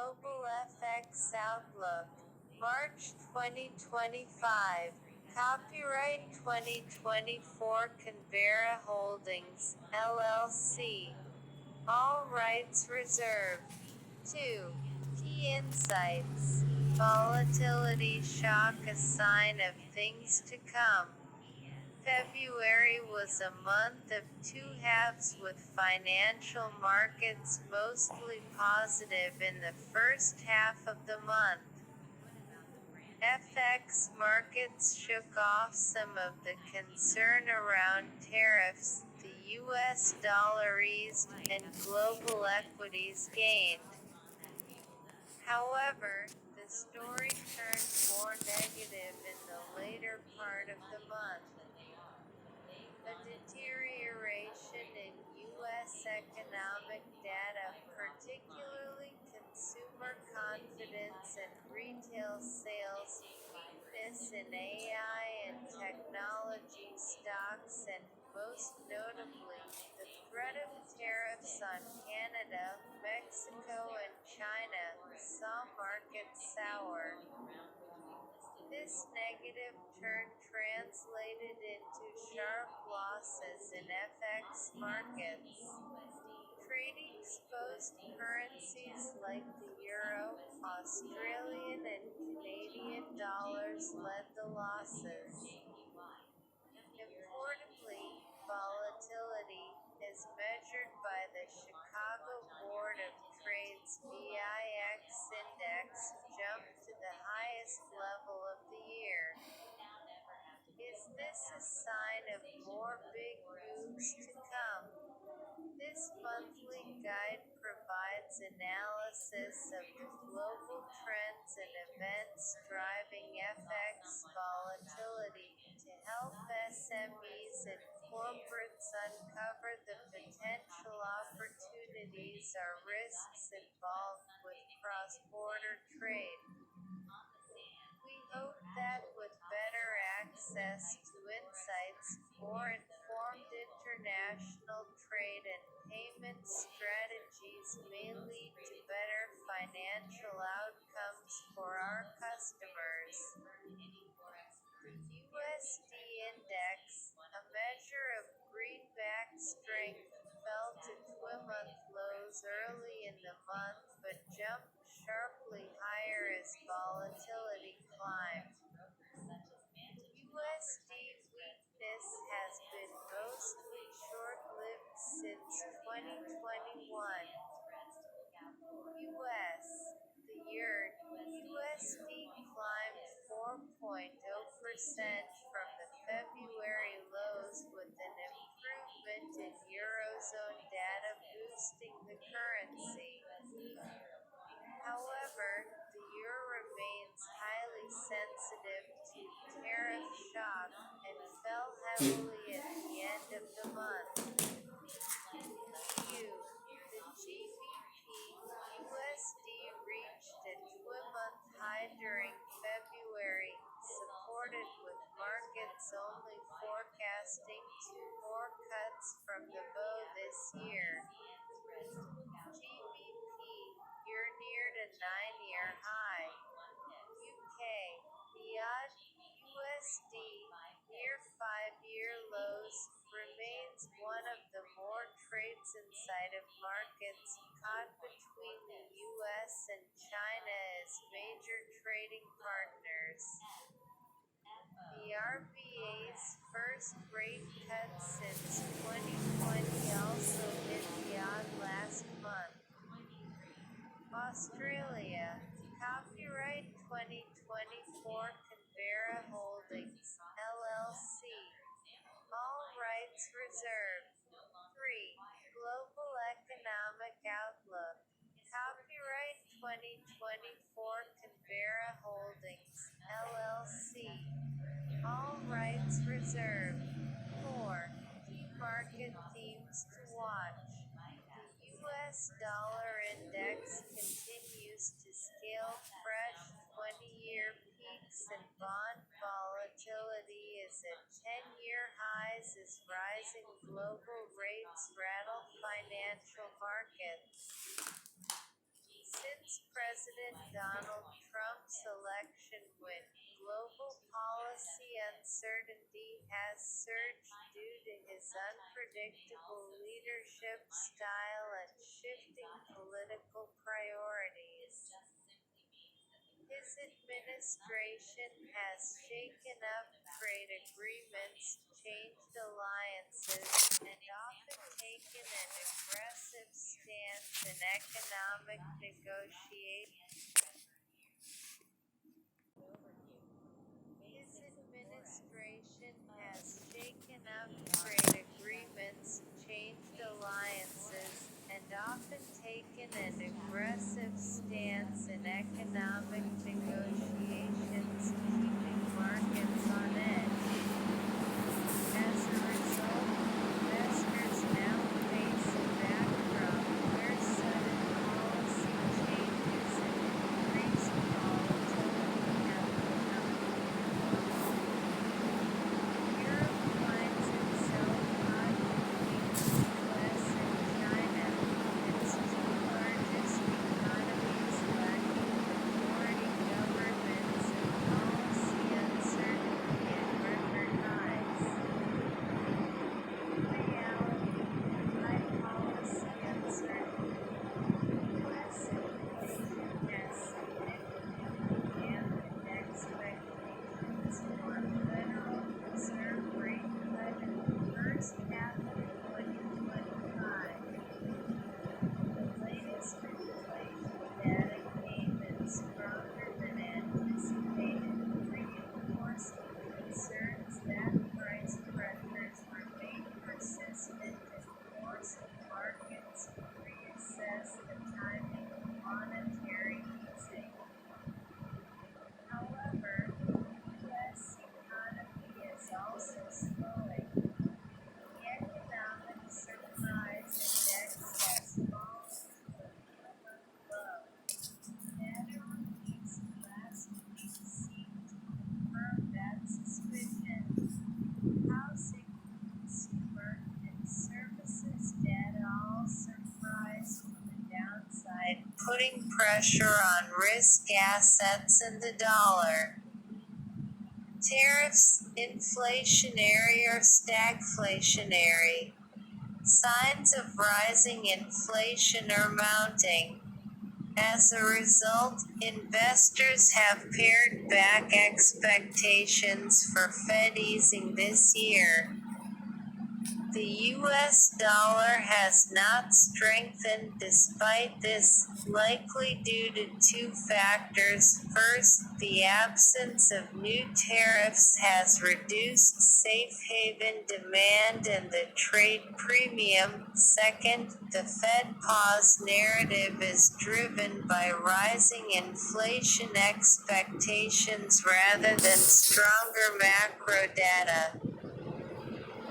Global FX Outlook, March 2025. Copyright 2024 Canberra Holdings, LLC. All rights reserved. 2. Key insights. Volatility shock, a sign of things to come. February was a month of two halves, with financial markets mostly positive in the first half of the month. FX markets shook off some of the concern around tariffs, the US dollar eased, and global equities gained. However, the story turned more negative in the later part of the month. A deterioration in U.S. economic data, particularly consumer confidence and retail sales, weakness in AI and technology stocks, and, most notably, the threat of tariffs on Canada, Mexico, and China, saw markets sour. This negative turn translated into sharp losses in FX markets. Trading exposed currencies like the euro, Australian, and Canadian dollars led the losses. Importantly, volatility, as measured by the Chicago Board of Trade's VIX index, jumped to the highest level of the year. Is this a sign of more big moves to come? This monthly guide provides analysis of the global trends and events driving FX volatility to help SMEs and corporates uncover the potential opportunities or risks involved with cross-border trade. We hope that with better access to insights, more informed international trade and payment strategies may lead to better financial outcomes for our customers. The USD index, a measure of greenback strength, fell to twin-month lows early in the month but jumped sharply higher as volatility climbed. USD weakness has been mostly short-lived since 2021. US. The year USD climbed 4.0% from the February lows, with an improvement in Eurozone data boosting the currency. However, the euro remains highly sensitive to tariff shock and fell heavily at the end of the month. EU. The GBP USD reached a twin-month high during February, supported with markets only forecasting 2 more cuts from the bow this year. GBP euro neared a 9-year high. UK. The odd USD near 5-year lows remains one of the more trade-sensitive markets, caught between the US and China as major trading partners. The RBA's first rate cut since 2020 also hit the odd last month. Australia. Copyright 2024 Canberra Holdings, LLC. All rights reserved. 3. Global Economic Outlook. Copyright 2024 Canberra Holdings, LLC. All rights reserved. 4. Key market themes to watch. The US dollar index continues to scale fresh 20-year peaks, and bond volatility is at 10-year highs as rising global rates rattle financial markets. Since President President Donald Trump's election win. Global policy uncertainty has surged due to his unpredictable leadership style and shifting political priorities. His administration has shaken up trade agreements, changed alliances, and often taken an aggressive stance in economic negotiations. His administration has shaken up trade agreements, changed alliances, and often taken an aggressive stance in economic negotiations, keeping markets on edge. As a result, investors now face a backdrop where sudden policy changes and increased volatility have become Europe finds itself caught between the US and China, its two largest economies lacking majority governments and policy uncertainty at record highs. Reality: high policy uncertainty. US inflation has significantly dampened expectations for a Federal Reserve rate cut in the first half of 2025. The latest inflation data came in stronger than anticipated, reinforcing concerns that price pressures remain persistent and forcing markets to reassess the timing of monetary easing. However, the U.S. economy is also slowing. The economic surprise index has fallen to a 4-month low. Data released last week seemed to confirm that suspicion. Housing, consumer, and services data all surprised to the downside, putting pressure on risk assets and the dollar. Tariffs, inflationary or stagflationary. Signs of rising inflation are mounting. As a result, investors have pared back expectations for Fed easing this year. The US dollar has not strengthened despite this, likely due to two factors. First, the absence of new tariffs has reduced safe haven demand and the trade premium. Second, the Fed pause narrative is driven by rising inflation expectations rather than stronger macro data.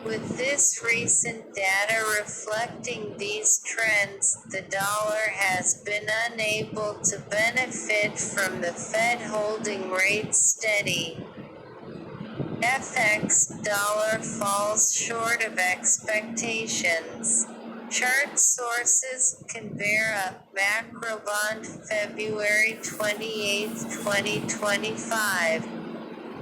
With this recent data reflecting these trends, the dollar has been unable to benefit from the Fed holding rates steady. FX dollar falls short of expectations. Chart sources: Canberra, Macro Bond, February 28, 2025.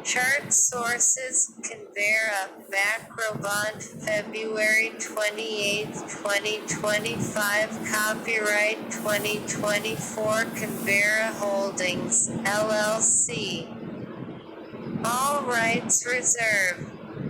Chart sources: Canberra, Macro Bond, February 28, 2025. Copyright 2024 Canberra Holdings, LLC. All rights reserved.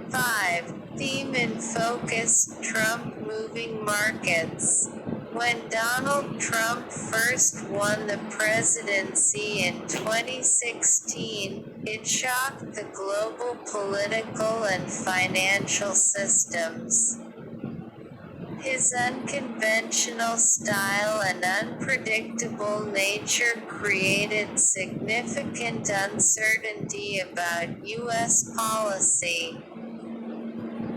5. Theme and focus: Trump moving markets. When Donald Trump first won the presidency in 2016, it shocked the global political and financial systems. His unconventional style and unpredictable nature created significant uncertainty about U.S. policy.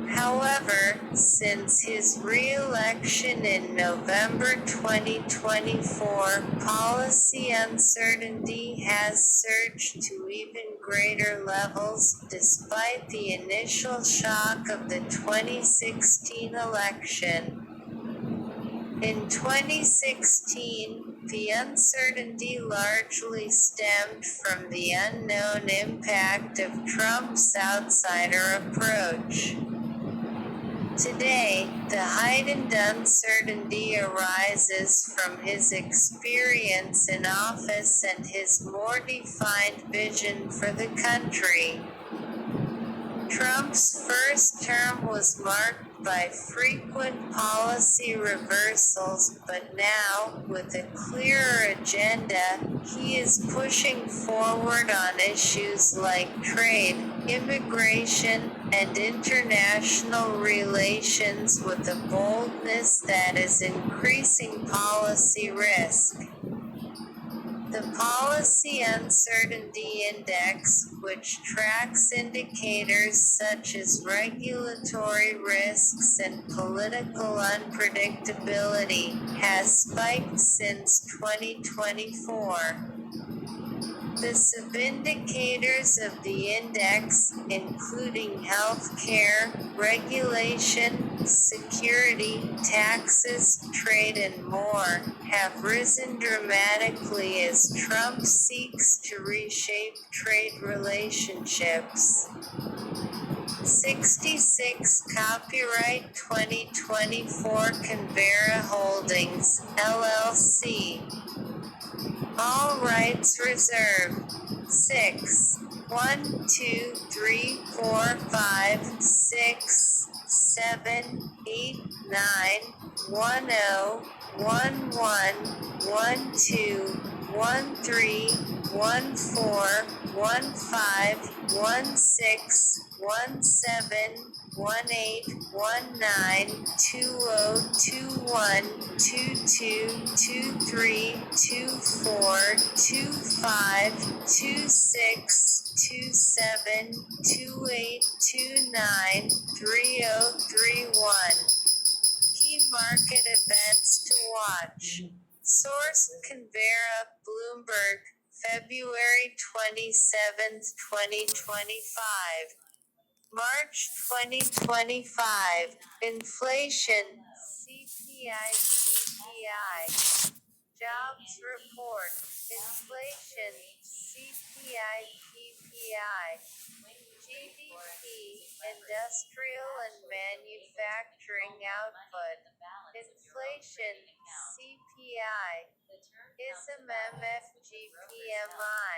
However, since his re-election in November 2024, policy uncertainty has surged to even greater levels, despite the initial shock of the 2016 election. In 2016, the uncertainty largely stemmed from the unknown impact of Trump's outsider approach. Today, the heightened uncertainty arises from his experience in office and his more defined vision for the country. Trump's first term was marked by frequent policy reversals, but now, with a clearer agenda, he is pushing forward on issues like trade, immigration, and international relations with a boldness that is increasing policy risk. The Policy Uncertainty Index, which tracks indicators such as regulatory risks and political unpredictability, has spiked since 2024. The sub-indicators of the index, including healthcare, regulation, security, taxes, trade and more, have risen dramatically as Trump seeks to reshape trade relationships. 66 Copyright 2024 Canberra Holdings, LLC. All rights reserved. 6, 1, 2, 3, 4, 5, 6, 7, 8, 9, 10, 11, 12, 13, 14, 15, 16, 17, 18, 19, 20, 21, 22, 23, 24, 25, 26, 27, 28, 29, 30, 31. Key market events to watch. Source: Canberra, Bloomberg, February 27, 2025. March 2025. Inflation, CPI, Jobs report, inflation, CPI, GDP, industrial and manufacturing output, inflation, CPI, ISM MFG-PMI,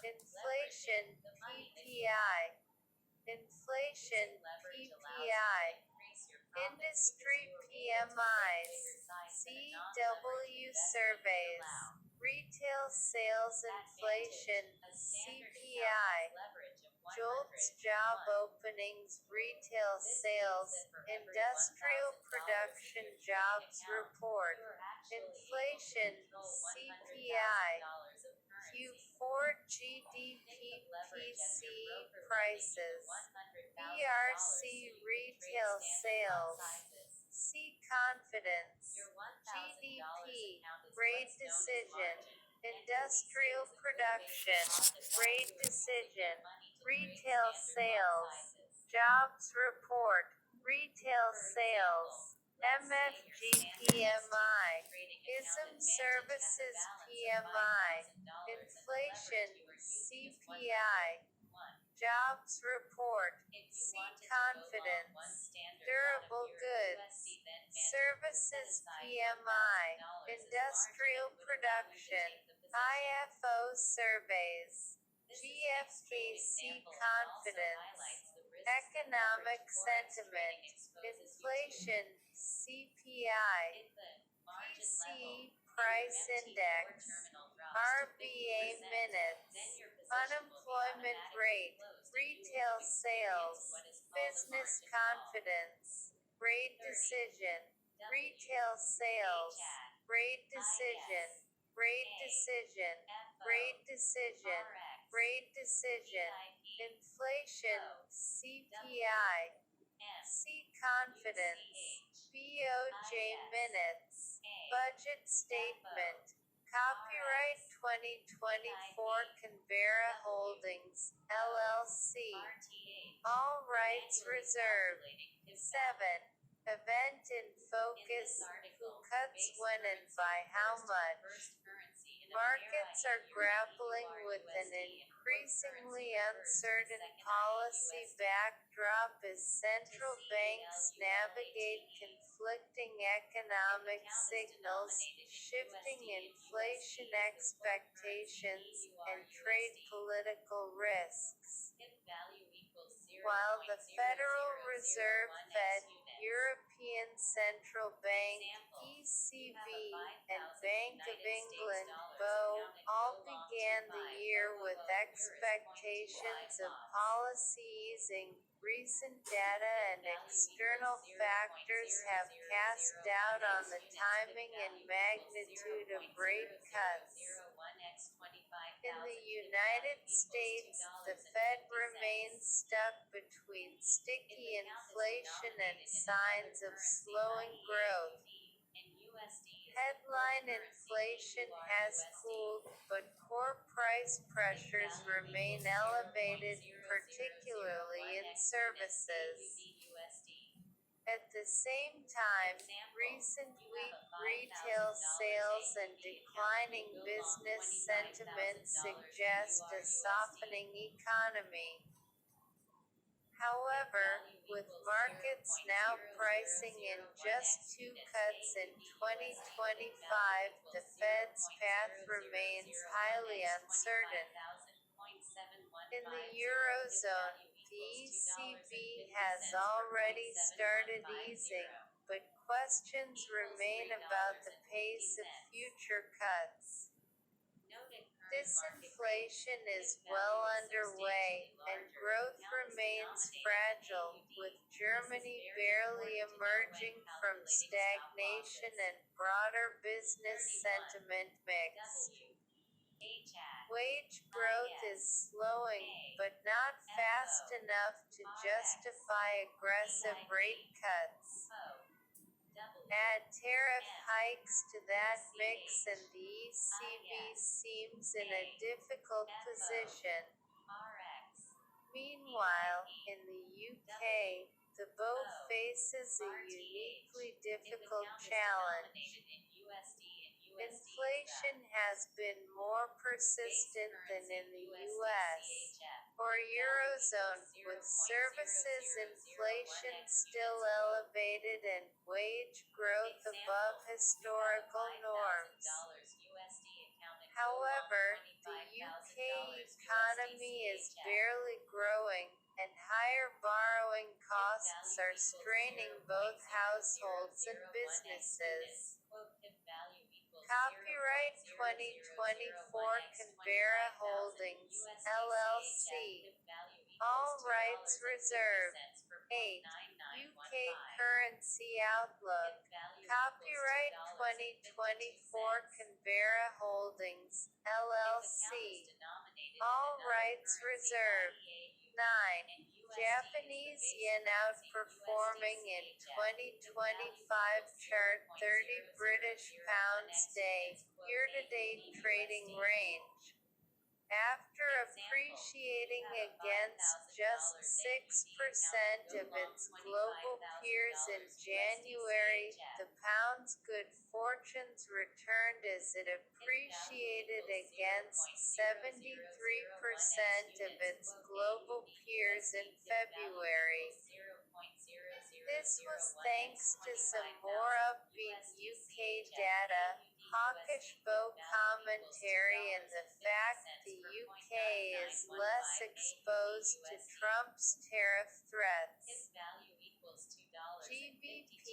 inflation, PPI, inflation, PPI, industry PMIs, CW surveys, retail sales inflation, CPI, JOLTS job openings, retail sales, industrial production jobs report, inflation, CPI, Q4 GDP PC prices, BRC retail sales, C confidence, GDP, rate decision, industrial production, rate decision, retail sales, jobs report, retail sales, MFG-PMI, ISM services PMI, inflation, CPI, jobs report, C confidence, durable goods, services PMI, industrial production, IFO surveys, GFKC confidence, economic sentiment, inflation, CPI, PC price index, RBA minutes, unemployment rate, retail sales, business confidence, rate decision, retail sales, rate decision, rate decision, rate decision, rate decision, inflation, CPI, C confidence, BOJ minutes, budget statement, copyright 2024 Canberra Holdings, LLC. All rights reserved. 7. Event in focus, who cuts when and by how much. Markets are grappling with an increasingly uncertain policy backdrop as central banks navigate conflicting economic signals, shifting inflation expectations, and trade political risks. While the Federal Reserve Fed, European Central Bank, ECB, and Bank of England, BOE, all began the year with expectations of policy easing, recent data and external factors have cast doubt on the timing and magnitude of rate cuts. In the United States, the Fed remains stuck between sticky inflation and signs of slowing growth. Headline inflation has cooled, but core price pressures remain elevated, particularly in services. At the same time, recent weak retail sales and declining business sentiment suggest a softening economy. However, with markets now pricing in just 2 cuts in 2025, the Fed's path remains highly uncertain. In the Eurozone, the ECB has already started easing, but questions remain about the pace of future cuts. Disinflation is well underway, and growth remains fragile, with Germany barely emerging from stagnation and broader business sentiment mixed. Wage growth is slowing, but not fast enough to justify aggressive rate cuts. Add tariff hikes to that mix and the ECB seems in a difficult position. Meanwhile, in the UK, the BOE faces a uniquely difficult challenge. Inflation has been more persistent than in the US or Eurozone, with services inflation still elevated and wage growth above historical norms. However, the UK economy is barely growing, and higher borrowing costs are straining both households and businesses. Copyright 2024 Canberra Holdings, LLC. All rights reserved. 8. UK Currency Outlook. Copyright 2024 Canberra Holdings, LLC. All rights reserved. 9. Japanese yen outperforming in 2025 chart 30 British pounds day, year-to-date trading range. After appreciating against just 6% of its global peers in January, the pound's good fortunes returned as it appreciated against 73% of its global peers in February. This was thanks to some more upbeat UK data, hawkish BOE commentary, and the fact the UK is less exposed to Trump's tariff threats. GBP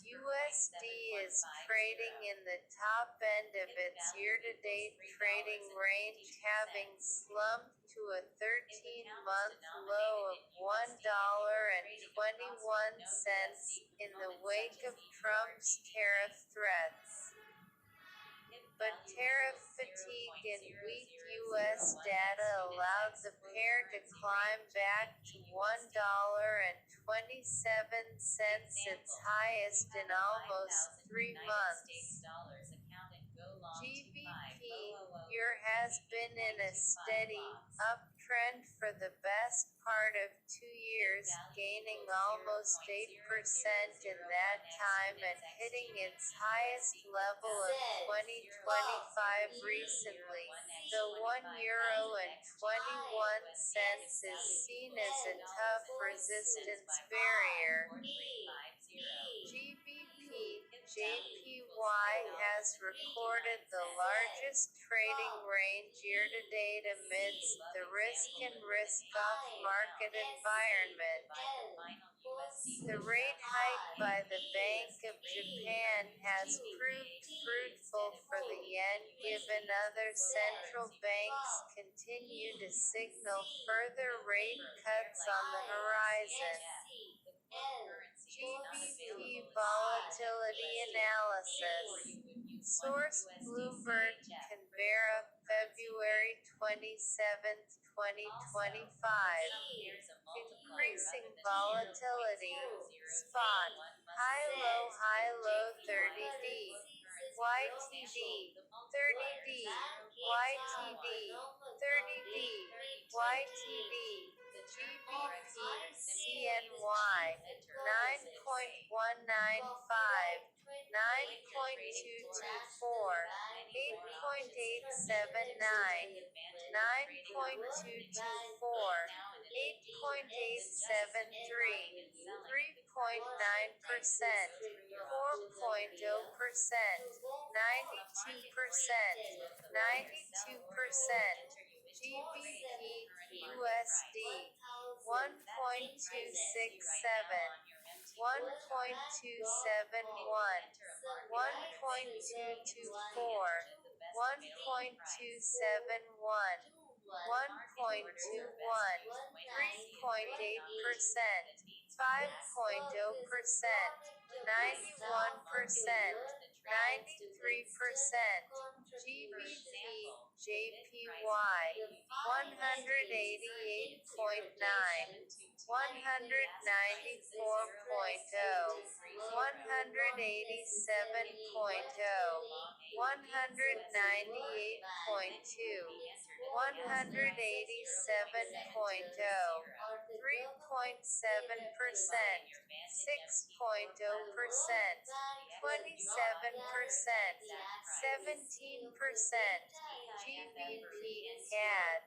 USD is trading in the top end of its year-to-date trading range, having slumped to a 13-month low of $1.21 in the wake of Trump's tariff threats. But tariff fatigue and weak U.S. data allowed the pair to climb back to $1.27, its highest in almost 3 months. GBP, EUR has been in a steady, uptrend trend for the best part of 2 years, gaining almost 8% in that time and hitting its highest level of 2025 recently. The €1.21 is seen as a tough resistance barrier. GBP JPY has recorded the largest trading range year-to-date amidst the risk and risk-off market environment. The rate hike by the Bank of Japan has proved fruitful for the yen, given other central banks continue to signal further rate cuts on the horizon. GBP volatility analysis. Source: Bloomberg, Canberra, February 27, 2025. Increasing volatility. Spot. High low 30D. YTD. 30D. YTD. 30D. YTD. GBP CNY 9.195, 9.224, 8.879, 9.224, 8.873, 3.9%, 4.0%, 92%, 92%. GBP USD 1.267, 1.271, 1.224, 1.271, 1.21, 3.8%, 5.0%, 91%, 93%. GBP JPY 188.9, 194.0, 187.0, 198.2, 187.0, 3.7%, 6.0%, 27%, 17%. GBP CAD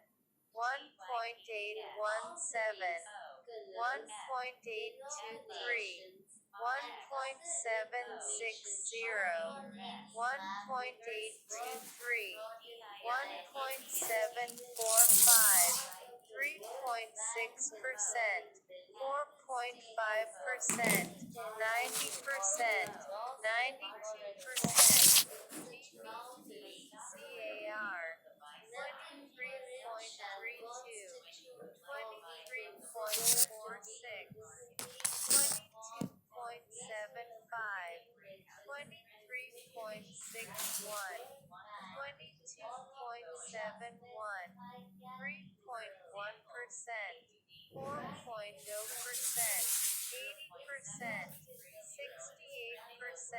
1.817, 1.823, 1.760, 1.823, 1.745, 3.6%, 4.5%, 90%, 92%. GBP CAR 23.32, 23.46, 22.75, 23.61, 22.71, 3.1%, 4.0%, 80%, 68%.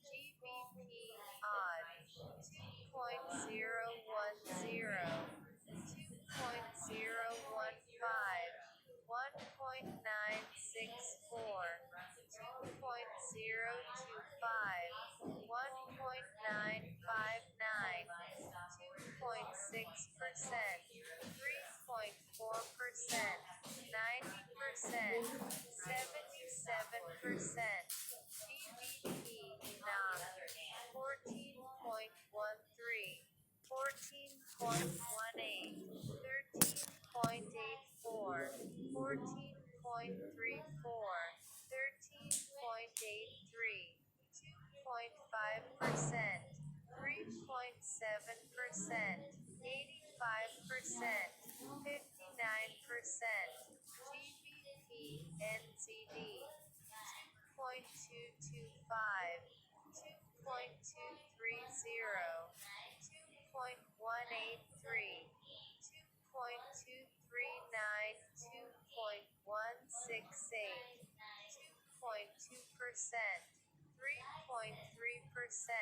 GBP odd 2.010, 2.015, 1.964, 2.025, 1.959, 2.6%, 3.4%, 90%, 77%. GBP NOK 14.13, 14.18, 13.84, 14.34, 13.83, 2.5%, 3.7%, 85%, 59%. GBP NZD 2.225, 2.230, 2.183, 2.239, 2.168, 2.2%, 3.3%,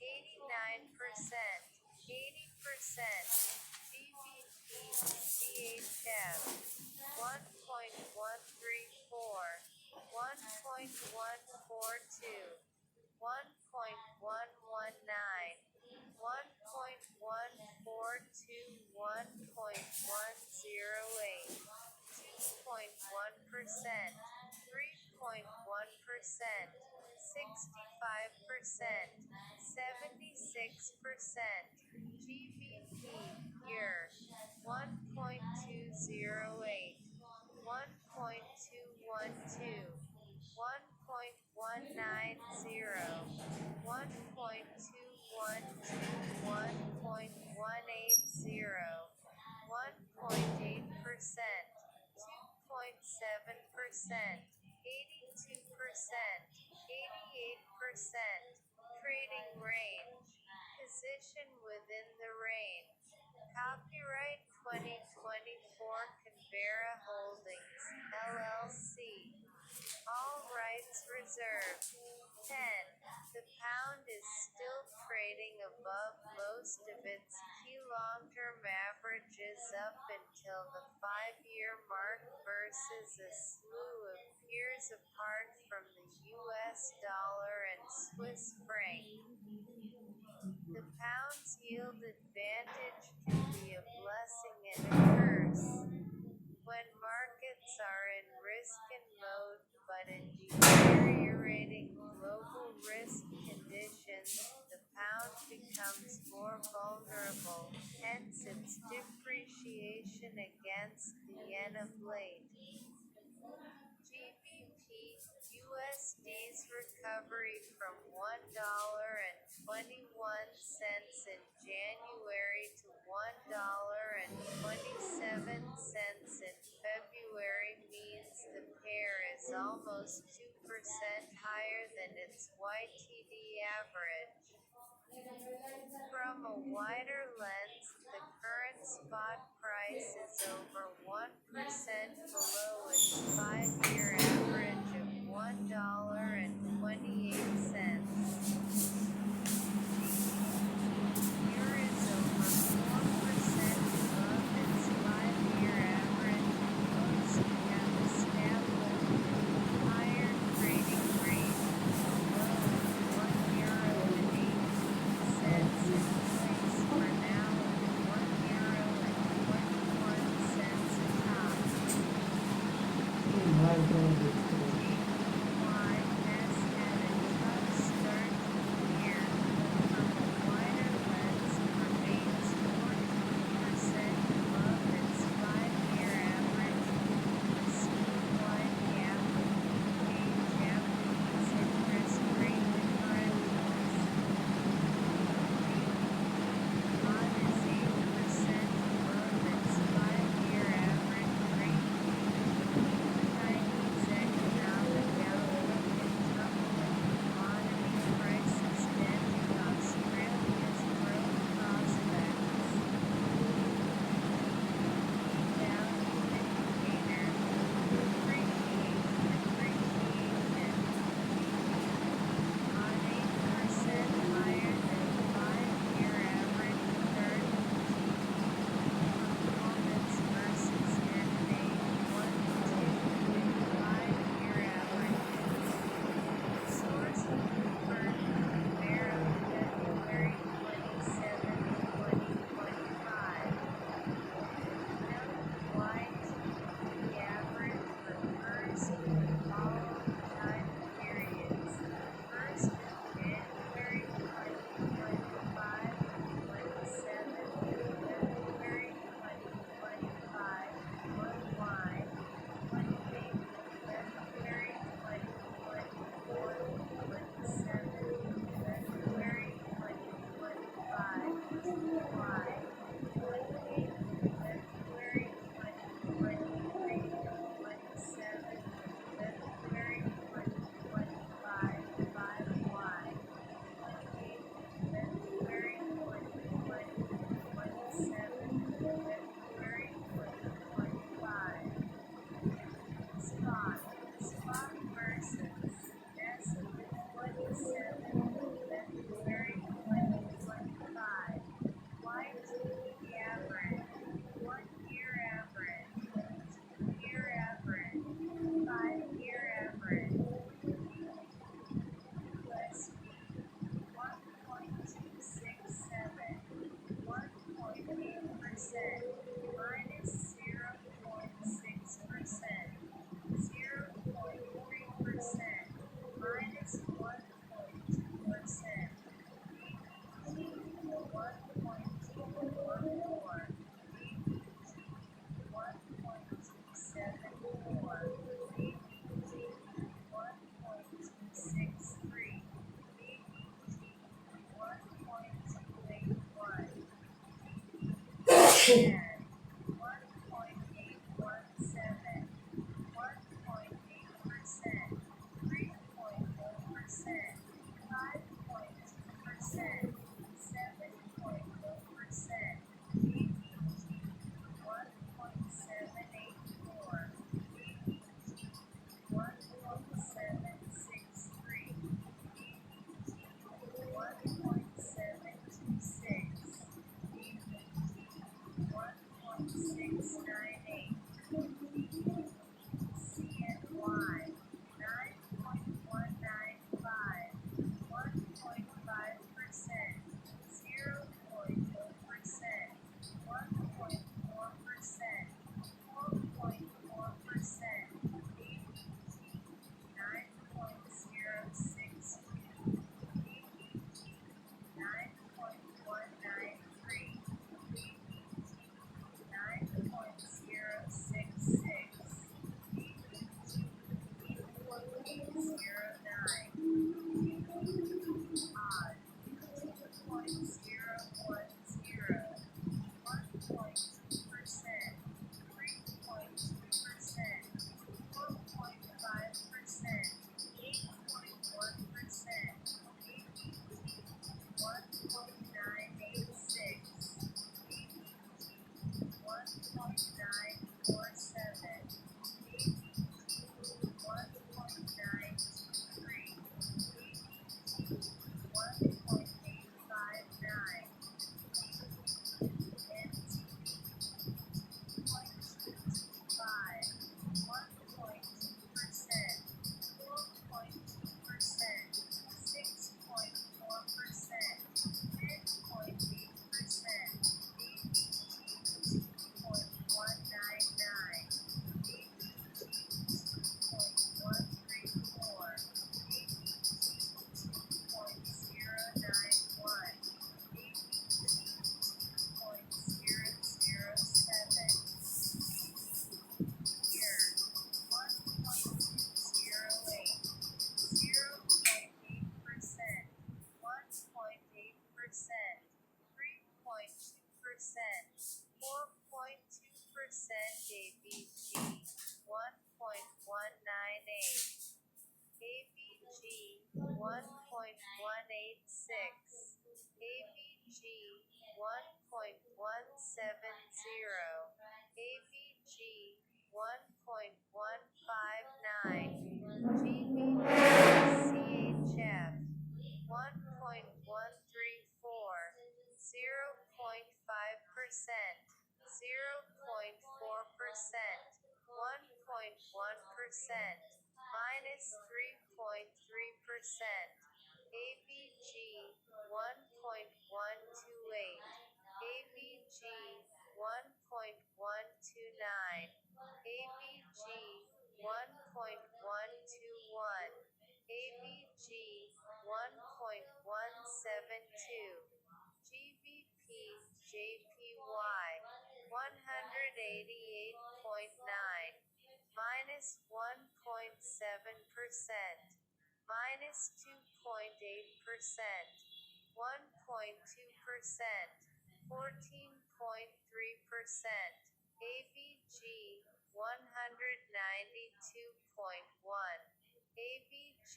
89%, 80%. GBP to 1.108, 2.1%, 3.1%, 65%, 76%, GBP, year, 1.208, 1.212, 1.190, 1.2121, 1.180, 1.8%, 2.7%, 82%, 88%, trading range, position within the range. Copyright 2024 Canberra Holdings, LLC. All rights reserved. 10. The pound is still trading above most of its key long-term averages up until the 5-year mark versus a slew of peers apart from the US dollar and Swiss franc. The pound's yield advantage can be a blessing and a curse. When markets are in risk-on mode but in deteriorating global risk conditions, the pound becomes more vulnerable, hence its depreciation against the yen of late. GBP USD's recovery from $1.21 in January to $1.27 in February means the pair is almost 2% higher than its YTD average. From a wider lens, the current spot price is over 1% below its 5-year average of $1.28. Here is over 4% above its 5-year average and most have established a higher trading range below €1.18 in place for now at €1.21 a top. GBY ABG 1.198, ABG 1.186, ABG 1.170, ABG 1.159, GBP CHF 1.134, 0.5%, 0.4%, 1.1%, -3.3%, ABG 1.128, ABG 1.129, ABG 1.121, ABG 1.172, GBP JPY 188.9, -1.7%, -2.8%, 1.2%, 14.3%, ABG 192.1, ABG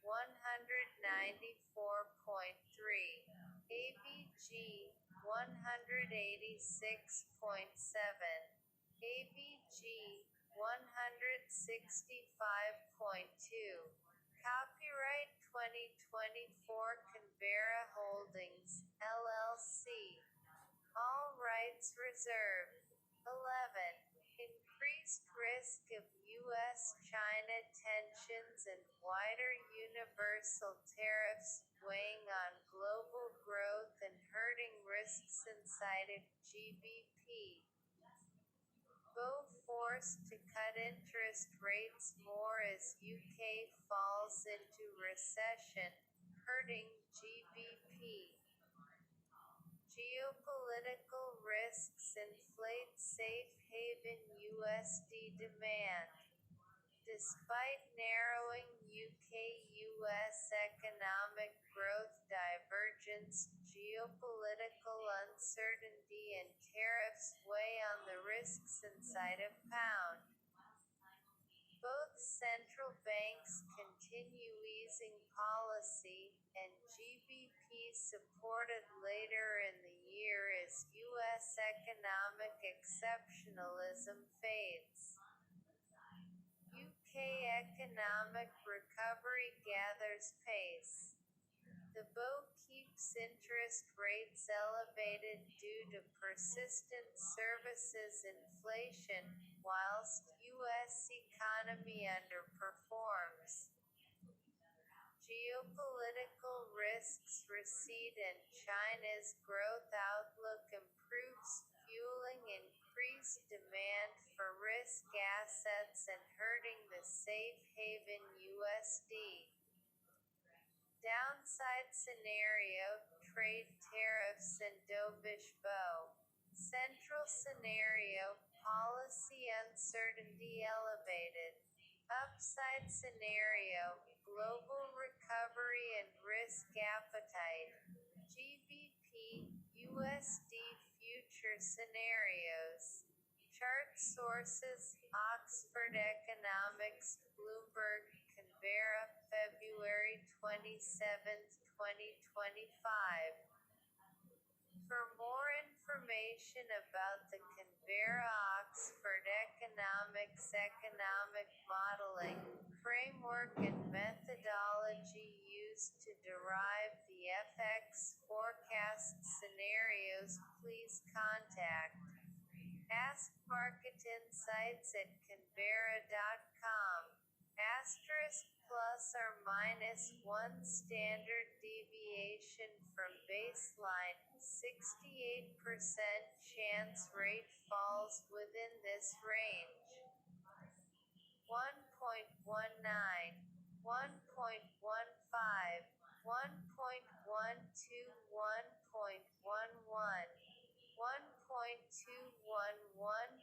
194.3, ABG 186.7, ABG 165.2. Copyright 2024 Canberra Holdings, LLC. All rights reserved. 11. Increased risk of U.S.-China tensions and wider universal tariffs weighing on global growth and hurting risks inside of GBP. Both forced to cut interest rates more as UK falls into recession, hurting GBP. Geopolitical risks inflate safe haven USD demand. Despite narrowing UK-US economic growth divergence, geopolitical uncertainty and tariffs weigh on the risks inside of pound. Both central banks continue easing policy, and GBP supported later in the year as U.S. economic exceptionalism fades. UK economic recovery gathers pace. The BOE keeps interest rates elevated due to persistent services inflation, whilst U.S. economy underperforms. Geopolitical risks recede and China's growth outlook improves, fueling increased demand for risk assets and hurting the safe haven USD. Downside scenario, trade tariffs and dovish bow. Central scenario, policy uncertainty elevated. Upside scenario, global recovery and risk appetite. GBP, USD future scenarios. Chart sources, Oxford Economics, Bloomberg, Canberra, February 27, 2025. For more information about the Canberra-Oxford Economics economic modeling, framework and methodology used to derive the FX forecast scenarios, please contact Ask Market Insights at Canberra.com. Asterisk plus or minus 1 standard deviation from baseline, 68% chance rate falls within this range. 1.19, 1.15, 1.12, 1.11. 1.21, 1.20,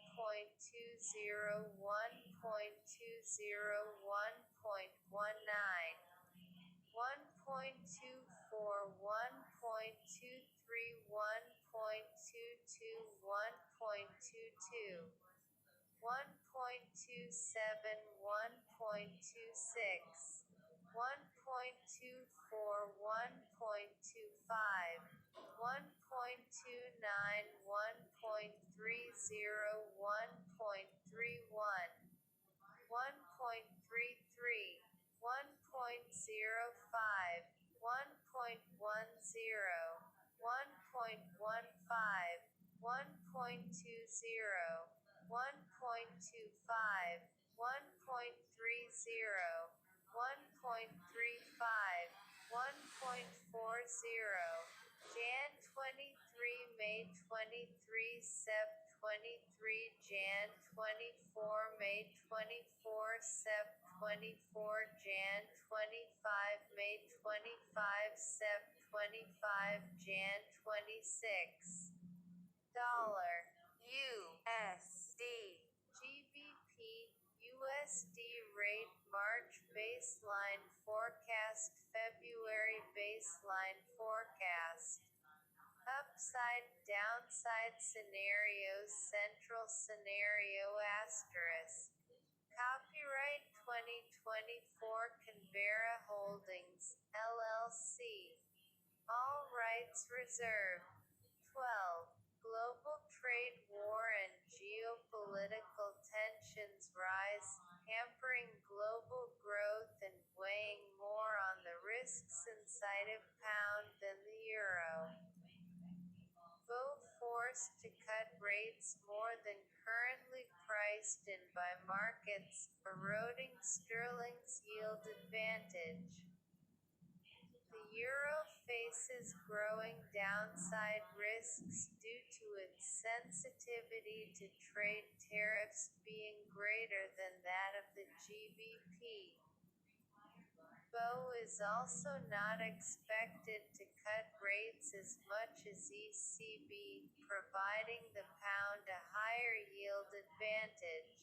1.20, 1.19, 1.24, 1.23, 1.22, 1.22, 1.27, 1.26, 1.24, 1.25, 1.29, 1.30, 1.31, 1.33, 1.05, 1.10, 1.15, 1.20, 1.25, 1.30, 1.35, 1.40, Jan 23, May 23, Sep 23, Jan 24, May 24, Sep 24, Jan 25, May 25, Sep 25, Jan 26. Dollar, USD, GBP, USD rate March baseline forecast, February baseline forecast. Upside, downside scenarios, central scenario asterisk. Copyright 2024 Canberra Holdings, LLC. All rights reserved. 12. Global trade war and geopolitical tensions rise, hampering global growth and weighing more on the risks inside of pound than the euro. BOE forced to cut rates more than currently priced in by markets, eroding sterling's yield advantage. The euro faces growing downside risks due to its sensitivity to trade tariffs being greater than that of the GBP. BOE is also not expected to cut rates as much as ECB, providing the pound a higher yield advantage.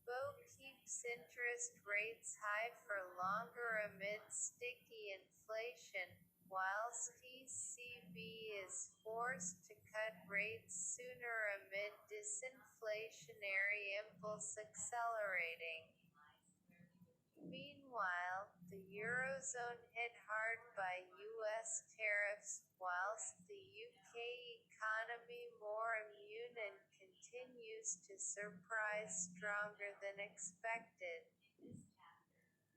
BOE keeps interest rates high for longer amid sticky inflation, whilst ECB is forced to cut rates sooner amid disinflationary impulse accelerating. Meanwhile, the Eurozone hit hard by US tariffs, whilst the UK economy more immune and continues to surprise stronger than expected.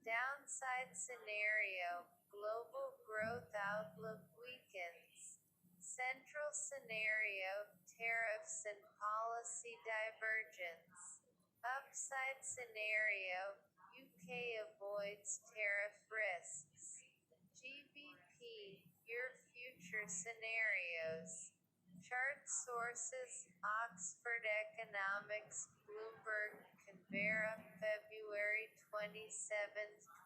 Downside scenario, global growth outlook weakens. Central scenario, tariffs and policy divergence. Upside scenario, UK avoids tariff risks. GBP, your future scenarios. Chart sources, Oxford Economics, Bloomberg, Canberra, February 27,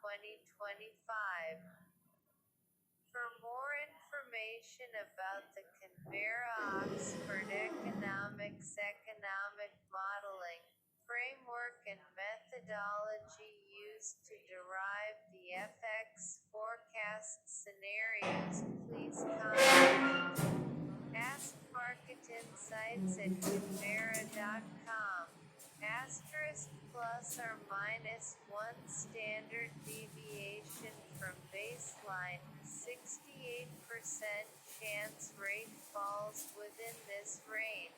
2025. For more information about the Canberra-Oxford Economics economic modeling framework and methodology used to derive the FX forecast scenarios, please contact Ask Market Insights at Canberra.com. Asterisk plus or minus 1 standard deviation from baseline, 68% chance rate falls within this range.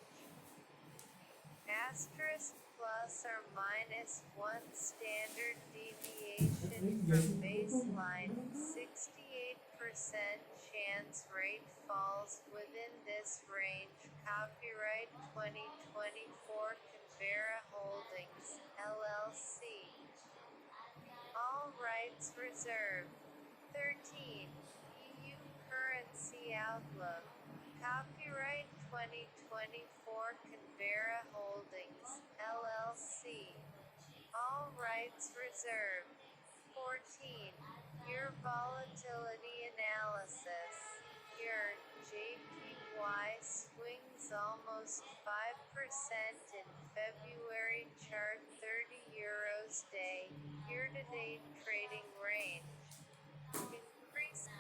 Asterisk plus or minus 1 standard deviation from baseline, 68% chance rate falls within this range. Copyright 2024 Canberra Holdings, LLC. All rights reserved. 13. EU Currency Outlook. Copyright 2024 Canberra Holdings, LLC. All rights reserved. 14. Your volatility analysis. Your JPY swings almost 5% in February chart 30 euros day, year-to-date trading range. Increase.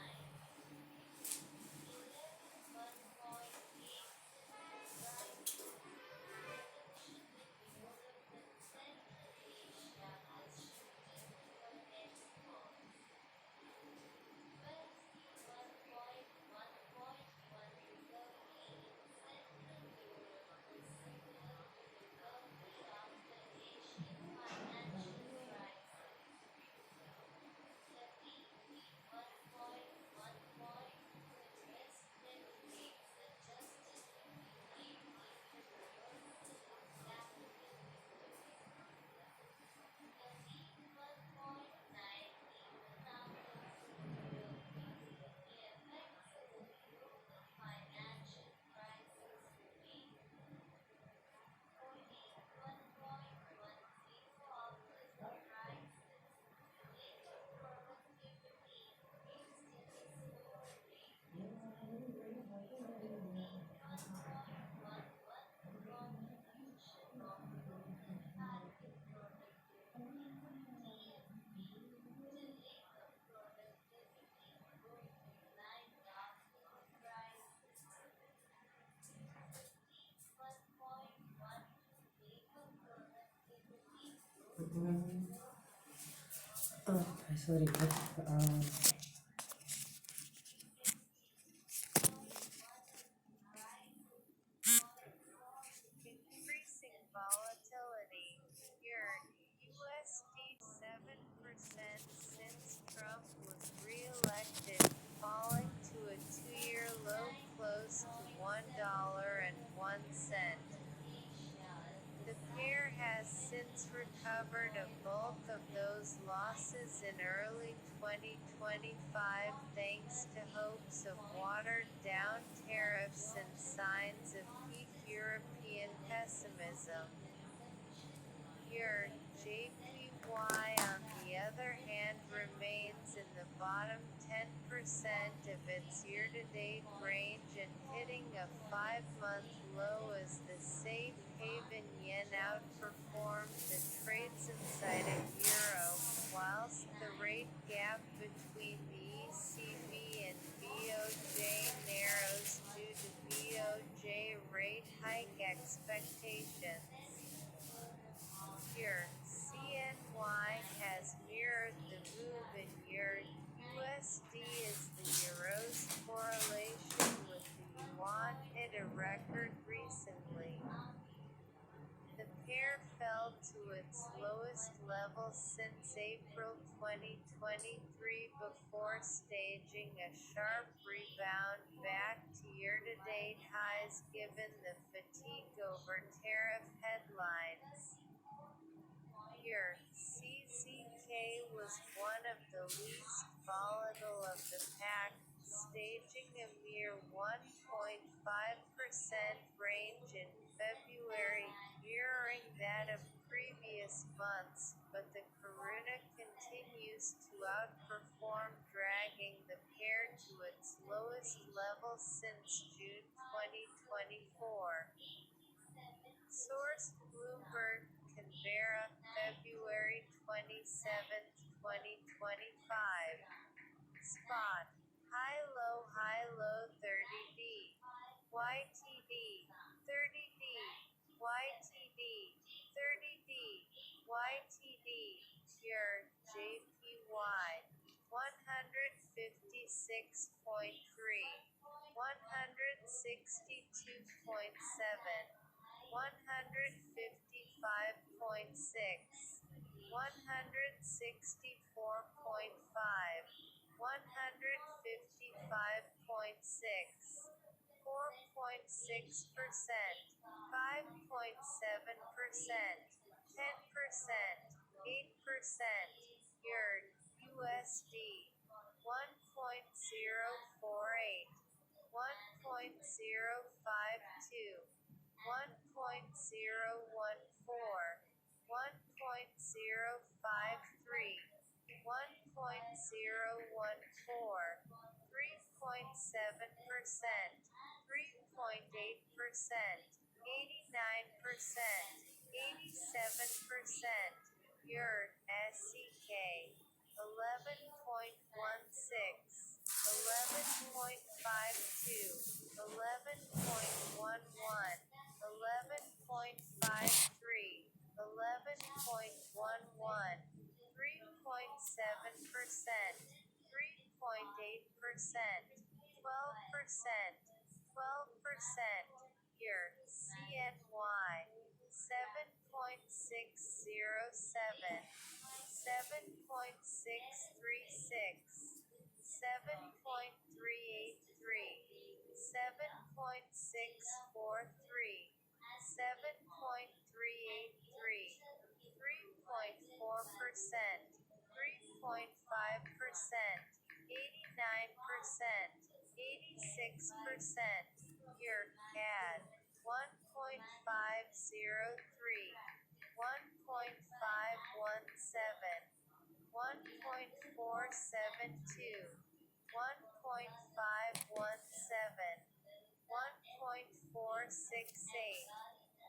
Sorry, but Increasing volatility. Your USD 7% since Trump was re-elected, falling to a 2-year low close to $1.01. The pair has since recovered a bulk of those losses in early 2025 thanks to hopes of watered-down tariffs and signs of peak European pessimism. Your JPY on the other hand remains bottom 10% of its year-to-date range and hitting a 5-month low as the safe haven yen outperformed the trade-subsided euro, whilst the rate gap between the ECB and BOJ narrows due to BOJ rate hike expectations. Here, CNY has mirrored the move in euro USD as the euro's correlation with the yuan hit a record recently. The pair fell to its lowest level since April 2023 before staging a sharp rebound back to year-to-date highs given the fatigue over tariff headlines. Here, CZK was one of the least volatile of the pack, staging a mere 1.5% range in February, mirroring that of previous months, but the Karuna continues to outperform, dragging the pair to its lowest level since June 2024. Source: Bloomberg, Canberra, February 27, 2025. Spot: high low 30D. YTD, 30D. YTD, 30D. YTD, pure, JPY, 156.3, 162.7. 155.6, 164.5, 155.6, 4.6%, 5.7%, 10%, 8%, Euro USD, 1.048, 1.052, 1.014, 1.053, 1.014, 3.7%, 3.8%, 89%, 87%, Euro SEK, 11.16, 11.52, 11.11, 11.53, 11.11, 3.7%, 3.8%, 12%, 12%, Euro CNY, 7.607, 7.636, 7.383, 7.643, 7.383, 3.4%, 3.5%, 89%, 86%, Euro CAD, 1.503, 1.517, 1.472, 1.517, 1.468,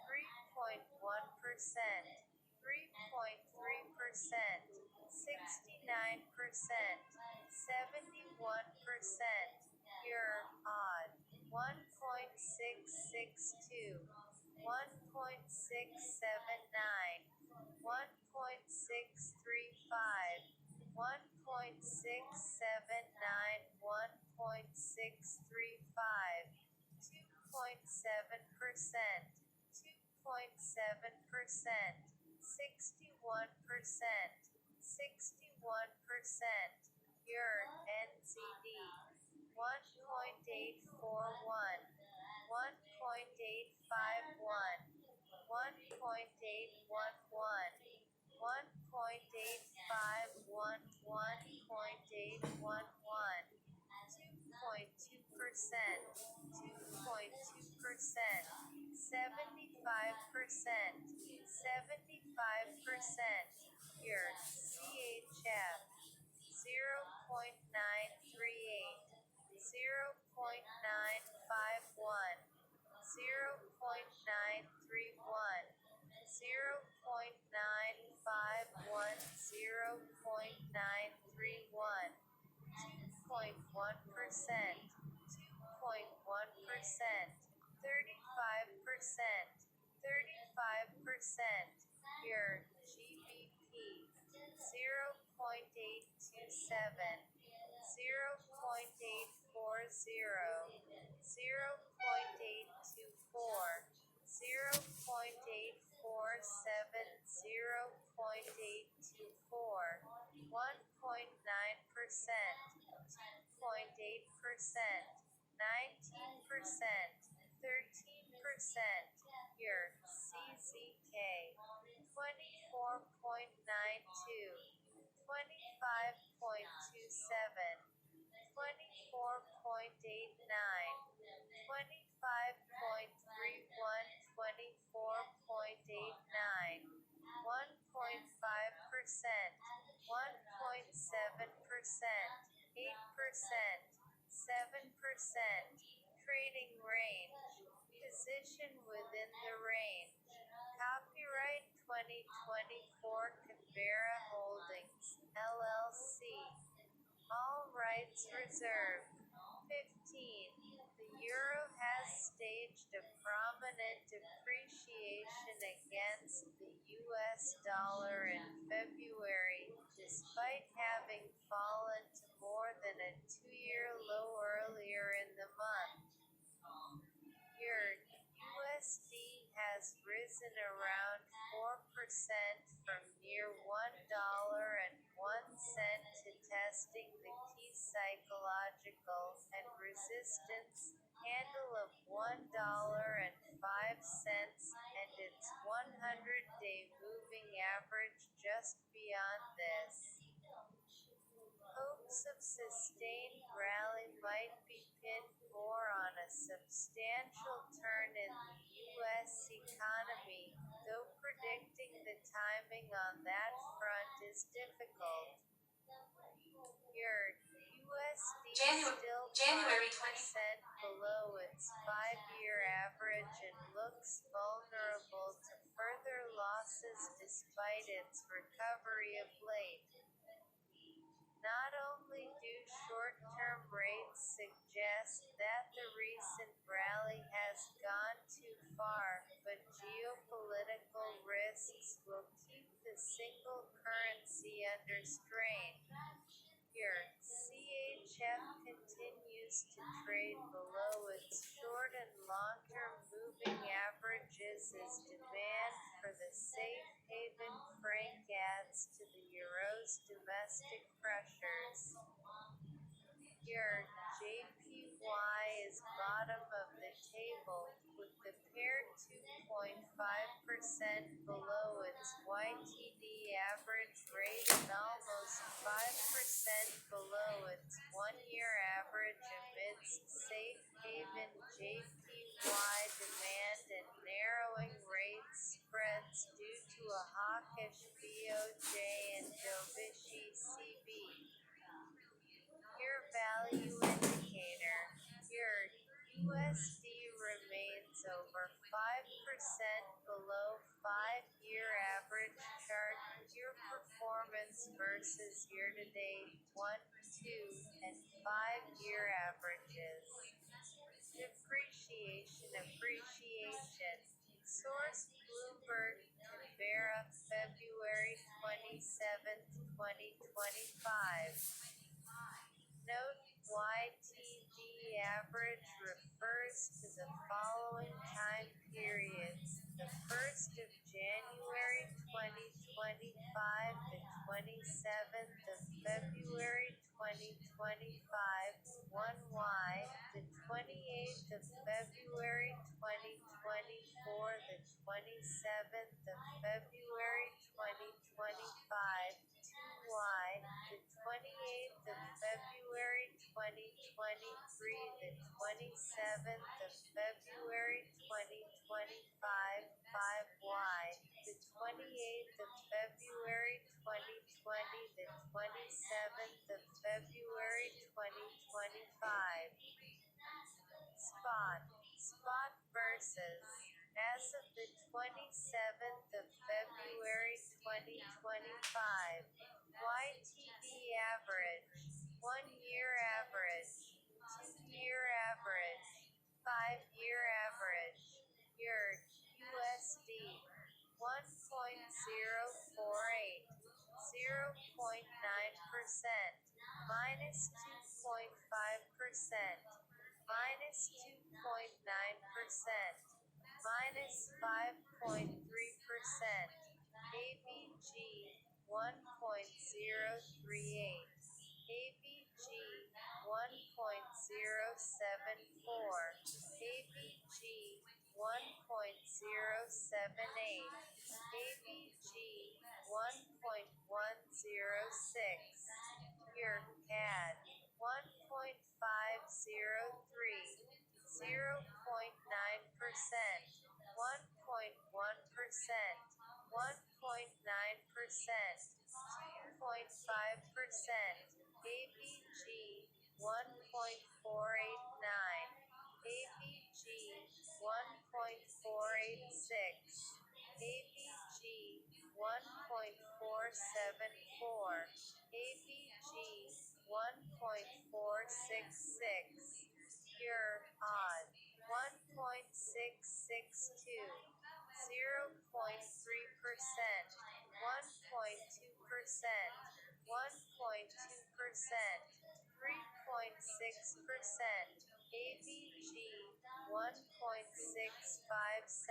3.1%, 3.3%, 69%, 71%, Euro odd, 1.662, 1.679, 1.635, 1.679, 1.635, 2.7%, 2.7%, 61%, 61%, Euro NZD, 1.841, 1.851, 1.811, 1.851, 1.811, 2.2%, 2.2%, 75%, 75%, Euro CHF, 0.951, 0.931, 0.951, 0.931, 2.1%, 2.1%, 35%, 35%, your GBP, 0.827, 0.840, 0.824, 0.847, 0.824, 1.9%, 2.8%, 19%, 13%, your CZK, 24.92, 25.27, 24.89, 25.31, 24.89, 1.5%, 1.7%, 8%, 7%, trading range, position within the range. Copyright 2024 Canberra Holdings, LLC. All rights reserved. 15. The euro has staged a prominent depreciation against the US dollar in February, despite having fallen to more than a two-year low earlier in the month. Your USD has risen around 4% from near $1.01 to testing the key psychological and resistance handle of $1.05 and its 100-day moving average just beyond this. Hopes of sustained rally might be pinned more on a substantial turn in the U.S. economy, though predicting the timing on that front is difficult. Your USD still January 5% below its 5-year average and looks vulnerable to further losses despite its recovery of late. Not only do short-term rates suggest that the recent rally has gone too far, but geopolitical risks will keep the single currency under strain. Your CHF continues to trade below its short and long-term moving averages as demand for the safe haven franc adds to the euro's domestic pressures. Your JPY is bottom of the table, with the pair 2.5% below its YTD average rate and almost 5% below its one-year average amidst safe haven JPY demand and narrowing rate spreads due to a hawkish BOJ and dovish ECB. Your value indicator, your USD remains over 5% below 5-year average. Chart your performance versus year-to-date 1, 2, and 5-year averages. Depreciation, appreciation. Source Bloomberg, Canberra, February 27, 2025. Note, YTD average refers to the following time periods: the 1st of January 2025, the 27th of February 2025, 1Y, the 28th of February 2024, the 27th of February 2025, 2Y, the 28th of February 2023, the 27th of February 2025, 5Y, the 28th of February 2020, the 27th of February 2025. Spot versus. As of the 27th of February 2025, YTD average, 1-year average, 2-year average, 5-year average, EUR USD, 1.048, 0.9%, minus 2.5%, minus 2.9%, minus 5.3%, ABG 1.038, ABG 1.074, ABG 1.078, ABG 1.106, year CAD 1.503, 0.9%, 1.1%, 1.9%, 2.5%, ABG 1.489, ABG 1.486, ABG 1.474, ABG 1.466, pure odd 1.662, 0.3%, 1.2%, 1.2%, 3.6%, ABG 1.657,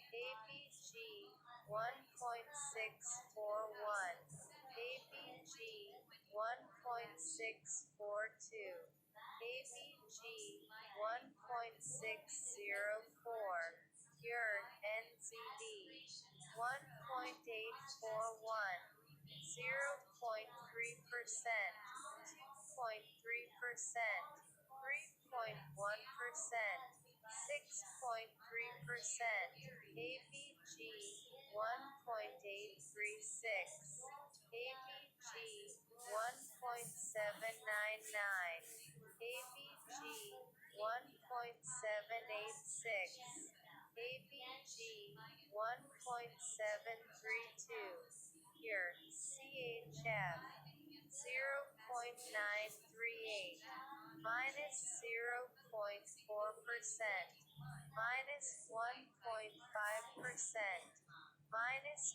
ABG 1.641, ABG 1.642, ABG 1.604, pure NZD 1.841, 0.3%, 2.3%, 3.1%, 6.3%, ABG 1.836, ABG 1.799, ABG 1.786, ABG 1.732, here CHF 0.938, minus 0.4%, minus 1.5%, minus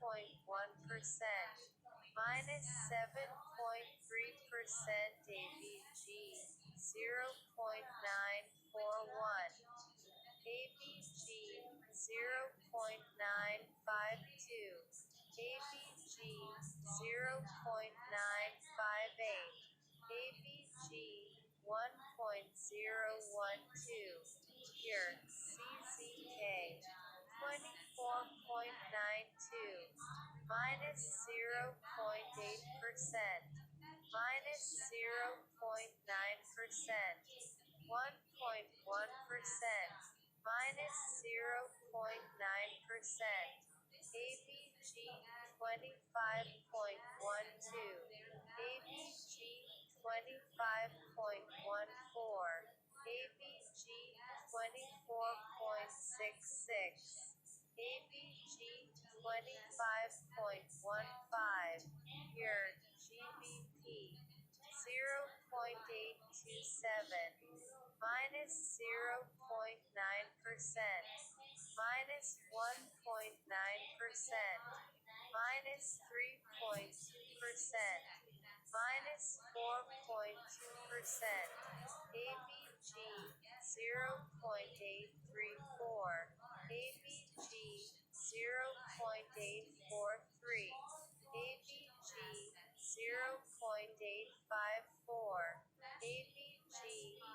2.1%, minus 7.3%, ABG 0.941, ABG 0.952, ABG 0.958, ABG 1.012, here CZK 24.92, minus 0.8%, minus 0.9%, 1.1%, minus 0.9%, ABG 25.12, ABG 25.14, ABG 24.66, ABG 25.15, your GBP 0.827, minus 0.9%, minus 1.9%, minus 3.2%, minus 4.2%, ABG 0.834, ABG 0.843, ABG 0.854, ABG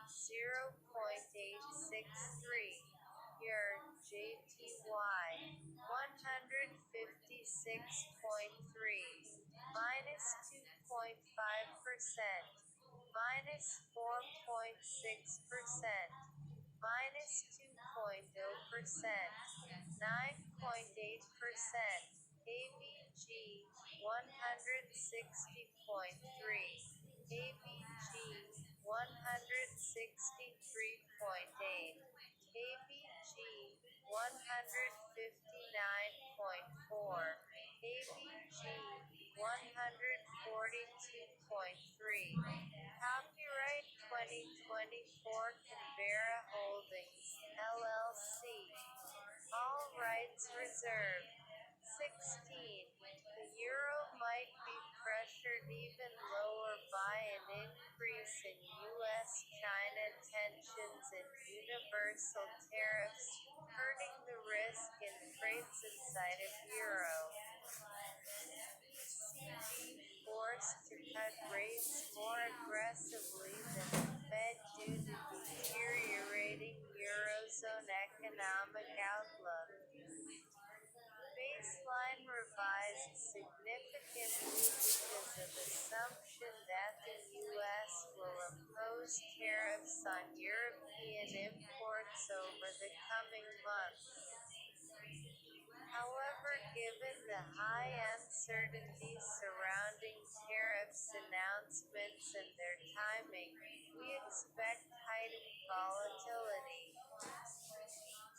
0.863, your JTY 156.3, minus 2.5%, minus 4.6%, minus 2.0%, 9.8%, ABG 160.3, ABG 163.8, ABG 159.4, ABG 142.3. Copyright 2024 Canberra Holdings, LLC. All rights reserved. 16. The euro might be pressured even lower by an increase in U.S.-China tensions and universal tariffs, hurting the risk in trades inside of euro. ECB forced to cut rates more aggressively than the Fed due to deteriorating Eurozone economic outlook. Baseline revised significantly because of assumption that the U.S. will impose tariffs on European imports over the coming months. However, given the high uncertainty surrounding tariffs announcements and their timing, we expect heightened volatility.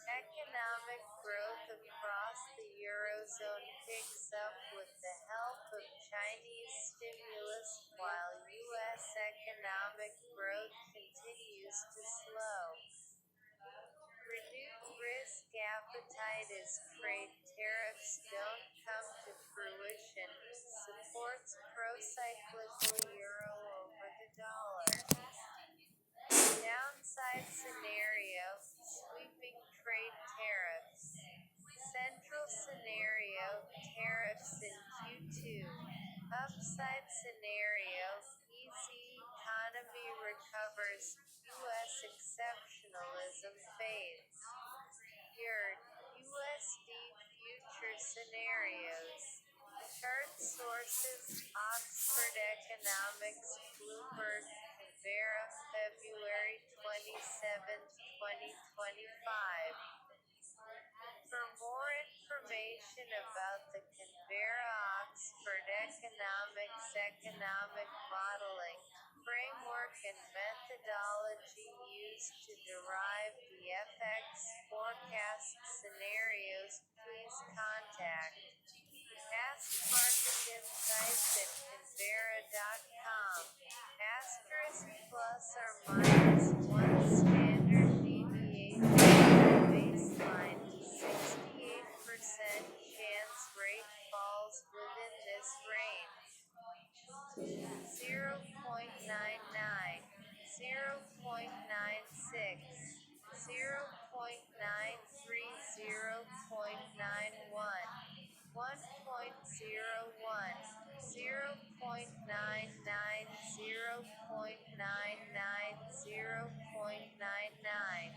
Economic growth across the Eurozone picks up with the help of Chinese stimulus, while U.S. economic growth continues to slow. Renewed risk appetite as trade tariffs don't come to fruition supports pro-cyclical euro over the dollar. Downside scenario, sweeping trade tariffs. Central scenario, tariffs in Q2. Upside scenario, easy economy recovers, U.S. exceptionalism fades. USD future scenarios. Chart sources, Oxford Economics, Bloomberg, Canberra, February 27, 2025. For more information about the Canberra Oxford Economics economic modeling framework and methodology used to derive the FX forecast scenarios, please contact Ask Market Insights at Canberra.com. Asterisk plus or minus 1 standard deviation baseline to 68% chance rate falls within this range. 0.99, 0.96, 0.93, 0.91, 1.01, 0.99, 0.99, 0.99,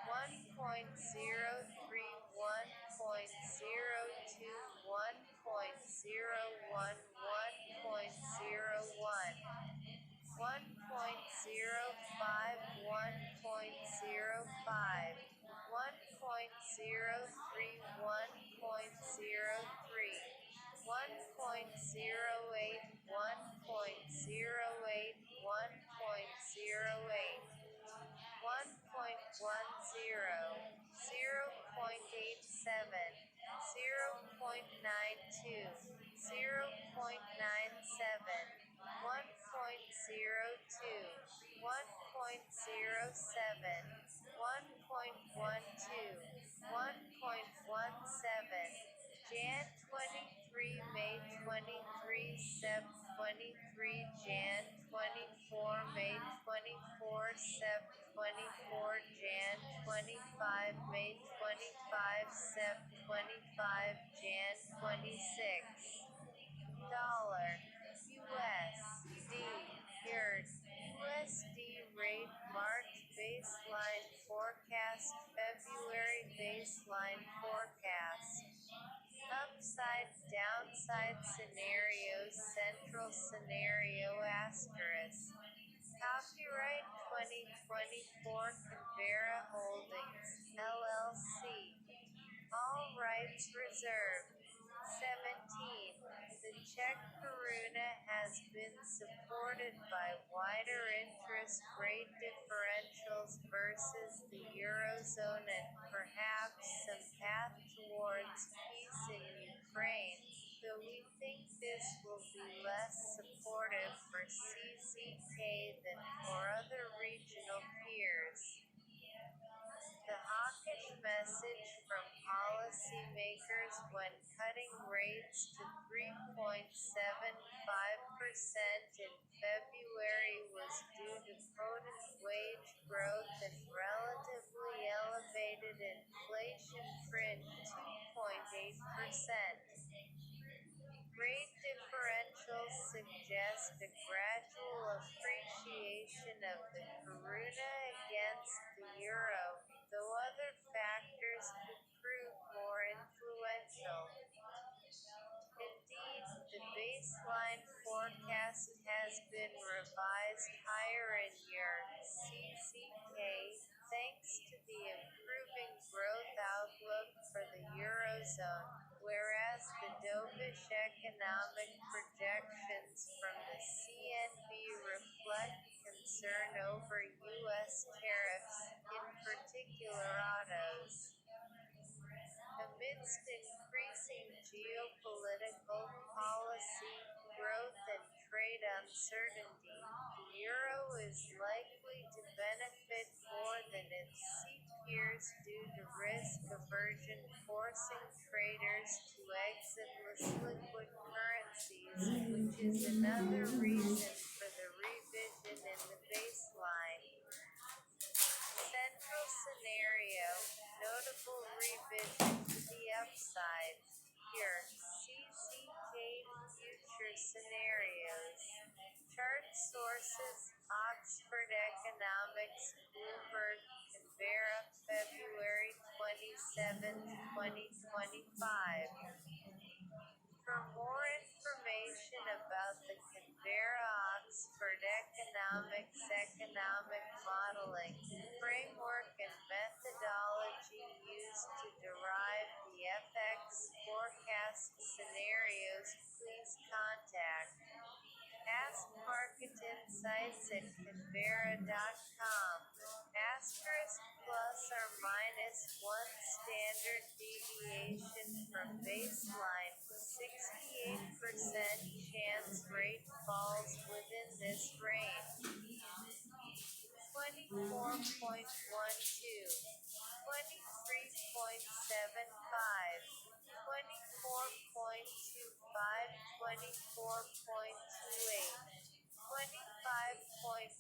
1.03, 1.02, 1.01, 1.01, 1.05, 1.05, 1.03, 1.03, 1.08, 1.08, 1.08, 0.87, 0.92, 0.97, 1.02, 1.07, 1.12, 1.17, Jan 23, May 23, Sep 23, Jan 24, May 24, Sep 24, Jan 25, May 25, Sep 25, Jan 26. Dollar, USD, USD rate March baseline forecast, February baseline forecast. Upside, downside scenarios, central scenario asterisk. Copyright 2024 Canberra Holdings, LLC. All rights reserved. 17. The Czech koruna has been supported by wider interest rate differentials versus the Eurozone and perhaps some path towards peace in Ukraine, though we think this will be less supportive for CZK than for other regional peers. The hawkish message from policymakers when cutting rates to 3.75% in February was due to potent wage growth and relatively elevated inflation print 2.8%. Rate differentials suggest a gradual appreciation of the koruna against the euro, though other factors could prove more influential. Indeed, the baseline forecast has been revised higher in your CZK, thanks to the improving growth outlook for the Eurozone, whereas the dovish economic projections from the CNB reflect concern over U.S. tariffs, in particular autos. Amidst increasing geopolitical, policy, growth and trade uncertainty, the euro is likely to benefit more than its C peers due to risk aversion forcing traders to exit less liquid currencies, which is another reason for the revision in the baseline. Central scenario, notable revision to the upside. Here, CZK future scenarios. Chart sources, Oxford Economics, Bloomberg, Canberra, February 27, 2025. For more information about the Canberra Oxford Economics economic modeling, framework and methodology used to derive the FX forecast scenarios, please contact Ask Market Insights at Canberra.com. Asterisk plus or minus 1 standard deviation from baseline. 68% chance rate falls within this range. 24.12, 23.75, 24.25, 24.28, 25.12,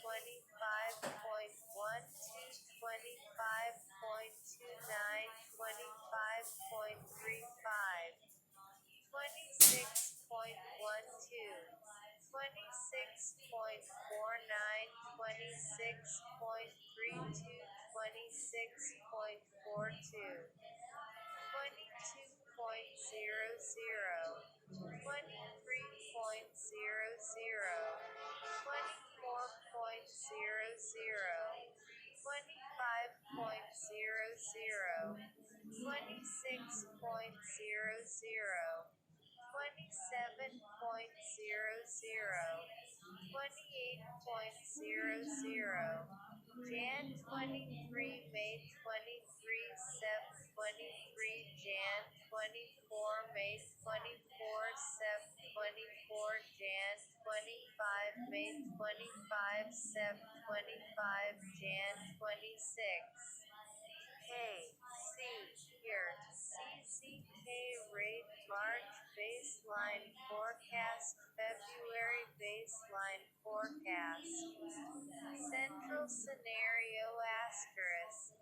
25.12, 25.29, 25.35, 26.12, 26.49, 26.32, 26.42, 22.00, 23.00, 24.00, 25.00, 26.00, 27.00, 28.00, Jan 23, May 23, Sep 23, Jan 24, May 24, Sep 24, Jan 25, May 25, Sep 25, Jan 26. Here, CZK rate March baseline forecast, February baseline forecast. Central scenario asterisk.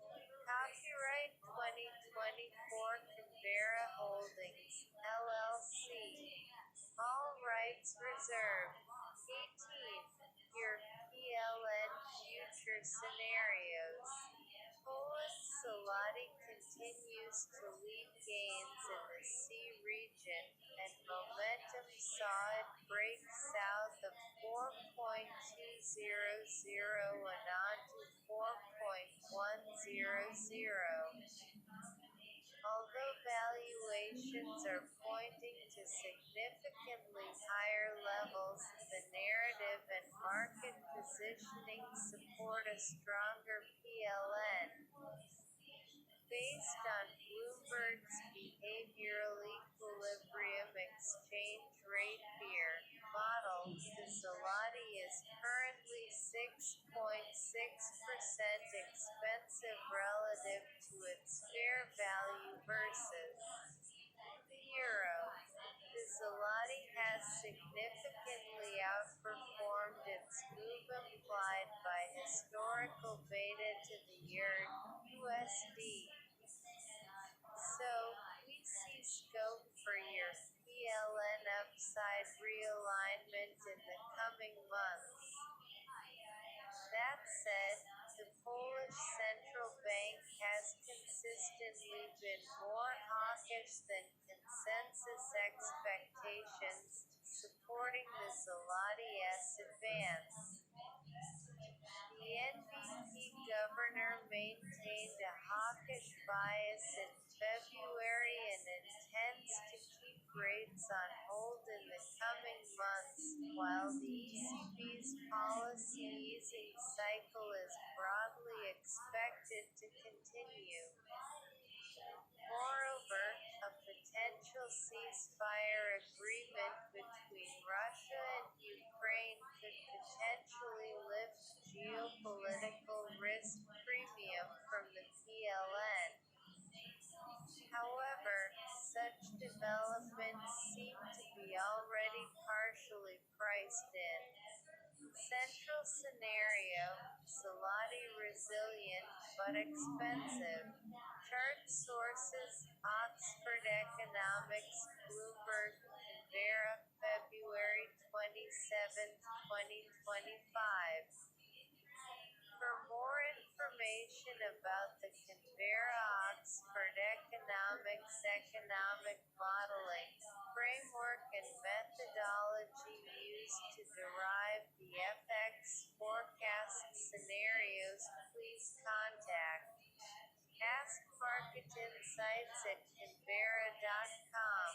Copyright 2024 Canberra Holdings, LLC. All rights reserved. 18. Your PLN future scenarios. Polish zloty continues to lead gains in the C region, and momentum saw it break south of 4.200 and on to 4.100. Although valuations are pointing to significantly higher levels, the narrative and market positioning support a stronger PLN. Based on Bloomberg's behavioral equilibrium exchange rate pair model, the zloty is currently 6.6% expensive relative to its fair value versus the euro. The zloty has significantly outperformed its move implied by historical beta to the USD. So, we see scope for your PLN upside realignment in the coming months. That said, the Polish Central Bank has consistently been more hawkish than consensus expectations, supporting the zloty's advance. The NBP governor maintained a hawkish bias in February and intends to keep rates on hold in the coming months, while the ECB's policy easing cycle is broadly expected to continue. Moreover, a potential ceasefire agreement between Russia and Ukraine could potentially lift geopolitical risk premium from the PLN. However, such developments seem to be already partially priced in. Central scenario: zloty resilient but expensive. Chart sources: Oxford Economics, Bloomberg, Canberra, February 27, 2025. For more information about the Canberra-Oxford Economics economic modeling framework and methodology used to derive the FX forecast scenarios, please contact Ask Market Insights at Canberra.com.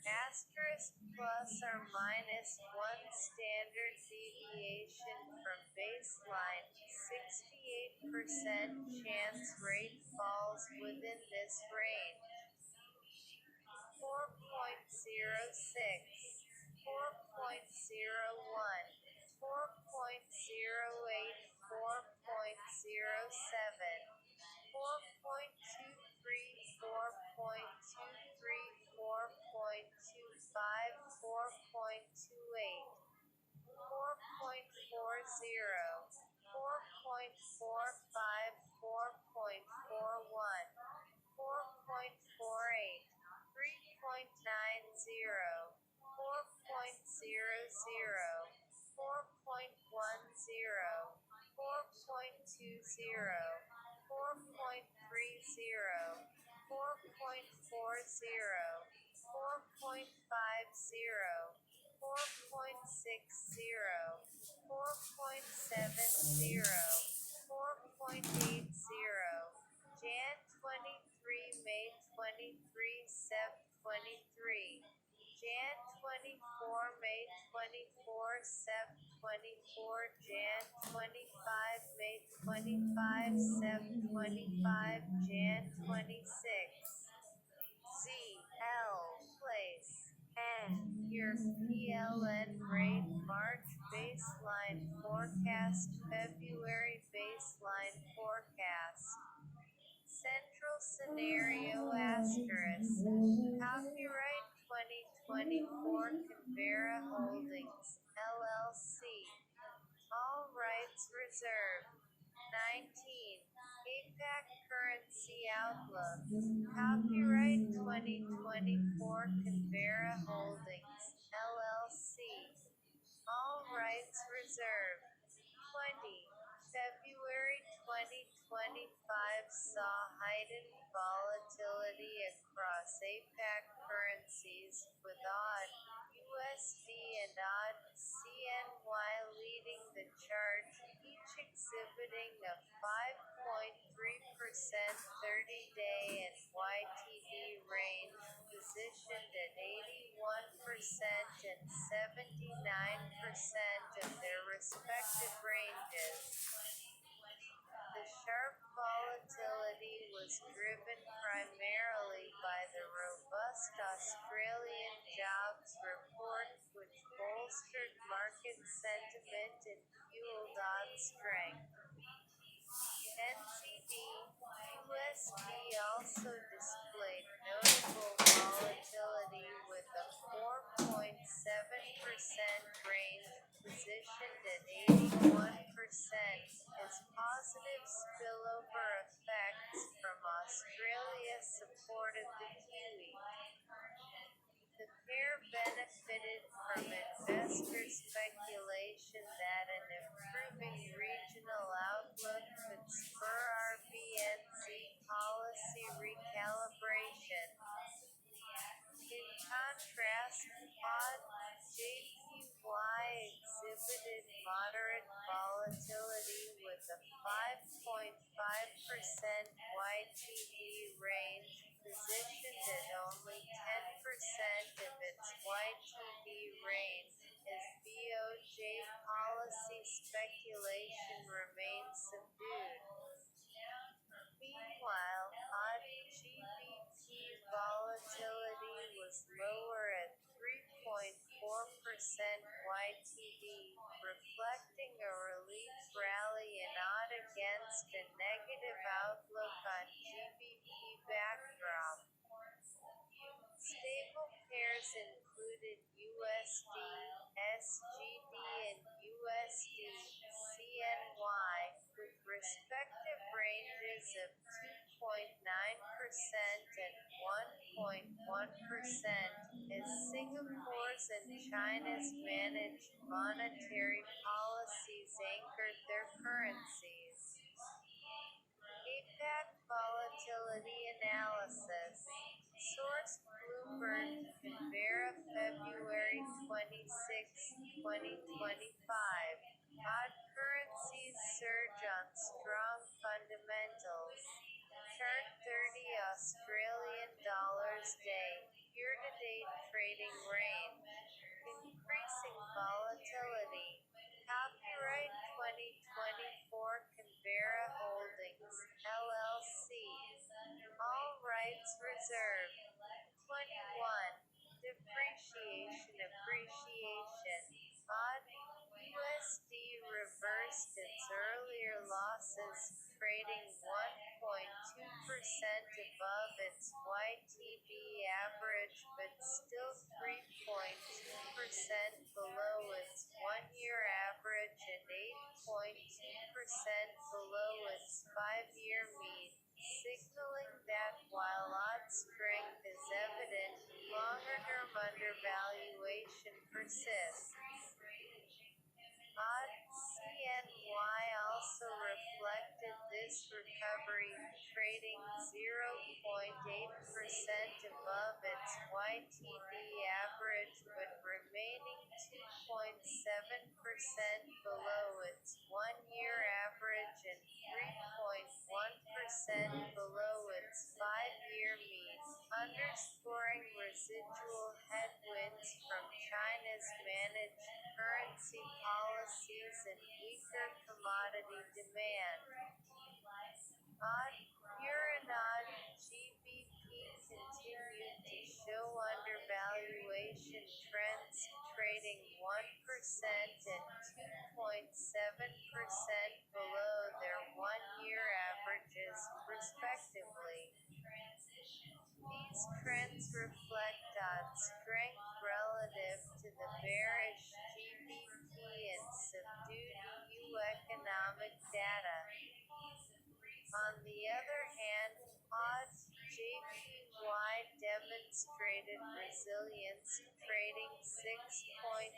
Asterisk plus or minus 1 standard deviation from baseline, 68% chance rate falls within this range. 4.06, 4.01, 4.08, 4.07. 4.23, 4.23, 4.25, 4.28, 4.40, 4.45, 4.41, 4.48, 3.90, 4.00, 4.10, 4.20, 4.30, 4.40, 4.50, 4.60, 4.70, 4.80, Jan 23, May 23, Sep 23, Jan 24, May 24, Sep 24, Jan 25, May 25, Sep 25, Jan 26. ZL place and your PLN rate March baseline forecast, February baseline forecast. Central scenario asterisk. Copyright 2024 Canberra Holdings, LLC. All rights reserved. 19. APAC Currency Outlook. Copyright 2024 Canberra Holdings, LLC. All rights reserved. 20. February 2025 saw heightened volatility across APAC currencies, with AUD, USD and AUD, CNY leading exhibiting a 5.3% 30-day and YTD range, positioned at 81% and 79% of their respective ranges. The sharp volatility was driven primarily by the robust Australian jobs report, which bolstered market sentiment and fueled odd strength. NZD/USD also displayed notable volatility with a 4.7% range, positioned at 81%, as positive spillover effects from Australia supported the Kiwi. The pair benefited from investor speculation that an improving regional outlook could spur RBNZ policy recalibration. In contrast, JPY exhibited moderate volatility with a 5.5% YTD range, positioned at only 10% of its YTD range, as BOJ policy speculation remains subdued. Meanwhile, GBP volatility was lower at 3.4% YTD, reflecting a relief rally in odd against a negative outlook on GBP backdrop. Stable pairs included USD, SGD, and USD, CNY, with respective ranges of 2.9% and 1.1%, as Singapore's and China's managed monetary policies anchored their currencies. APAC volatility analysis. Source: Bloomberg, Canberra, February 26, 2025. Odd currencies surge on strong fundamentals. Chart 30 Australian dollars day. Year-to-date trading range. Increasing volatility. Copyright 2024 Canberra Holdings, LLC. All rights reserved. 21. Depreciation appreciation. Odd USD reversed its earlier losses, trading 1.2% above its YTD average but still 3.2% below its one-year average and 8.2% below its five-year mean, signaling that while odd strength is evident, longer-term undervaluation persists. Odd CNY also reflected this recovery, trading 0.8% above its YTD average but remaining 2.7% below its one-year average and 3.1% below its five-year mean, underscoring residual headwinds from China's managed currency policies and weaker commodity demand. Odd Euro/Odd GBP continued to show undervaluation trends, trading 1% and 2.7% below their one-year averages, respectively. These trends reflect odd strength relative to the bearish GBP and subdued EU economic data. On the other hand, odd JPY demonstrated resilience, trading 6.5%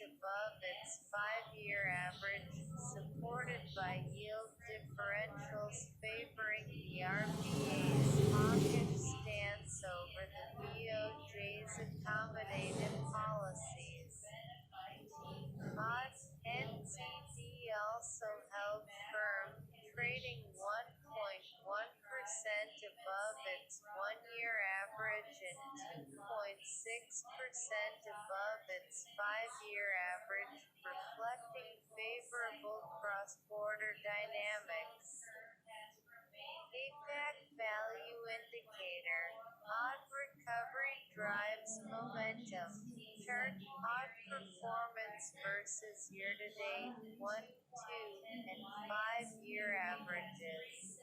above its five-year average, supported by yield differentials favoring the RBA's hawkish stance over the BOJ's accommodative policies. Odd NZD also indicator. Odd recovery drives momentum. Chart odd performance versus year-to-date 1, 2, and 5-year averages.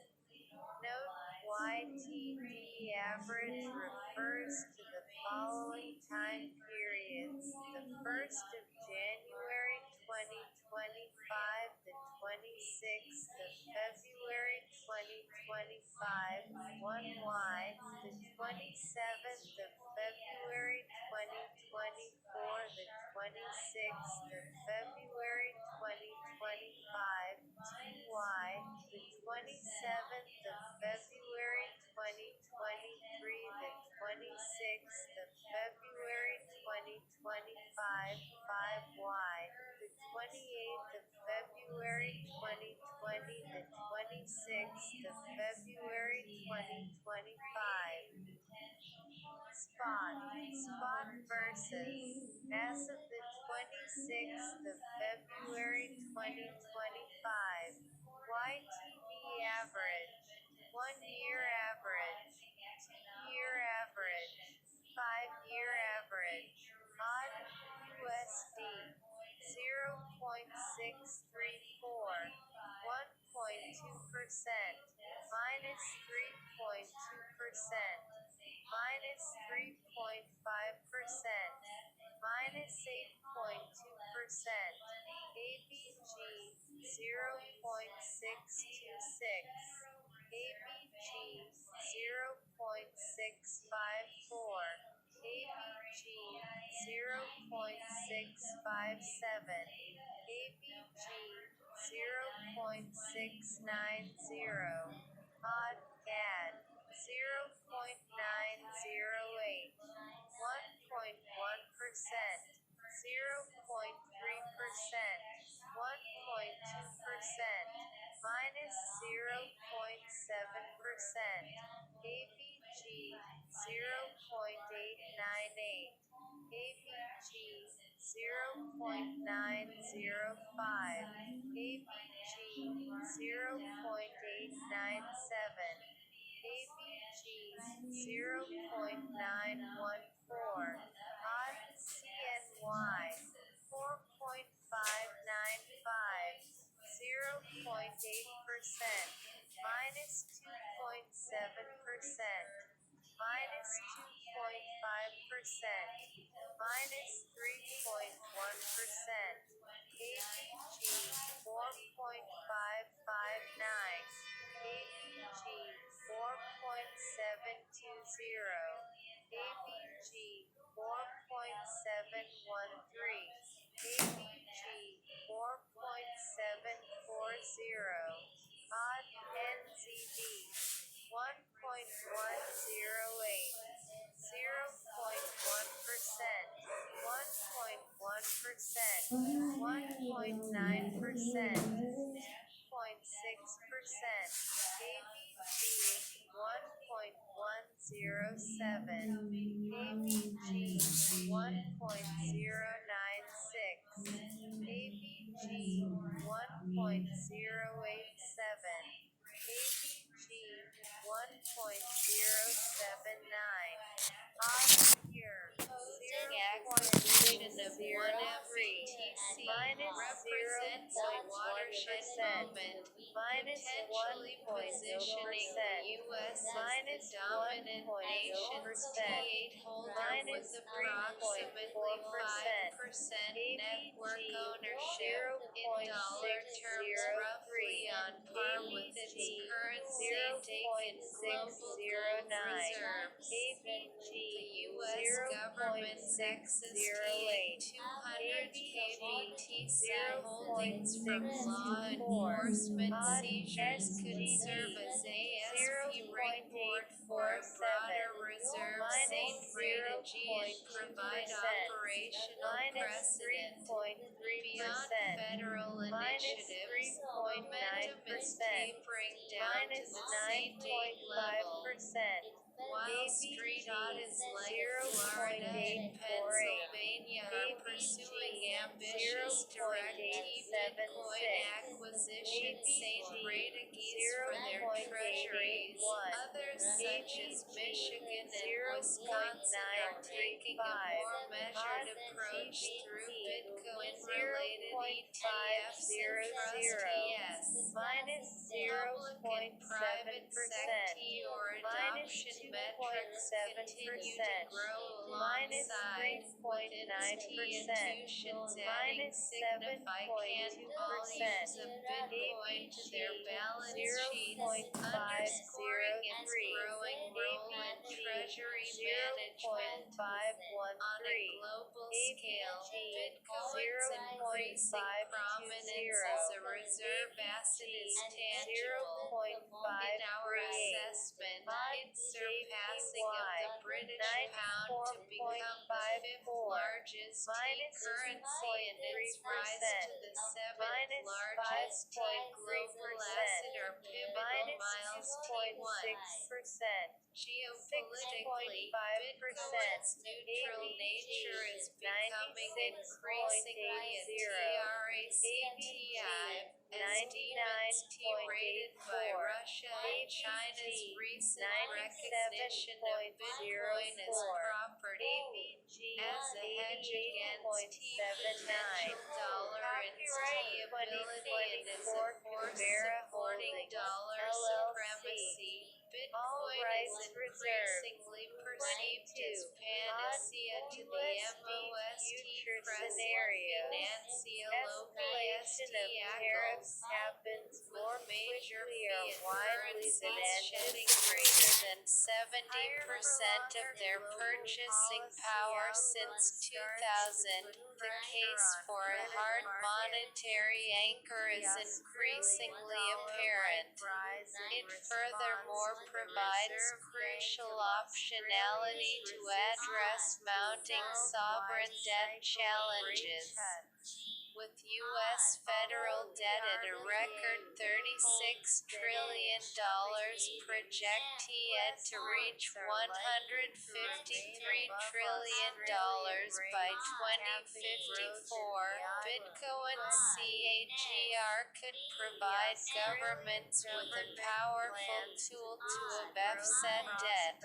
Note YTD average refers to the following time periods: the 1st of January 2025, the 26th of February 2025, 1Y, the 27th of February 2024, the 26th of February 2025, 2Y, the 27th of February 2023, the 26th of February 2025, 5Y, the 28th of February 2020, the 26th of February 2025. Spot versus. As of the 26th of February 2025, YTD average, 1-year average, 2-year average, 5-year average. Odd USD 0.634, 1.2%, minus 3.2%, minus 3.5%, minus 8.2%, ABG 0.626, ABG 0.654, ABG 0.657, ABG 0.690, odd CAD 0.908, 1.1%, 0.3%, 1.2%, minus 0.7%, ABG 0.898, ABG 0.905, ABG 0.897, ABG 0.914, odd CNY 4.595, 0.8%, minus 2.7%, minus 2.5%, minus 3.1%, ABG 4.559, ABG 4.720, ABG 4.713, ABG 4.740, odd NZD 1.108, 0.1%, 1.1%, 1.9%, 2.6%, ABG 1.107, ABG 1.096, ABG 1.087, ABG 1.079, odd year Closing acquisition of 1 FETC minus represents a watershed 0.1%, moment, minus potentially positioning the 1.0%, U.S. as minus the dominant 1.0%, nation's T8 holder minus with approximately 3.4%, 5% network ABG ownership, in dollar terms roughly 0.603, on par with its ABG currency taken global gold 0.609, reserves. ABG The U.S. government's Texas T8 0.608, 200 KBTC holdings from law 0.624, enforcement odd seizures could SGD serve as ASP report for a 0.847, broader reserve minus strategy and 0.2%, provide operational minus precedent. 3.3%, Beyond federal minus initiatives, momentum is 3.9%, tapering down to minus the same date level. 9.5%, While ABG street audits like Florida and 0.848, Pennsylvania are ABG pursuing ambitious direct Bitcoin 0.876, acquisition St. ABG Bradegees for their treasuries, 0.881, others ABG such as Michigan and Wisconsin are taking a more measured approach through Bitcoin-related ETFs and trustees. minus Public and private 0.7%, sector minus adoption metrics continue to 2.7%, grow minus alongside, with 3.9%, institutions adding minus significant 7.2%, volumes of Bitcoin to their balance sheets, underscoring its growing role in treasury management. 0.513, On a global scale, Bitcoin's increasing prominence as a reserve asset is tangible. In our assessment, its surpassing of the British pound to become the fifth largest currency and its rise to the seventh largest global asset are pivotal milestones. Geopolitically, Bitcoin's neutral nature is becoming increasingly a TRACTIve, as demonstrated by Russia and China's recent recognition of Bitcoin as property, as a hedge against potential dollar instability and as a force supporting dollar supremacy. Bitcoin is increasingly perceived as panacea to the most pressing financial obstacles, with major fiat currencies shedding greater than 70% of their purchasing power since 2000. The case for a hard monetary anchor is increasingly apparent. It furthermore provides crucial optionality to address mounting sovereign debt challenges. With U.S. federal debt at a record $36 trillion, projected to reach $153 trillion by 2054, Bitcoin's CAGR could provide governments with a powerful tool to offset debt.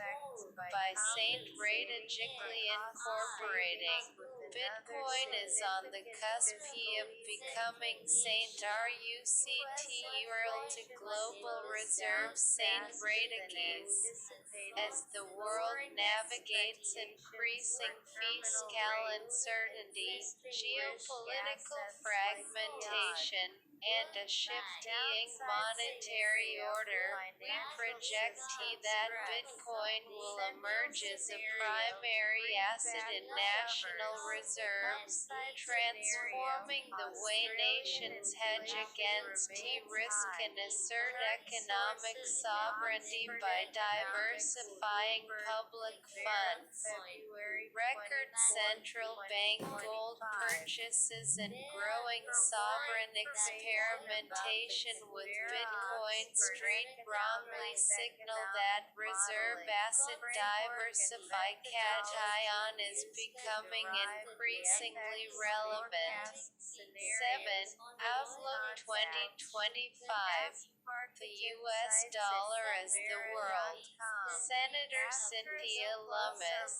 By St. Radically incorporating, Bitcoin is on the cusp of becoming St. RUCT to global reserve St. Radicales. As the world navigates increasing fiscal uncertainty, geopolitical fragmentation, and a shifting monetary order, we project that Bitcoin will emerge as a primary asset in national reserves, transforming the way nations hedge against risk and assert economic sovereignty by diversifying public funds. Record central bank gold purchases and growing sovereign experimentation with Bitcoin strongly signal that reserve asset diversification is becoming increasingly relevant. 7. Outlook 2025. The U.S. dollar as the world. Senator Cynthia Lummis.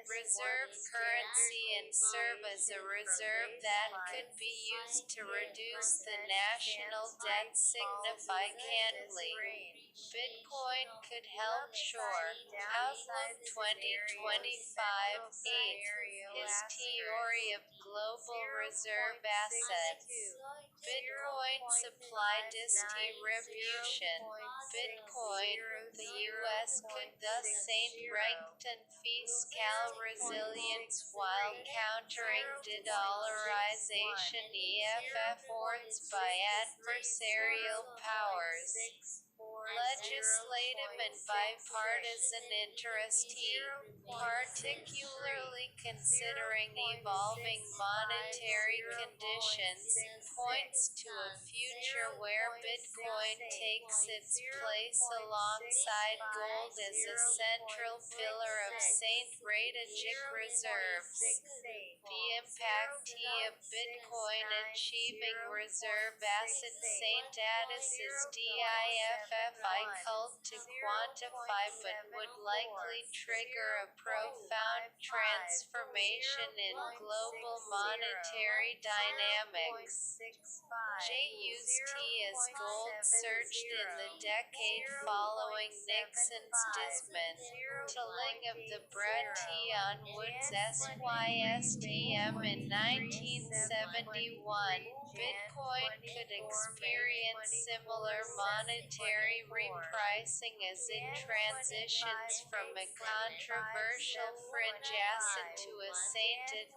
Reserve currency and serve as a reserve that could be used to reduce the national debt significantly. Bitcoin could help shore. Outlook 2025. 8. His theory of global reserve assets. Bitcoin supply distribution. Bitcoin, the U.S. could thus strengthen fiscal resilience while countering de-dollarization efforts by adversarial powers. Legislative and bipartisan interest, particularly considering evolving monetary conditions, points to a future where Bitcoin takes its place alongside gold as a central pillar of St. Radicate reserves. The impact of Bitcoin achieving reserve asset St. Status is DIFFI difficult to quantify but would likely trigger a profound transformation in global monetary dynamics. JUST as gold surged in the decade following Nixon's dismantling of the Bretton Woods SYSTM in 1971. Bitcoin could experience similar monetary repricing as it transitions from a controversial fringe asset to a sainted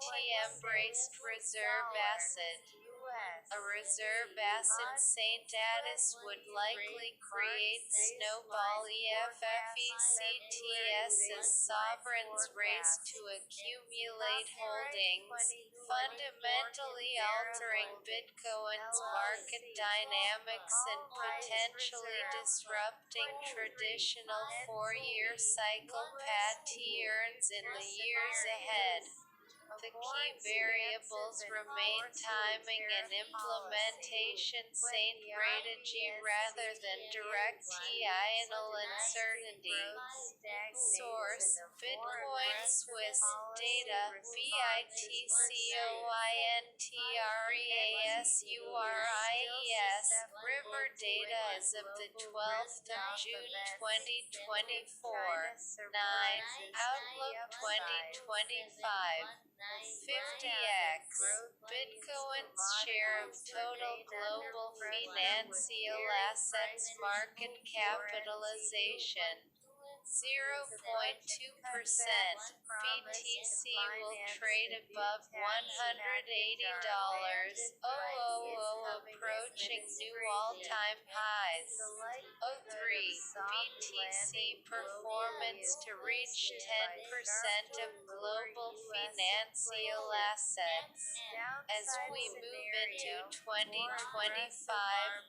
embraced reserve asset. A reserve asset status would likely create snowball effects as sovereigns race to accumulate holdings, fundamentally altering Bitcoin's market dynamics and potentially disrupting traditional four-year cycle patterns in the years ahead. The key variables remain timing and implementation strategy rather than direct technical uncertainty. Source: Bitcoin Swiss data BITCOINTREASURIES River data as of the 12th of June 2024. 9. Outlook 2025. 50x. Bitcoin's share of total global financial assets market capitalization. 0.2%. BTC will trade above $180. Approaching new all-time highs. 03. BTC performance to reach 10% of global financial assets. As we move into 2025,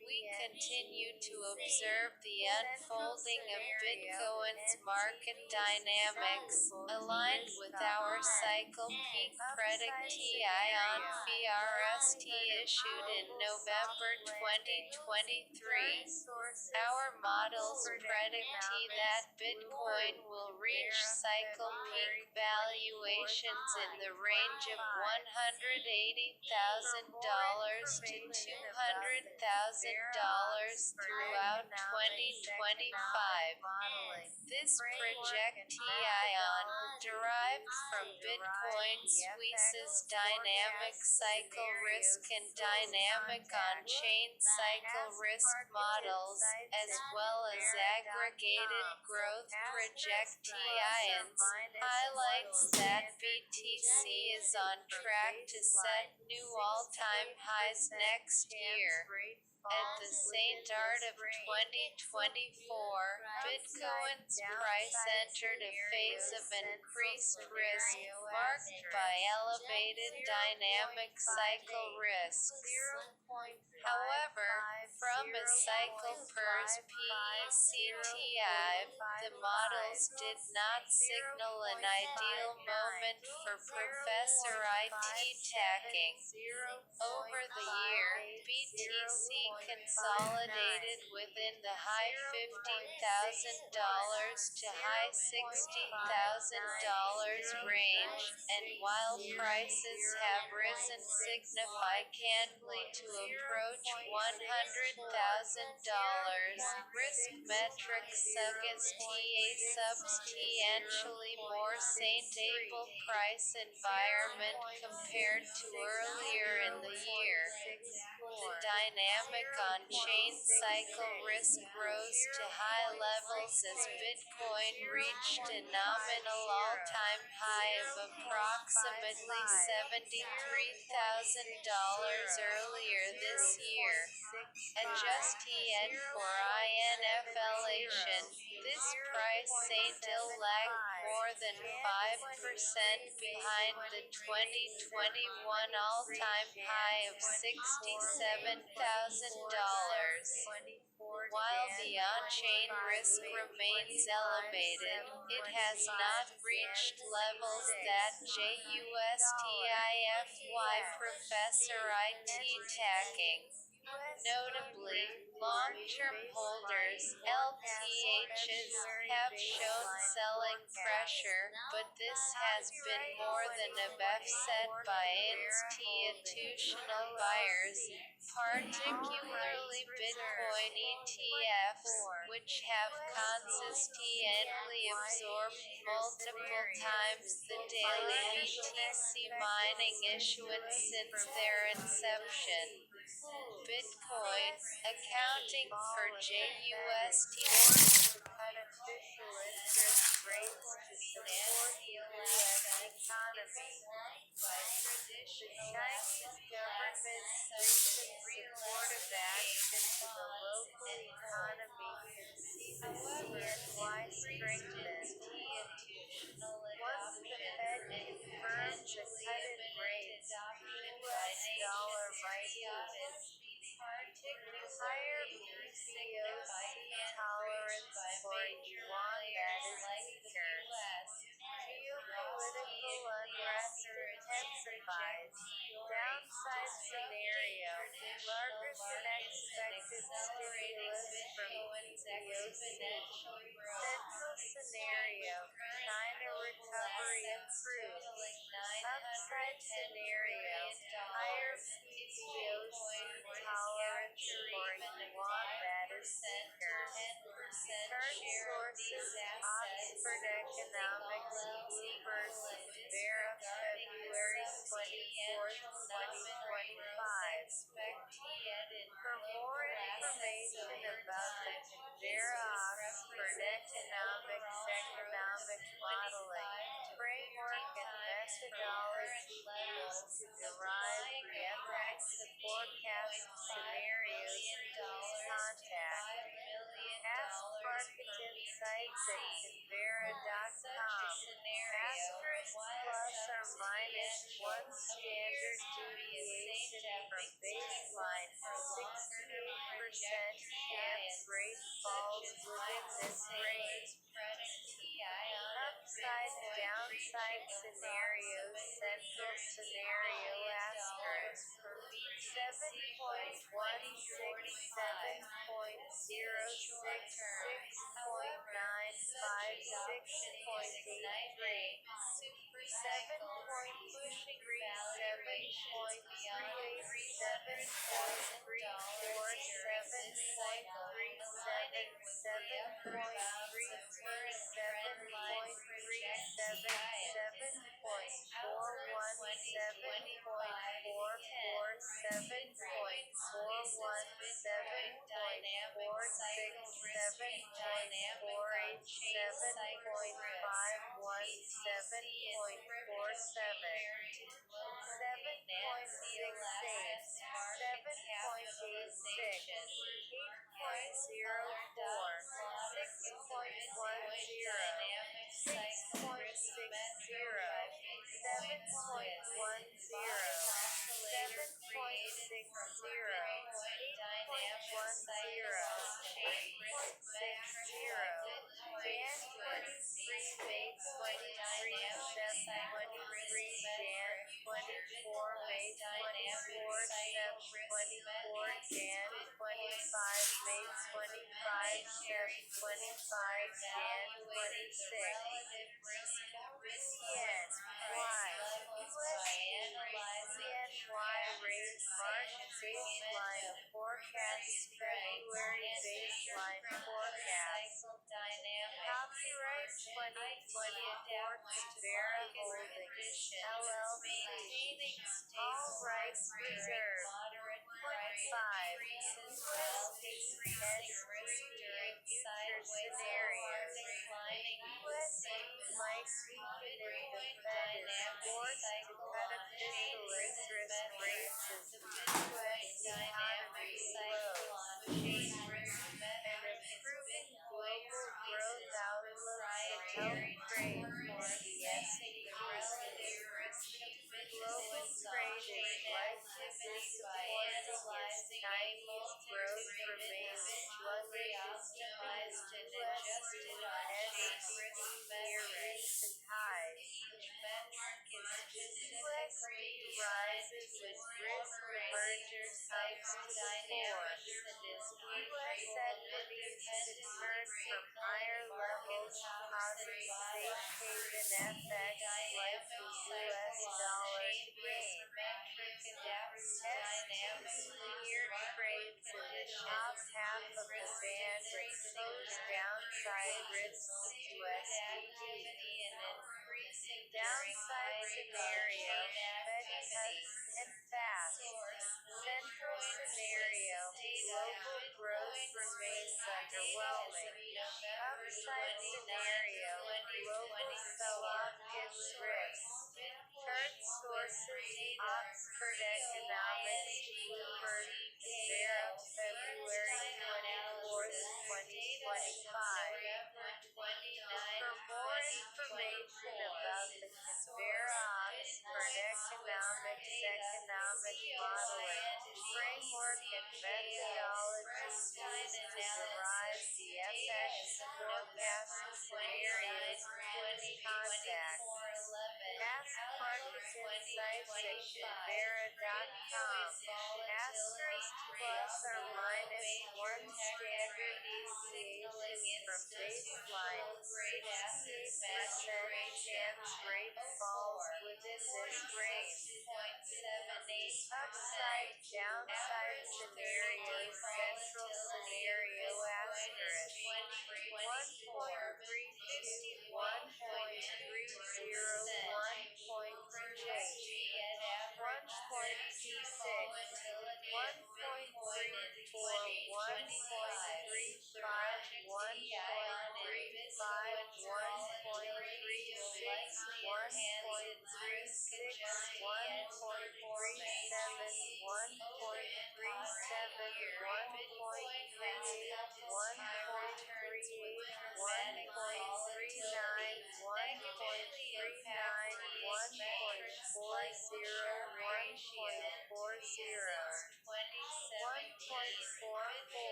we continue to observe the unfolding of Bitcoin's market dynamics, aligned with our cycle peak predict on FRST issued in November 2023. Our models predict that Bitcoin will reach cycle peak valuations in the range of $180,000 to $200,000 throughout 2025. This projection, derived from Bitcoin Suisse's dynamic cycle risk and dynamic on-chain cycle risk models, as well as aggregated growth projections, highlights that BTC is on track to set new all-time highs next year. At the start of 2024, Bitcoin's price entered a phase of increased risk, marked by elevated dynamic cycle risks. However, from a cycle perspective, the models did not signal an ideal moment for Professor IT tacking. Over the year, BTC consolidated within the high $50,000 to high $60,000 range, and while prices have risen significantly to approach $100,000, risk metrics suggest a substantially more stable price environment compared to earlier in the year. The dynamic on-chain cycle risk rose to high levels as Bitcoin reached a nominal all-time high of approximately $73,000 earlier this year. Adjusted for inflation, this price still lagged more than 5% behind the 2021 all-time high of $67,000. While the on-chain risk remains elevated, it has not reached levels that justify Professor IT tacking. Notably, long-term holders (LTHs) have shown selling pressure, but this has been more than offset by institutional buyers, particularly Bitcoin ETFs, which have consistently absorbed multiple times the daily BTC mining issuance since their inception. Bitcoin, accounting for JUST cut official interest rates to support the U.S. economy. The Chinese government's recent supportive action to the local economy could see the CNY strengthen. Once the Fed confirms the cut in rates, the U.S. dollar might move higher. PBOC tolerance for yuan that is weaker. Geopolitical unrest intensifies. Downside scenario: larger than expected stimulus from PBOC. Central scenario: China recovery improves. Upside scenario: higher PBOC tolerance for yuan that is weaker. Current sources: Oxford Economics, Bloomberg, Vera, February 24th, 2025. For more information about the Canberra Oxford Economics economic modeling framework and methodology used to derive the FX forecast scenarios, please contact Ask Market Insights at Canberra.com. Asterisk plus or minus 1 standard deviation from baseline, 68% chance rate falls within this range. Upside and downside scenarios, central scenario asterisk 7.1676.956.83 rate March baseline forecast February baseline forecast. Copyright 2024 Canberra Holdings, LLC. All rights reserved. 5. USD during future scenarios. USD might weaken if the Fed is forced to cut official interest rates as the U.S. economy slows. An improving global growth outlook will help trade for the S&P. Global trade is likely disappointing as Chinese growth remains sluggish, keeping the U.S. S&P near recent highs. USD rises as risk merger comes to force. U.S. equities to turn from higher levels causing safe haven FX like the U.S. dollar to gain. S&P trades in the top half of the band exposed downside risks to SPD. Downside scenario, Fed cuts and fast. Central scenario, global growth remains underwhelming. Upside scenario, global sell-off gives risks. Chart sources, Oxford Economics, Bloomberg, Canberra, February 24th, 2025. For more information about the Canberra Oxford Economics economic modeling framework and methodologies used to derive the FX forecast scenarios, please contact Ask Market Insights at Canberra.com. Asterisk plus or minus 1 standard deviation from baseline, 68% chance rate falls within this range. Upside, downside scenarios, central scenario asterisk 1.32, 1.30, 1.28,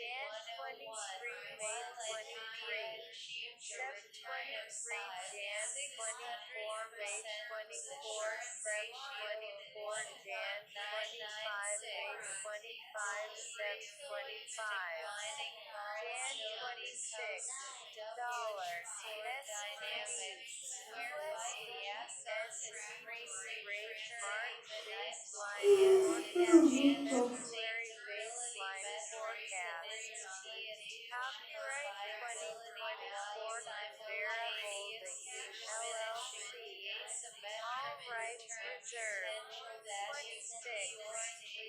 Jan 23, May 23, Sep 23, Jan 24, May 24, Sep 24, Jan 25, May 25, Sep 25, Jan 26, dollar, SPD, USD, S3 rate March baseline forecast, February baseline forecast. Copyright 2024 Canberra Holdings, LLC. All rights reserved. 26.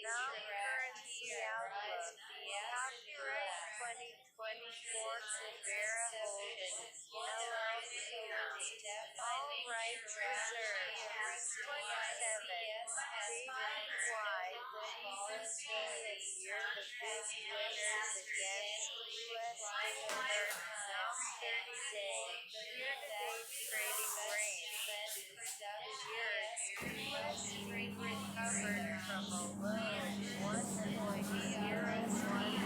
Non-currency outlook. Copyright 2024 Canberra Holdings, LLC. All rights reserved. 27. JPY, GBP and year the big winners against USD earnings 30-day year-to-date trading range. Years USD recovered from a low at 1.01431.05.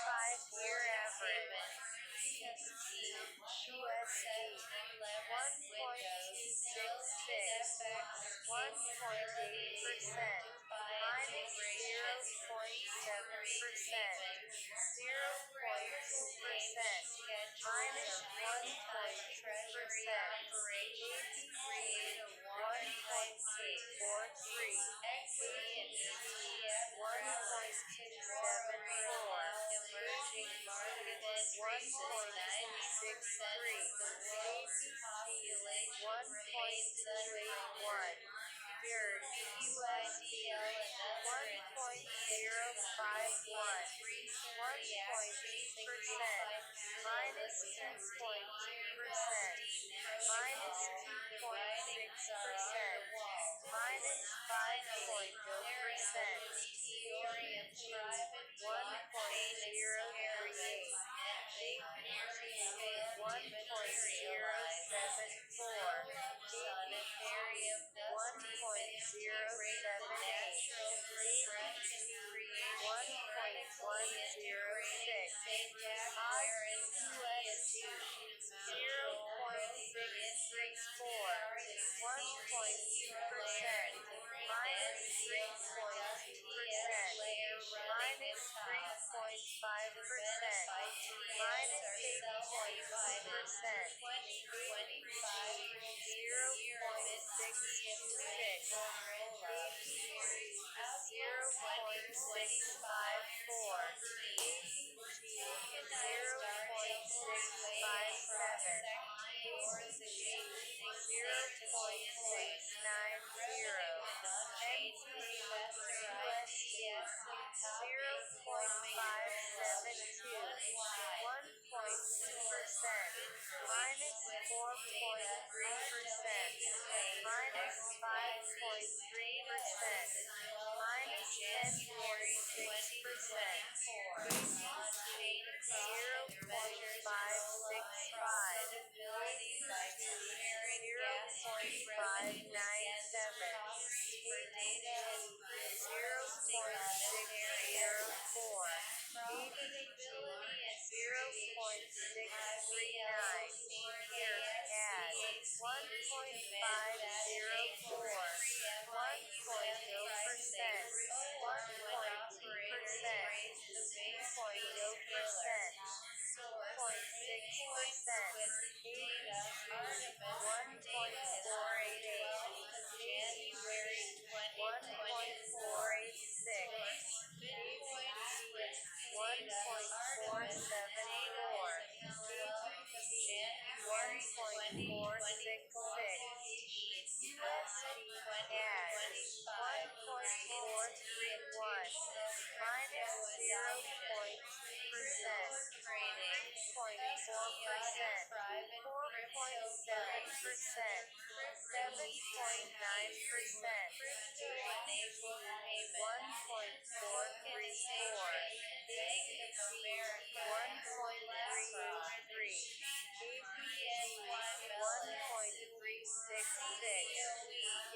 5 year USD 1.266 1.8% minus 0.7% 0.2% minus 1.2% ABB 1.643 ABG 1.274 emerging market entries 1.263 ABG 1.281 DIRT USD 1.051 1.8% minus 2.2% minus 2.6% minus 5.0% ABG 1.038 ABG 1.074 ABG 1.078 ABG 1.106 Aussie USD 0.664 1.2% minus 3.2% minus 3.5% minus 8.2% ABG 0.626 ABG 0.654 ABG 0.657 ABG 0.690 NT USD 0.572 1.2% minus 4.3% minus 5.3% minus 10.6% ABG 0.565 ABG 0.597 ABG 0.604 ABG 0.639 here add 1.504 1.0% 1.2% 2.0% 2.6% ABG 1.488 ABG 1.486 ABG 1.474 ABG 1.466 USD CAD 1.431 minus 0.2% 3.4% 4.7% 7.9% ABG 1.434 ABG 1.383 ABG 1.366 ABG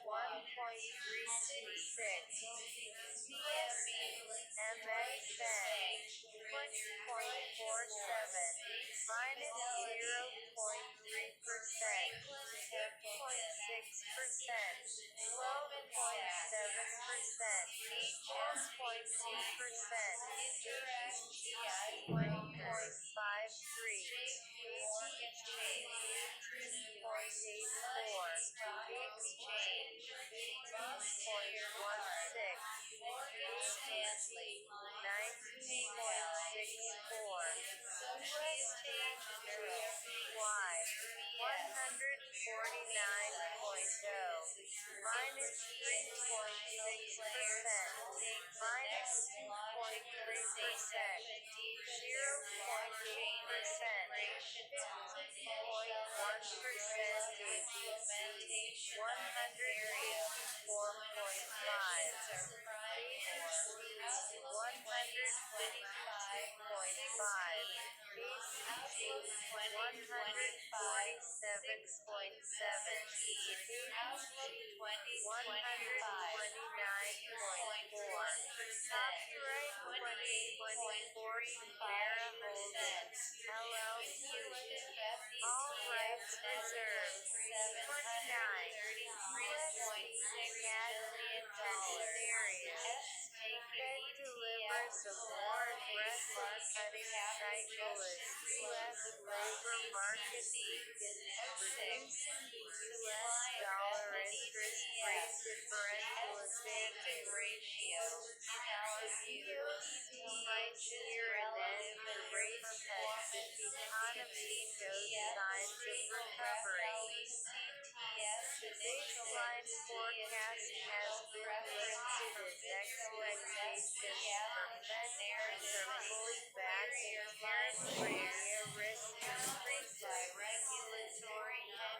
1.326 USD MXN 20.47 minus 0.3% 8.6% 12.7% 4.2% ABG 20.53 ABG 18.84 ABG 18.16 ABG 19.64 USD JPY 149.0 minus 3.6% minus 2.3% 0.8% 15.1% ABC 154.5 ABC 152.6 ACT 147.7, APG 129.4, copyright 2024 Canberra Holdings, LLC, all rights reserved. 29. USD CAD potential scenarios. Fed delivers a more aggressive cutting cycle as U.S. labor market weakens, reducing the U.S. dollar interest rate differential advantage. EOC might hear an end to rate cuts if the economy shows signs of recovery. The baseline forecast has been lifted as expectations for Fed cuts are pulling back and paranoia risk increases.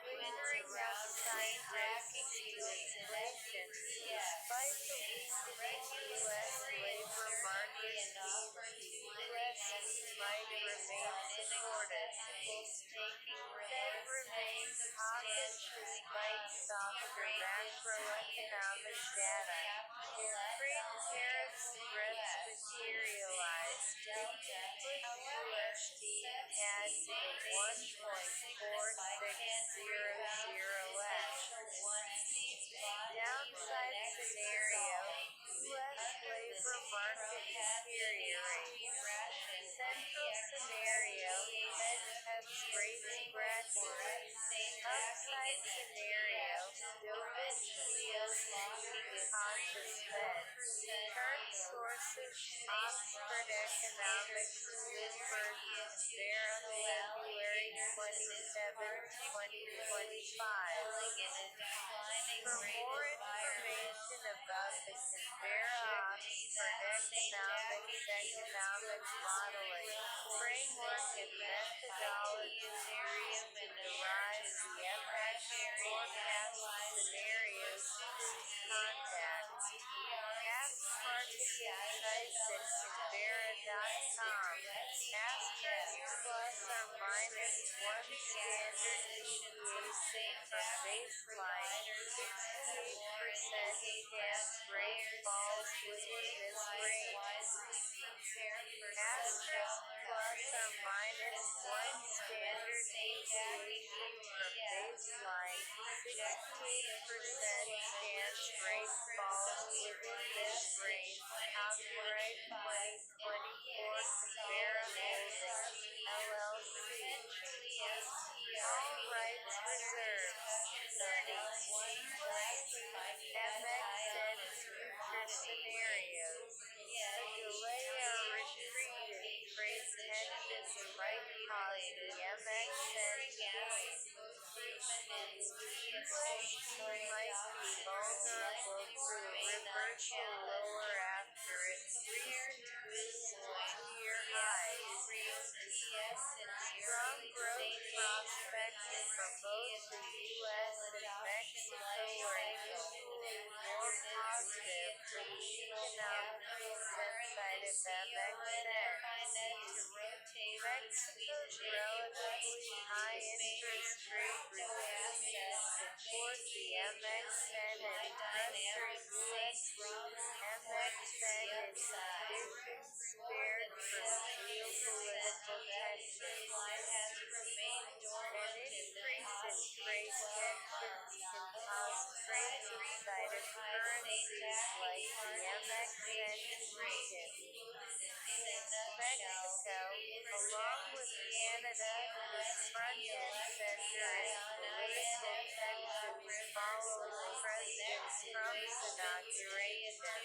Lingering upside risks to inflation. Despite the weakening U.S. labor market, the USD might remain supported. Fed remains hawkish despite softer macroeconomic data. Trade tariffs threats materialize. They could push USD CAD to 1.4600. Downside scenario, U.S. labor market deteriorates. Central scenario, Fed cuts rates gradually. Upside scenario, dovish yields keeping cautious Fed. Current sources, Oxford Economics, Bloomberg, Canberra, February 27, 2025. For more information about the Canberra Oxford economic modeling framework and methodologies used to derive the FX forecast scenarios, please contact Ask Market Insights at Canberra.com. Asterisk plus or minus 1 standard deviation from baseline, 68% chance rate falls within this range. Asterisk plus or minus 1 standard deviation from baseline, 68% chance rate falls within this range. Copyright 2024 Canberra Holdings, LLC. All rights reserved. 30. USD MXN future scenarios. A delay or retreat in trade tensions might cause the MXN to gain. The USD might be vulnerable to a reversal lower after its recent boost to two-year highs. Strong growth prospects for both the U.S. and Mexico are usually more positive for the economically sensitive MXN. Mexico's relatively high interest rate resilience supports the MXN and pressures USD MXN is conditions spared from geopolitical tensions. An increase in trade tensions can cause trade-sensitive currencies like the MXN to weaken. Mexico, along with Canada, is front and center in political tensions following President Trump's inauguration.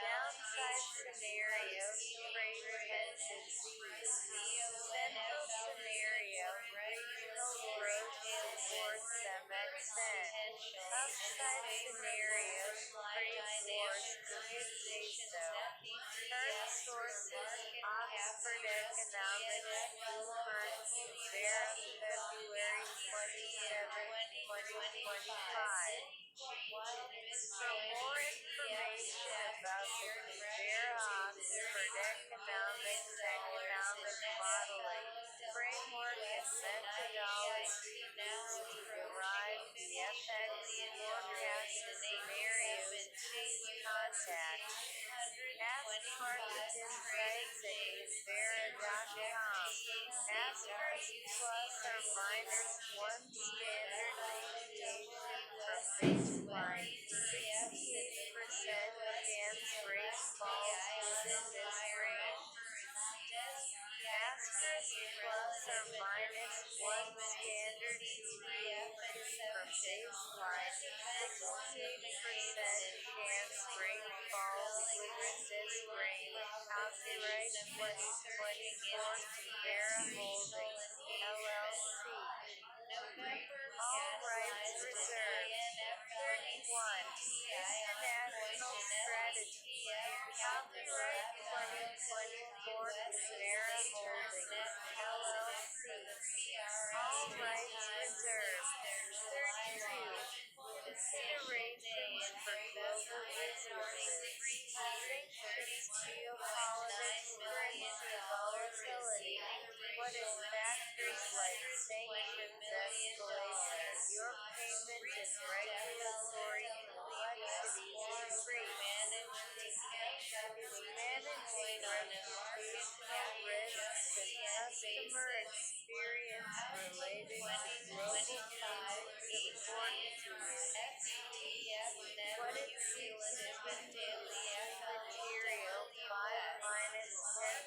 Downside scenario, trade tensions ease. Central scenario, regional growth supports MXN. Upside scenario, trade wars could say so. Current sources, Oxford Economics, Bloomberg, Canberra, February 27, 2025. For more information about the Canberra Oxford Economics modeling framework and methodology used to derive the FX forecast scenarios choose contact. Ask market insights at Canberra.com. Asterisks plus or minus one standard deviation from baseline. 68% chance rate falls within this range. Asterisk plus or minus one standard deviation from baseline. 68% chance rate falls within this range. Copyright 2024 Canberra Holdings, LLC. All rights reserved. 31. International Strategy. Copyright 2024 Canberra Holdings, LLC. All rights reserved. 32. Considerations for global businesses. Sanctions, geopolitics, currency volatility. What if factors like sanctions escalation, your payment and regulatory complexities increase? Is managing reputational risks and customer experience related to global payments important to you? What if you continue to see material 5 minus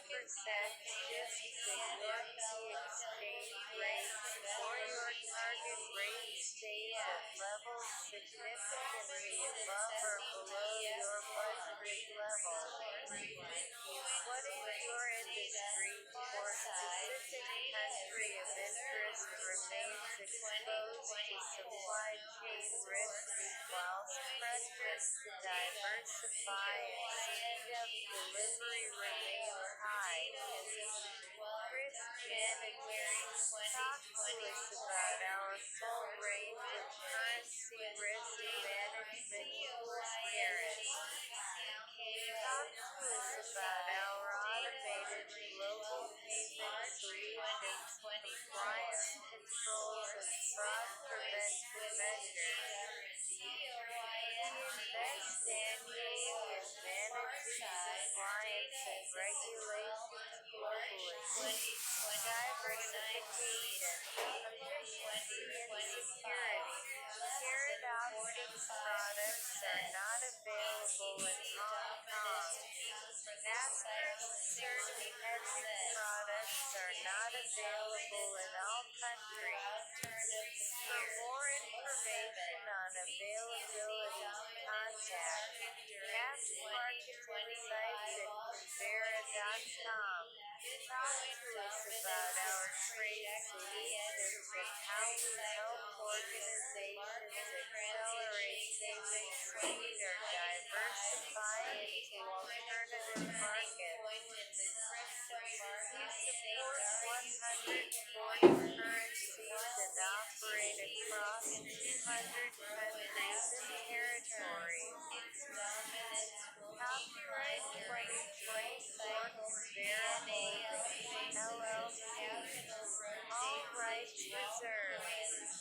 10% shifts to your key exchange rate, or your target rate stays at levels significantly above or below your budgeted level? What if your industry or specific country of interest remains exposed to supply chain risks whilst pressures to diversify and speed up delivery remains high? Risk management. Talk to us about our full range of currency risk management tools. Talk to us about our automated global payment solutions, compliance controls, and fraud prevention measures. We invest annually in managing compliance and regulations globally. Diversification, efficiency, and security. Paradox products are not available in Hong Kong. Certain hedging products are not available in all countries. For more information on availability, contact Ask Market Insights at Canberra.com. Talk to us about our trade solutions and how we help organizations accelerate payment speed or diversify into alternative markets. We support 140 currencies and operate across 200 countries and territories. Copyright 2024 Canberra Holdings, LLC. All rights reserved.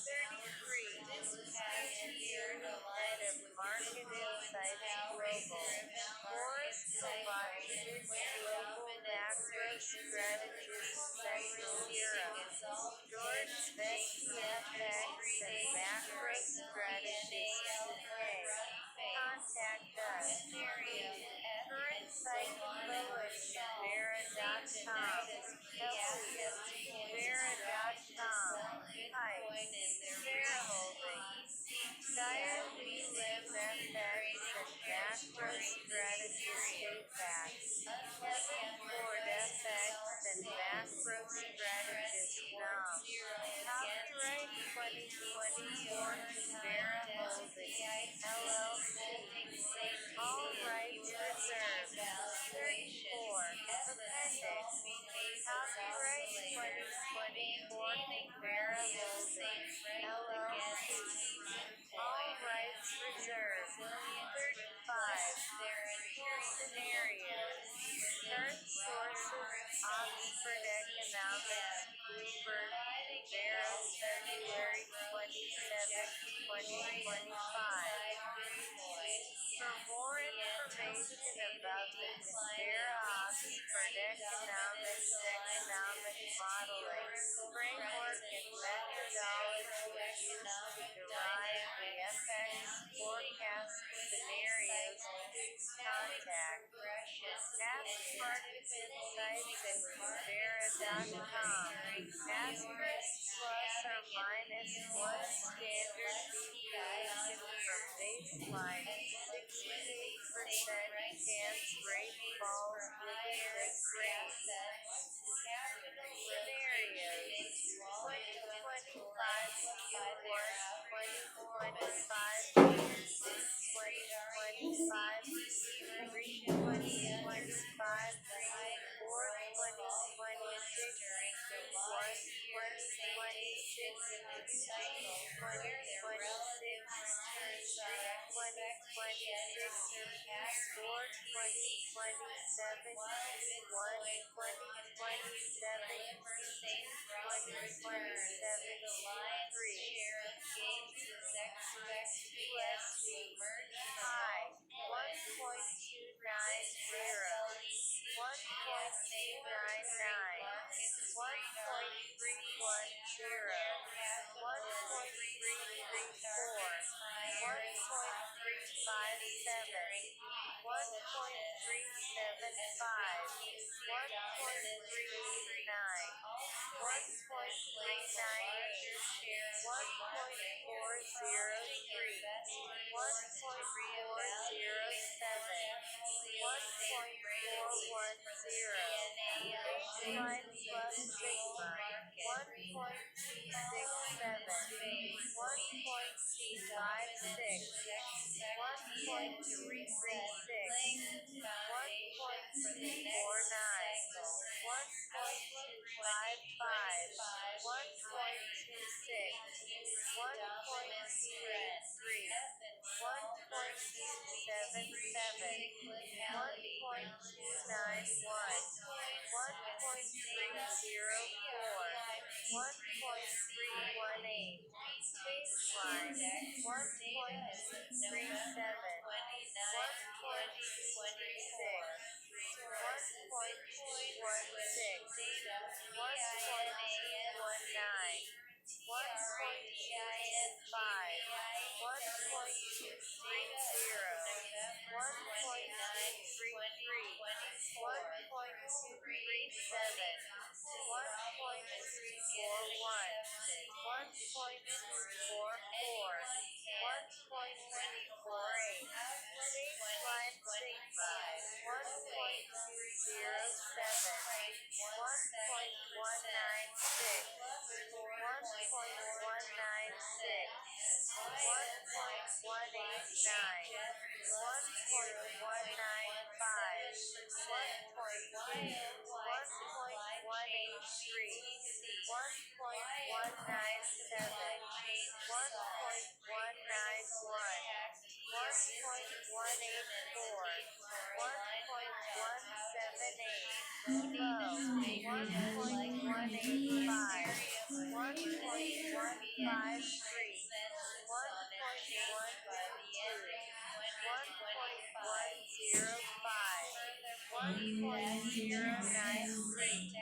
33. Engineering Head of Market Insights Global. Forrest provided global macro strategist Second Zero. George Vesky FX and macro strategist UK. Contact us. Current Psycho at Canberra.com. Kelly at Canberra.com. Heights. Canberra Holdings. Dyer Lee Lim FX and macro strategist APAC. Kevin Ford FX and macro strategist NOM. Copyright 2024 Canberra Holdings, LLC. All rights reserved. 34. Appendix. Copyright 2024 Canberra Holdings, LLC. All rights reserved. 35. Key scenarios. Current sources, Oxford Economics, Bloomberg, Veras, February 27, 2025. For more information about the Canberra Oxford Economics economic modeling framework and methodology used to derive the FX forecast scenarios, please contact Ask Market Insights at Canberra.com. Asterisk plus or minus one standard deviation from baseline 68% chance rate falls within this range. Scenarios 2025 Q1 2025 Q2 2025 Q3 2025 Q4 2026 Q1 2026 Q2 2026 Q3 2026 Q4 2027 Q1 2027 Q2 2027 Q3 USD high 1.290 1.299 1.310 1.334 1.357 1.375 1.389 1.398 1.403 1.407 1.410 baseline plus sigma 1.267 1.256 1.336 1.249 1.255 1.26 1.283 1.277 1.291 1.304 1.318 baseline 1.237 1.226 1.216 1.219 1.225 1.230 1.233 1.237 1.241 1.244 1.248 baseline sigma 1.207 1.196 1.196 1.189 1.195 1.183 1.197 1.191 1.184 1.178 low 1.185 1.153 1.122 1.105 1.093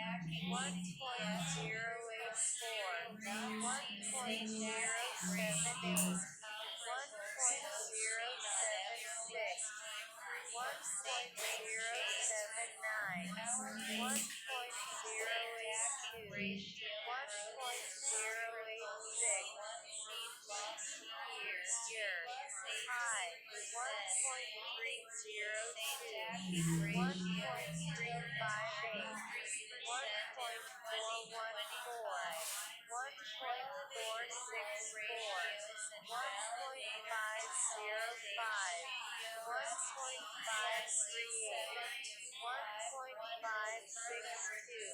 1.084 1.078 1.076 1.079 1.082 1.086 year high 1.302 1.358 1.414 1.464 1.505 1.538 1.562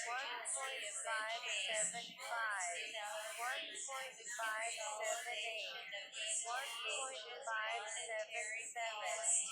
1.575 1.578 1.576 Flight plus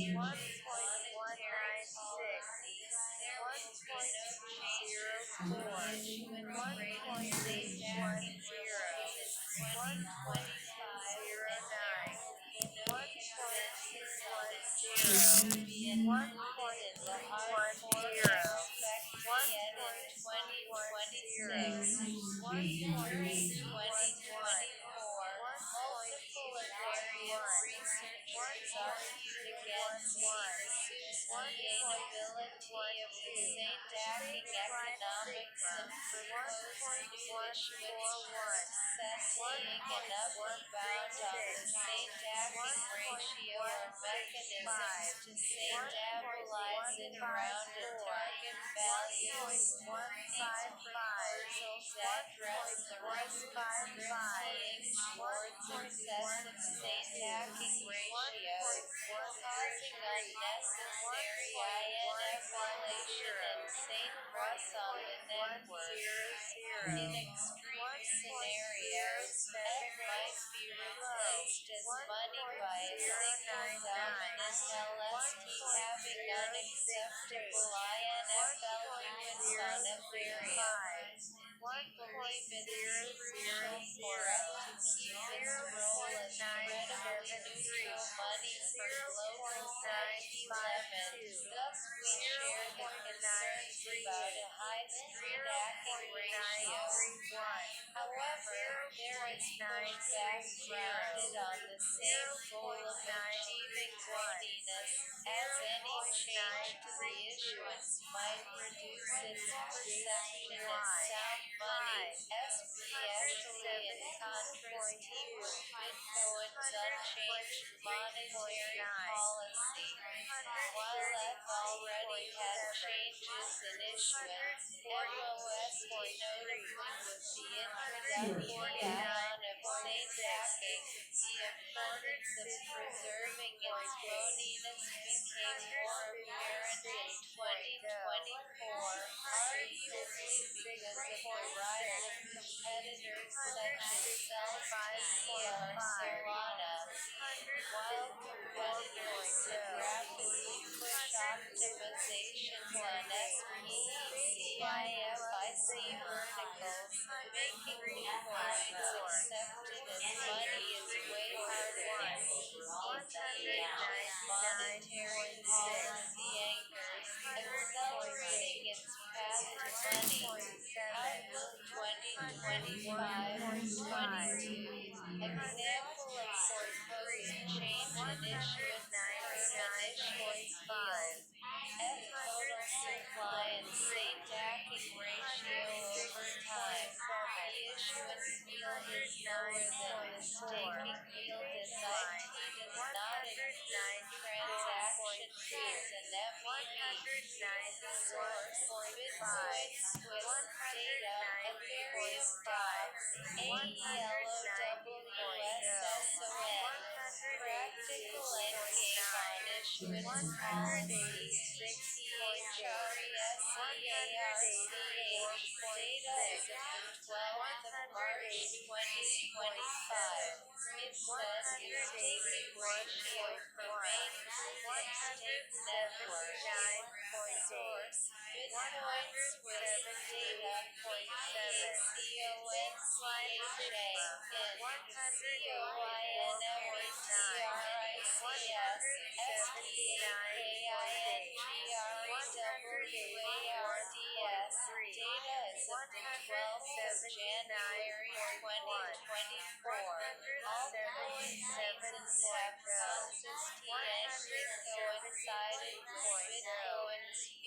sigma 1.250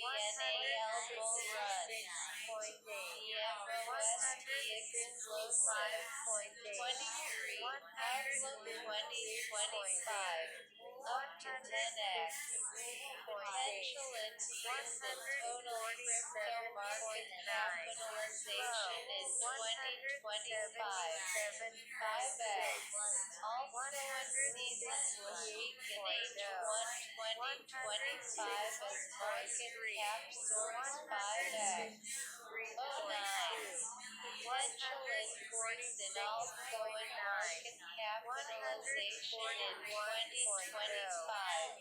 177.0 23. Outlook 2025. Up to 10x. Potential increase in total crypto market capitalization in 2025. 5x. Also in season will peak in H1 2025 as market cap soars 5x. 09. Potential increase in altcoin market capitalization in 2025.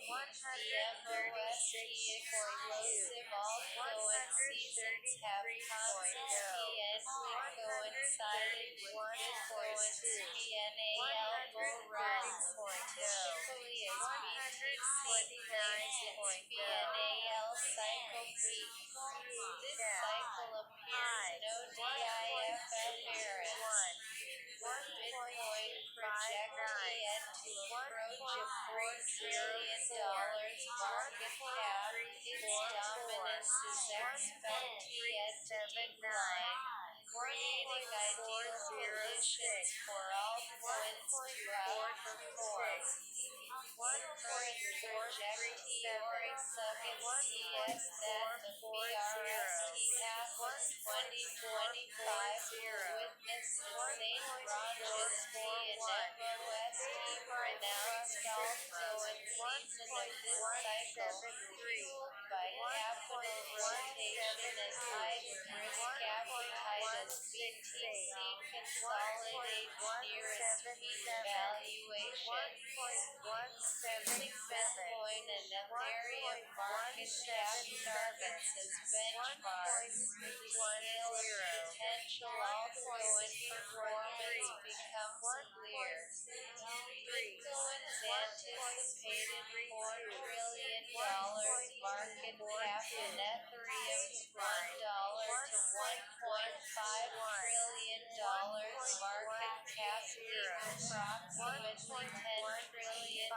The MOST explosive altcoin seasons have constantly coincided with Bitcoin's BNAL bull run, typically as BTC claims its BNAL cycle peak. This cycle appears no DIFF errors. With Bitcoin projected yet to approach a $4 trillion market cap, its dominance is expected yet to decline, creating ideal conditions for altcoins to outperform. Current projected Forex suggests that the BRST half of 2025 will witness the St. Branches and MOST pronounced altcoin season of this cycle, fueled by capital rotation as high-risk appetite as BTC consolidates near its peak valuation. Using Bitcoin and Ethereum market cap targets as benchmarks, the scale of potential altcoin performance becomes clear. Bitcoin's anticipated $4 trillion market cap and Ethereum's $1 to $1.5 trillion market cap leave approximately $10 trillion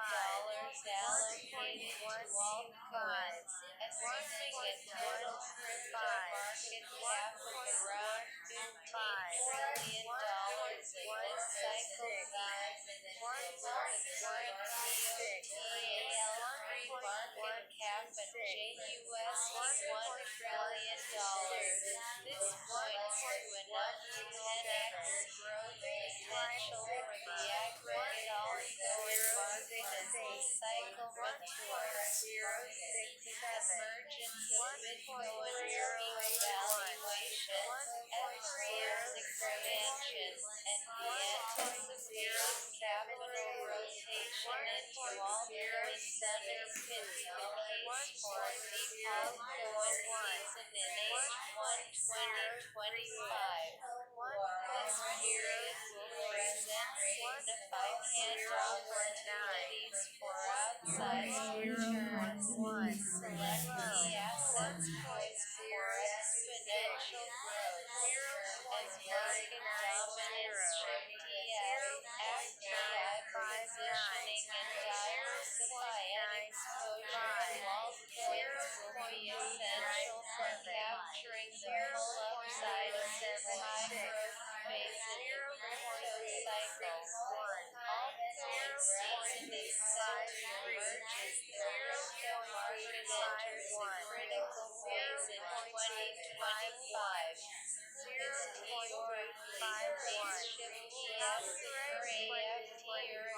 allocated to altcoins, assuming a total crypto market cap of around $15 trillion at this cycle peak. While the current BOTAL3 market cap at JUSD $1 trillion, this points to enough to 10x growth potential for the aggregate altcoin market as the cycle matures. Emergence of Bitcoin's peak valuation, Ethereum's expansion, and the anticipated capital rotation into altcoins underpins the case for a deep altcoin season in H1 2025. This period will present significant opportunities for outsized returns. Select key assets poised for exponential growth. As market dominance shift active positioning and diversifying exposure to altcoins will be essential for capturing the full upside of this high-growth phase in the crypto cycle. Altcoin season is set to emerge as the crypto market enters a critical phase in 2025. Its T-Root shift EFT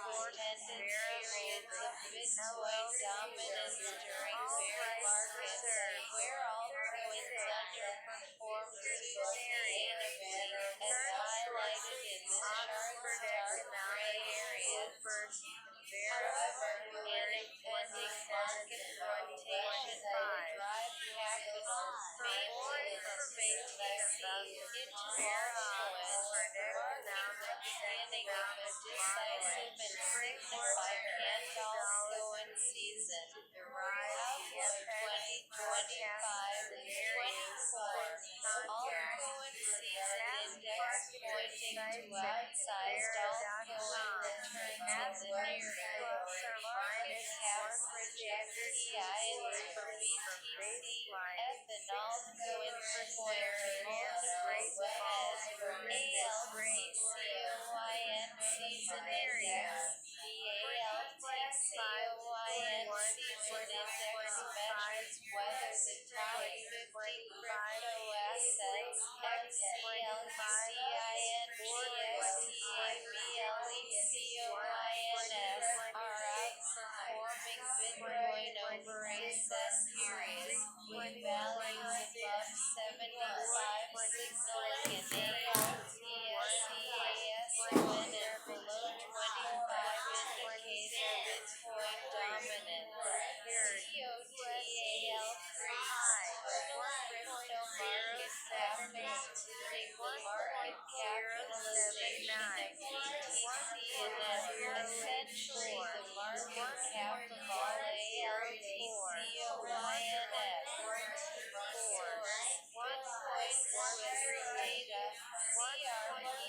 or extended periods of Bitcoin dominance during bear markets, where altcoins underperform sustainably, as highlighted in the chart's dark gray areas. However, an impending market rotation will drive capital, mainly in BTC, into altcoins, marking the beginning of a decisive and significant altcoin season. Outlook 2025 and 24. Altcoin season index pointing to outsized altcoin returns in the near term. Market cap projected EINs for BTC, F and altcoins pointing multiples ahead. ALC Essentially, the market cap of all ALTCOINF. Source: Bitcoin Swift data. CRBYOTCAPCOINANK. Data as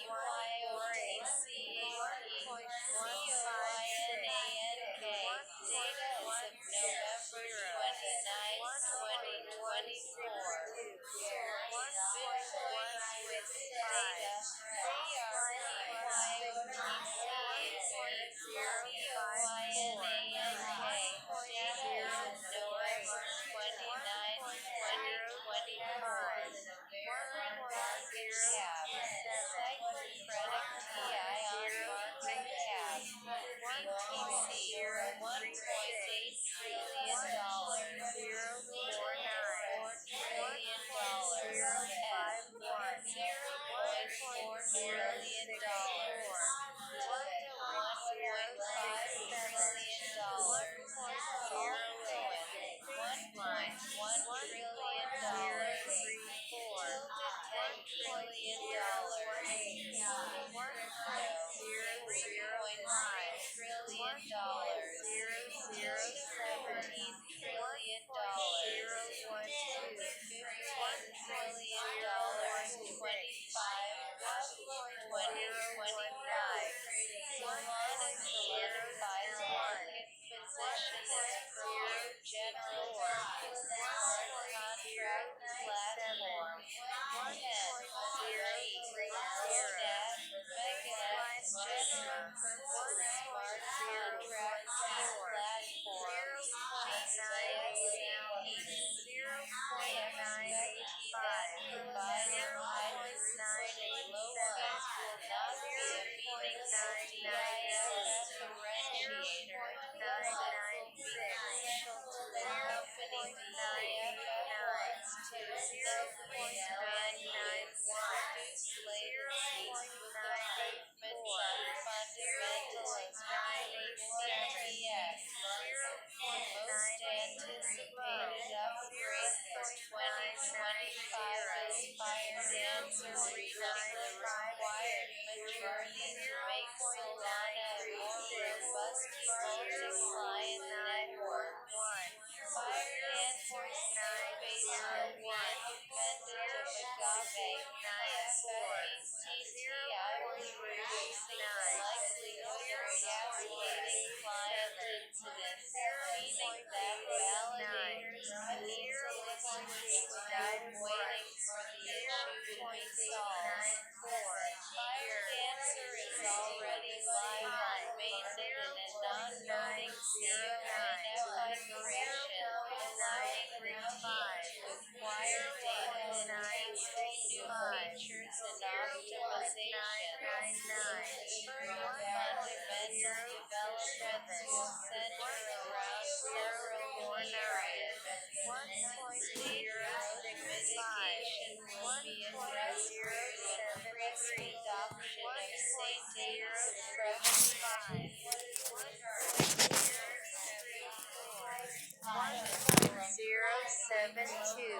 of November 29, 2024. Source: Bitcoin Swift data. CRBYOTCAPCOINANK. Data as of November 29, 2024. Veteran market cap. Cyclocredit TI on market cap. BTC $1.8 trillion. $0.4 trillion. $0.4 trillion. $1.5 trillion. Altcoin $1.1 trillion. Tilted $10 trillion. Crypto $3.6 trillion. $17 trillion. $15 trillion. 25 outlook 2025. Solana solidifies market position as premier general purpose smart contract platform. 10.3 Stat Mechanism general purpose smart contract platform. GCSCP. EXPT that providing high throughput and low fees will not be a meaningful DIFF differentiator, that will be crucial to the company DIFF wants to steadily expand yields, reduce latencies with improvements on fundamental and scaling CTS. Most anticipated upgrade for 2025 is Fired Answer reaching the required maturity to make Solana a more robust multi-client network. Fired Answer is based on the independent of Agave. TFFACTI was reducing the likelihood of cascading client incidents, meaning that validators can easily switch without waiting for the issue to be solved. Fired Answer is already live on mainnet in a non-voting COINF migration, allowing the team to acquire data, enhancing new features and optimizations. Further fundamental developments will center around several key areas. State growth mitigation will be addressed through increased adoption of safe approaches. 0.072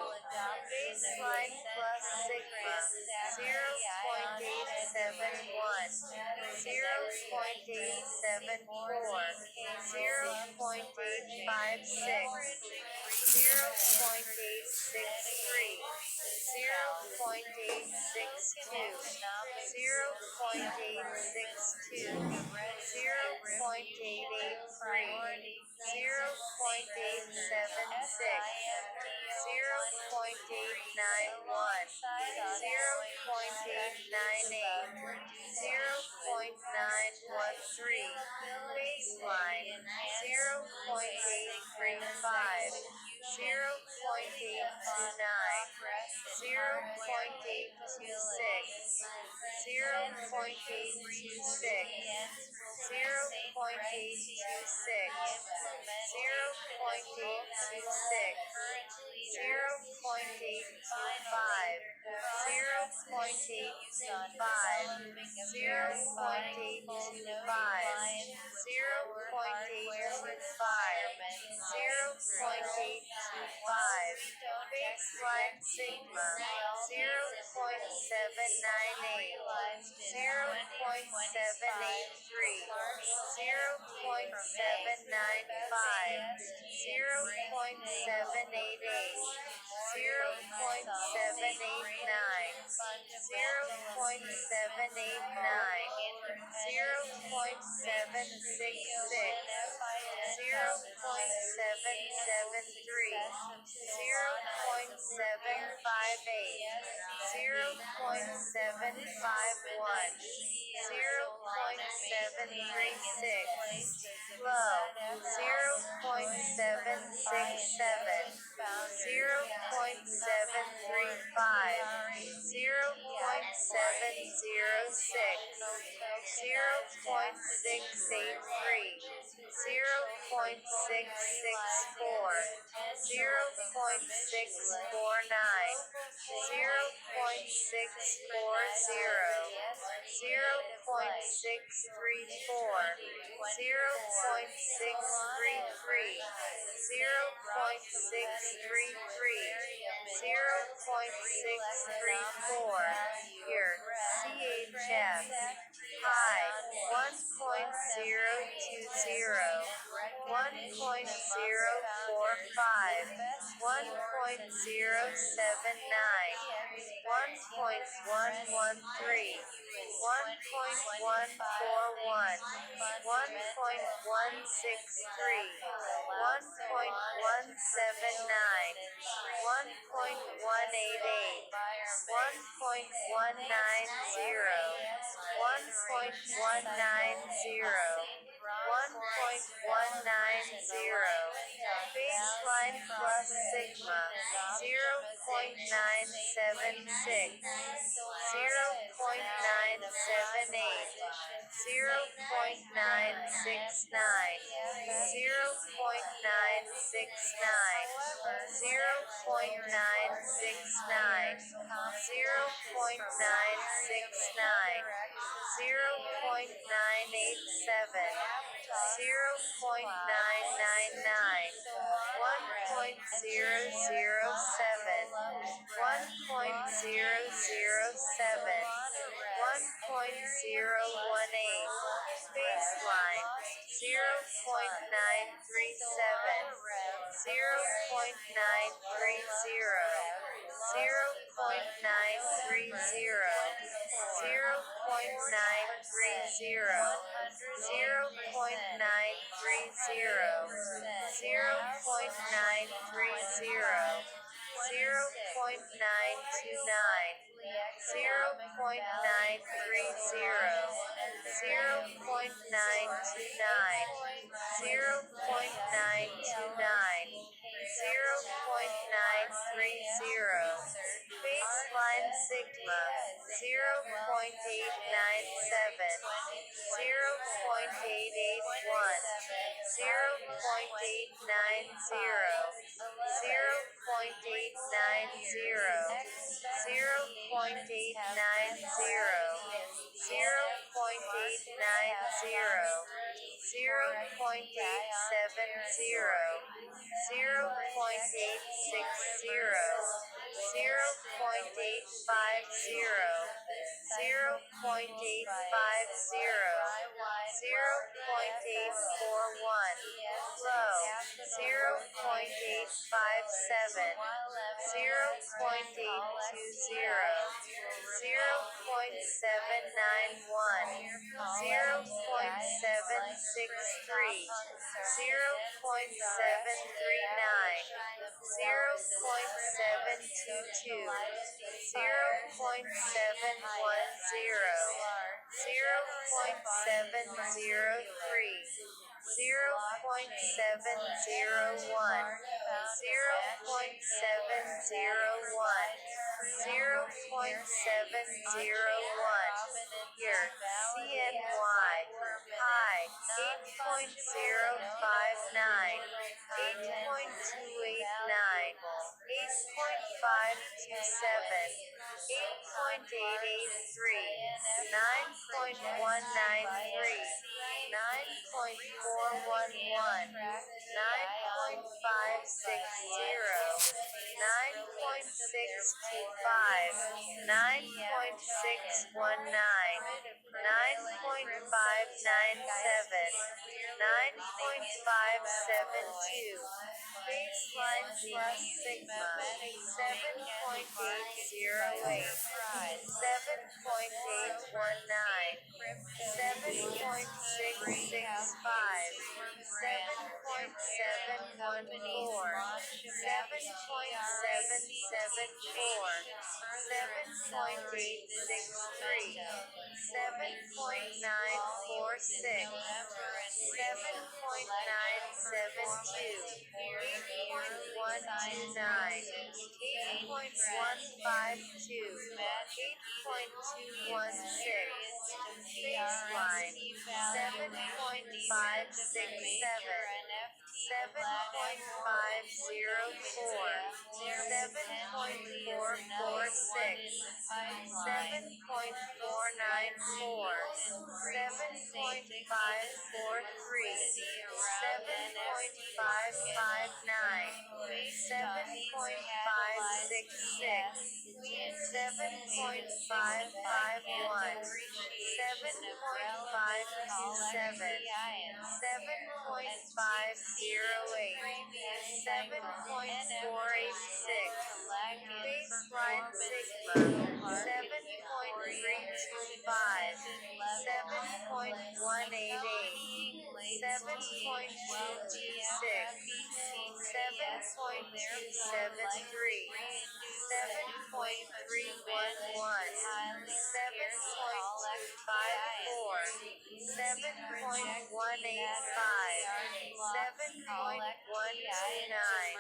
baseline plus sigma 0.871 0.874 0.856 0.863 0.862 0.862 0.883 0.876 0.891 0.898 0.913 baseline 0.835 0.829 0.826 0.826 0.826 0.825 baseline sigma 0.798 0.783, 0.795, 0.788, 0.789, 0.789, 0.766, 0.773, 0.758, 0.751, 0.736, low, 0.767, 0.735, 0.706, 0.683, 0.664, 0.649, 0.640, 0.634, 0.633, 0.633, 0.634, here, CHF, high, 1.020, 1.045, 1.079, 1.113, 1.141, 1.163, 1.179, 1.188, 1.190, 1.190, 1.190, baseline plus sigma, 0.976, 0.978, 0.969, 0.969, 0.969, 0.969, 0.987, 0.999, 1.007, 1.007, 1.018, baseline, 0.937, 0.930, 0.930, 0.930, 0.930, 0.930, 0.929, 0.930, 0.929, 0.929, 0.930, baseline sigma, 0.897, 0.881, 0.890, 0.890, 0.890, 0.870, 0.860, 0.850, 0.850, 0.841, low, 0.857, 0.820, 0.791, 0.763, 0.739, 0.722, 0.710, 0.703, 0.701, 0.701, 0.701, here, CNY, high, 8.059, 8.289, 8.527, 8.883, 9.193, 9.411, 9.560, 9.619, 9.597, 9.572. Baseline plus sigma 7.808, 7.819, 7.665, 7.714, 7.774, 7.863, 7.946, 7.972, 8.129, 8.152, 8.216. Baseline 7.567, 7.504, 7.446, 7.494, 7.543, 7.559, 7.566, 7.551, 7.527, 7.508, 7.486. Baseline sigma 7.325, 7.188, 7.226, 7.273, 7.311, 7.254, 7.185, 7.129,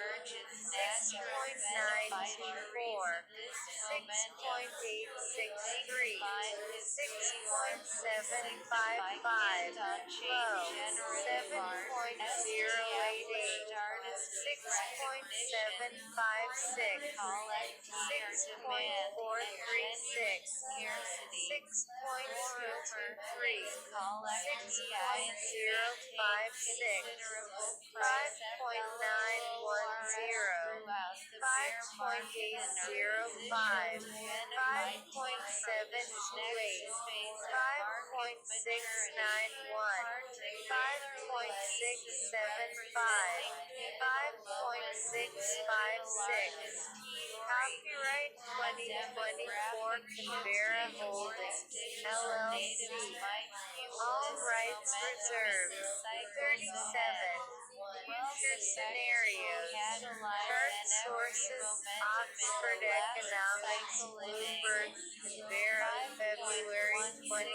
6.924, 6.863, 6.755, low 7.088, 6.756, 6.436, 6.223, 6.056, 5.910, 5.805, 5.728, 5.691, 5.675, 5.656. Copyright 2024 Canberra Holdings, LLC. All rights reserved. 37. Future scenarios. Chart sources: Oxford Economics, Bloomberg, Canberra, February 27, 2025.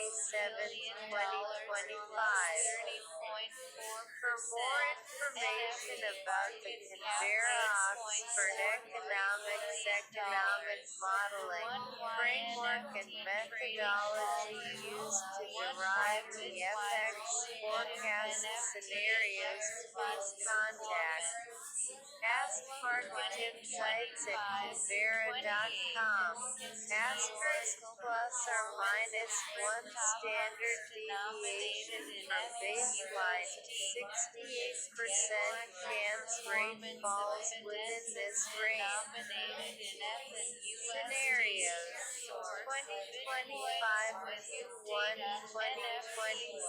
For more information about the Canberra Oxford Economics economic modeling framework and methodology used to derive the FX forecast scenarios, please contact Ask Market Insights at Canberra.com. Asterisk plus or minus 1 standard deviation from baseline. 68% chance rate falls within this range. Scenarios 2025 Q1, 2025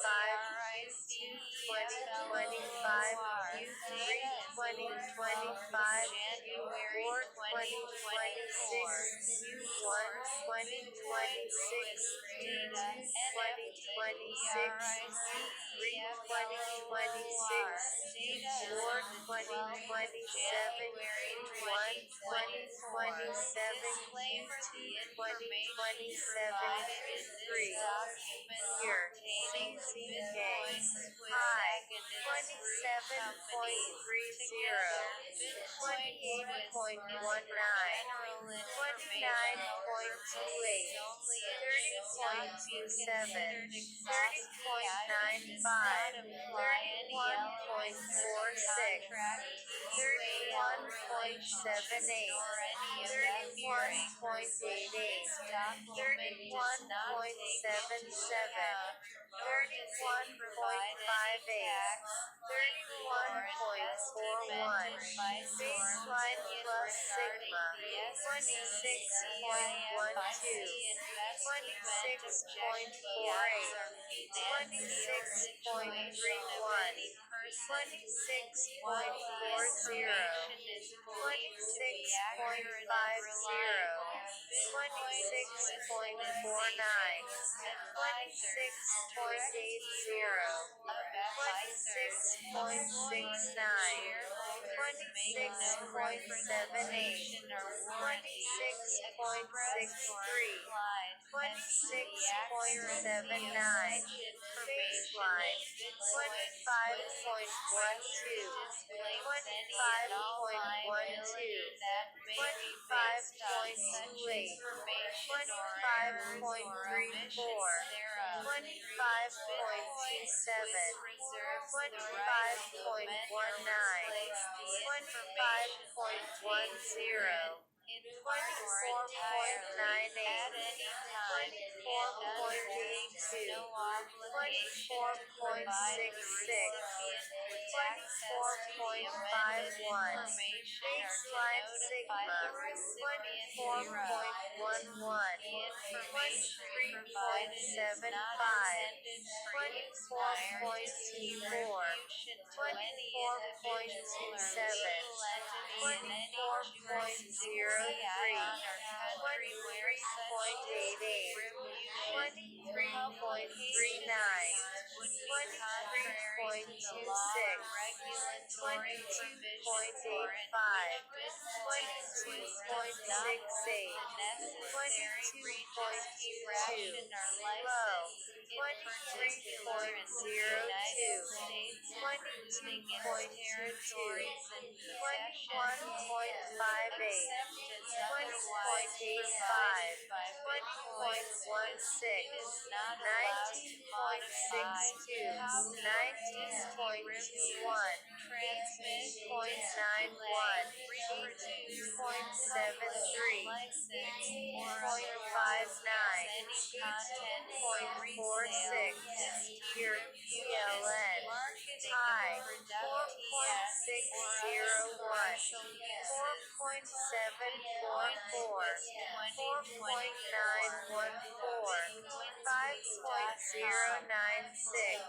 Q2, 2025 Q3, 2025 Q4, 2026 Q1, 2026 Q2, 2026 Q3, 2026 Q4, 2027 Q1, 2027 Q2, 2027 Q3. Year CZK. High 27.30, 28.19, 29.28, 30.27, 30.95, 31.46, 31.78, 31.88, 31.77, 31.58, 31.41, baseline plus sigma, 26.12, 26.48, 26.31, 26.40, 26.50, 26.49, 26.80, 26.69, 26.78, 26.63, 26.79, baseline, 25.12, 25.12, 25.28, 25.34, 25.27, 25.19, 25.10, 24.98, 24.82, 24.66, 24.51, baseline sigma, 24.11, 23.75, 24.24, 24.27, 24.03, 23.88, 23.39, 23.26, 22.85, 22.68, 22.22, low, 23.02, 22.22, 21.58, 20.85, 20.16, 19.62, 19.21, 18.91, 18.73, 18.59, 18.46, year PLN, high, 4.601, 4.744, 4.914, 5.096,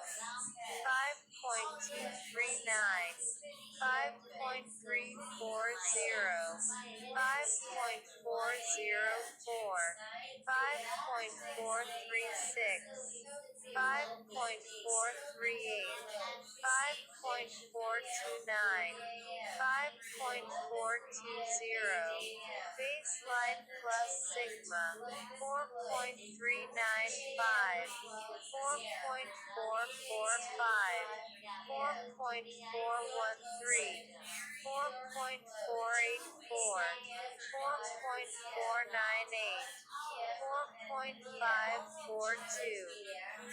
5.239, 5.340, 5.404, 5.436, 5.438, 5.429, 5.420, baseline plus sigma, 4.395, 4.445, 4.413, 4.484, 4.498, 4.542,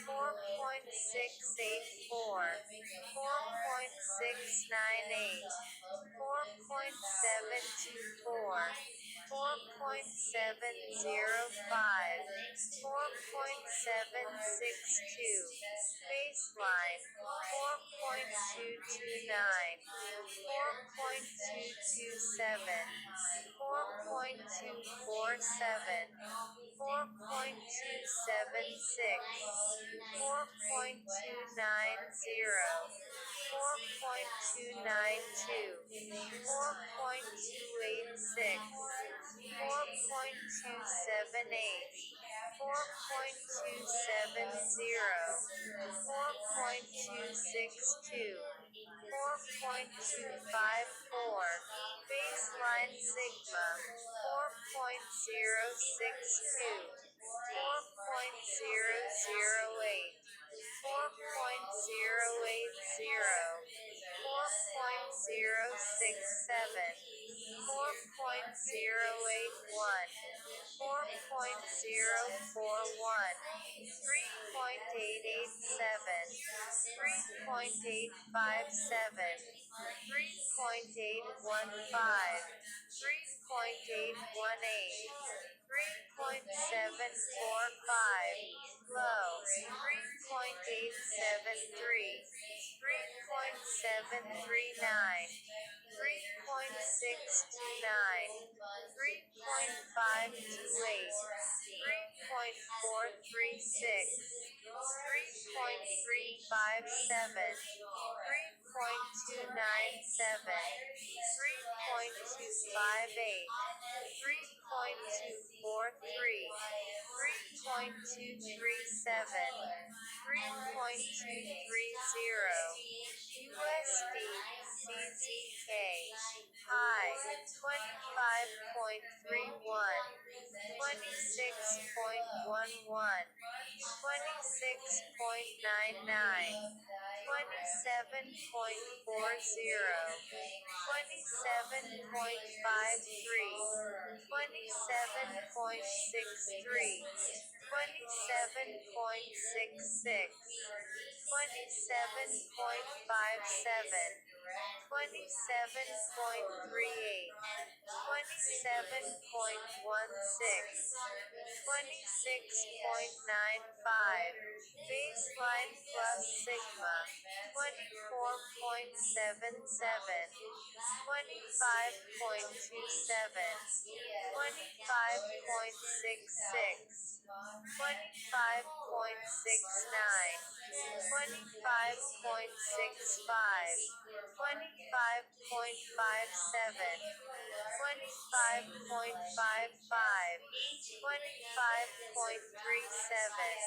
4.684, 4.698, 4.724, 4.705, 4.762, baseline, 4.229, 4.227, 4.247, 4.276, 4.290, 4.292, 4.286, 4.278, 4.270, 4.262, 4.254, baseline sigma, 4.062, 4.008, 4.080, 4.067, 4.081, 4.041, 3.887, 3.857, 3.815, 3.818, 3.745, low, 3.873, 3.739, 3.629, 3.528, 3.436, 3.357, 3.297, 3.258, 3.243, 3.237, 3.230, USD CZK, high, 25.31, 26.11, 26.99, 27.40, 27.53, 27.63, 27.66, 27.57, 27.38, 27.16, 26.95, baseline plus sigma, 24.77, 25.27, 25.66, 25.69, 25.65, 25.57, 25.55, 25.37,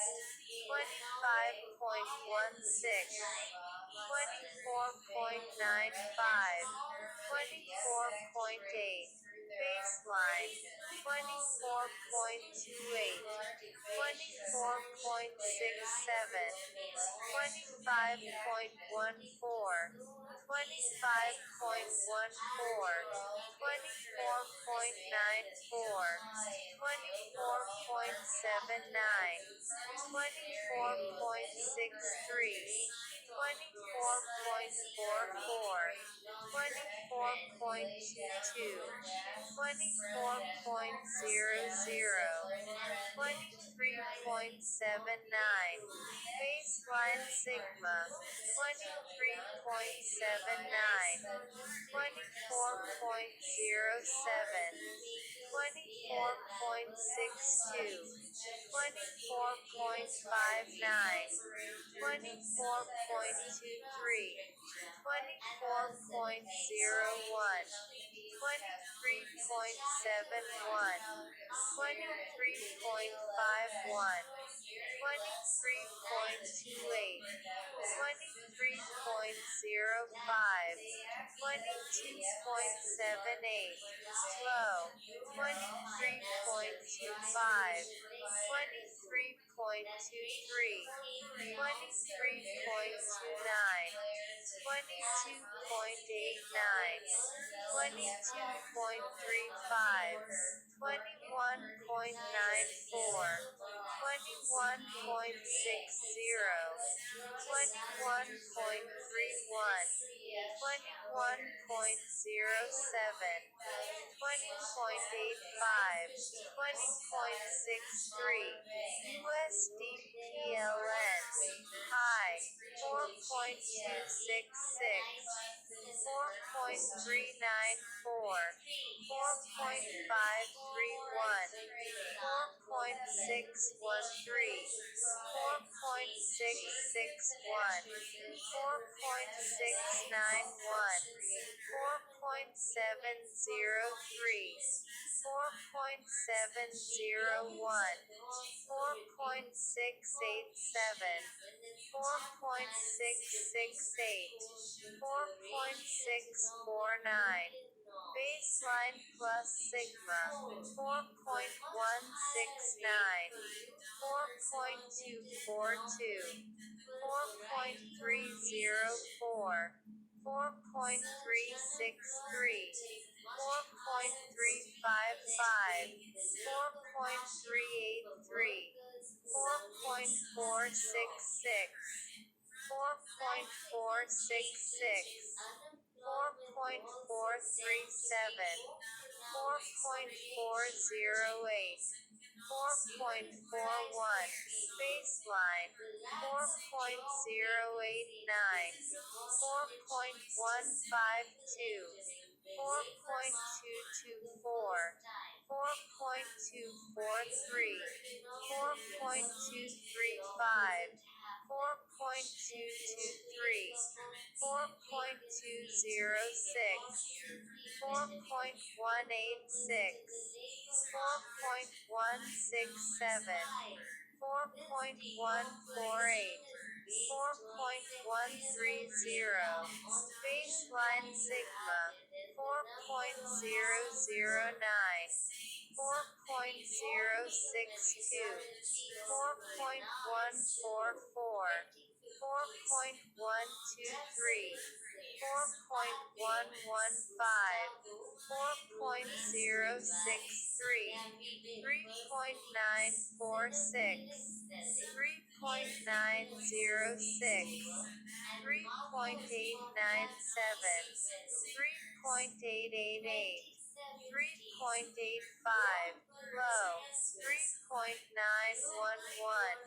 25.16, 24.95, 24.8, baseline, 24.28, 24.67, 25.14, 25.14, 24.94, 24.79, 24.63, 24.44, 24.22, 24.00, 23.79, baseline sigma, 23.79, 24.07, 24.62, 24.59, 24.23, 24.01, 23.71, 23.51, 23.28, 23.05, 22.78, low, 23.25, 23.23, 23.29, 22.89, 22.35, 21.94, 21.60, 21.31, 21.07, 20.85, 20.63, USD PLN, high, 4.266, 4.394, 4.531, 4.613, 4.661, 4.691, 4.703, 4.701, 4.687, 4.668, 4.649, baseline plus sigma, 4.169, 4.242, 4.304, 4.305, 4.363, 4.355, 4.383, 4.466, 4.466, 4.437, 4.408, 4.41, baseline, 4.089, 4.152, 4.224, 4.243, 4.235, 4.223, 4.206, 4.186, 4.167, 4.148, 4.130, baseline sigma, 4.009, 4.062, 4.144, 4.123, 4.115, 4.063, 3.946, 3.906, 3.897, 3.888, 3.85, low, 3.911,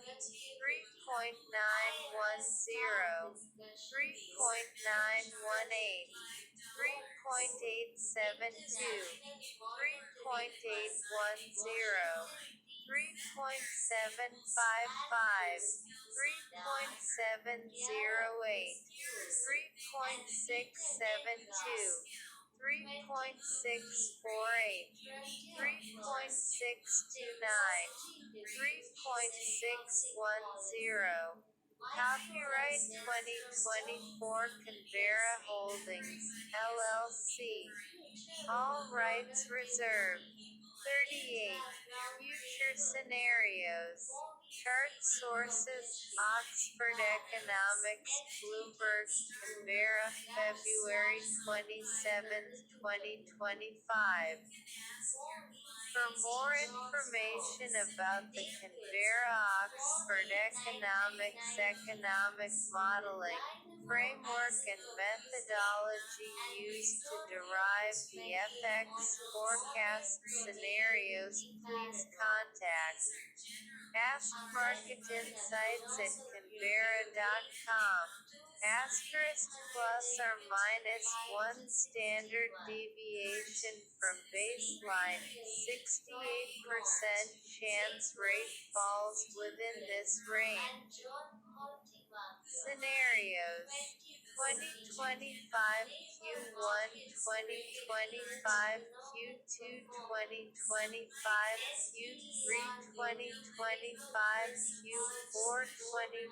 3.910, 3.918, 3.872, 3.810, 3.755, 3.708, 3.672, 3.648, 3.629, 3.610. Copyright 2024 Canberra Holdings, LLC. All rights reserved. 38. Future scenarios. Chart sources: Oxford Economics, Bloomberg, Canberra, February 27, 2025. For more information about the Canberra Oxford Economics economic modeling framework and methodology used to derive the FX forecast scenarios, please contact Ask Market Insights at Canberra.com. Asterisk plus or minus 1 standard deviation from baseline, 68% chance rate falls within this range. Scenarios: 2025 Q1, 2025 Q2, 2025 Q3, 2025 Q4,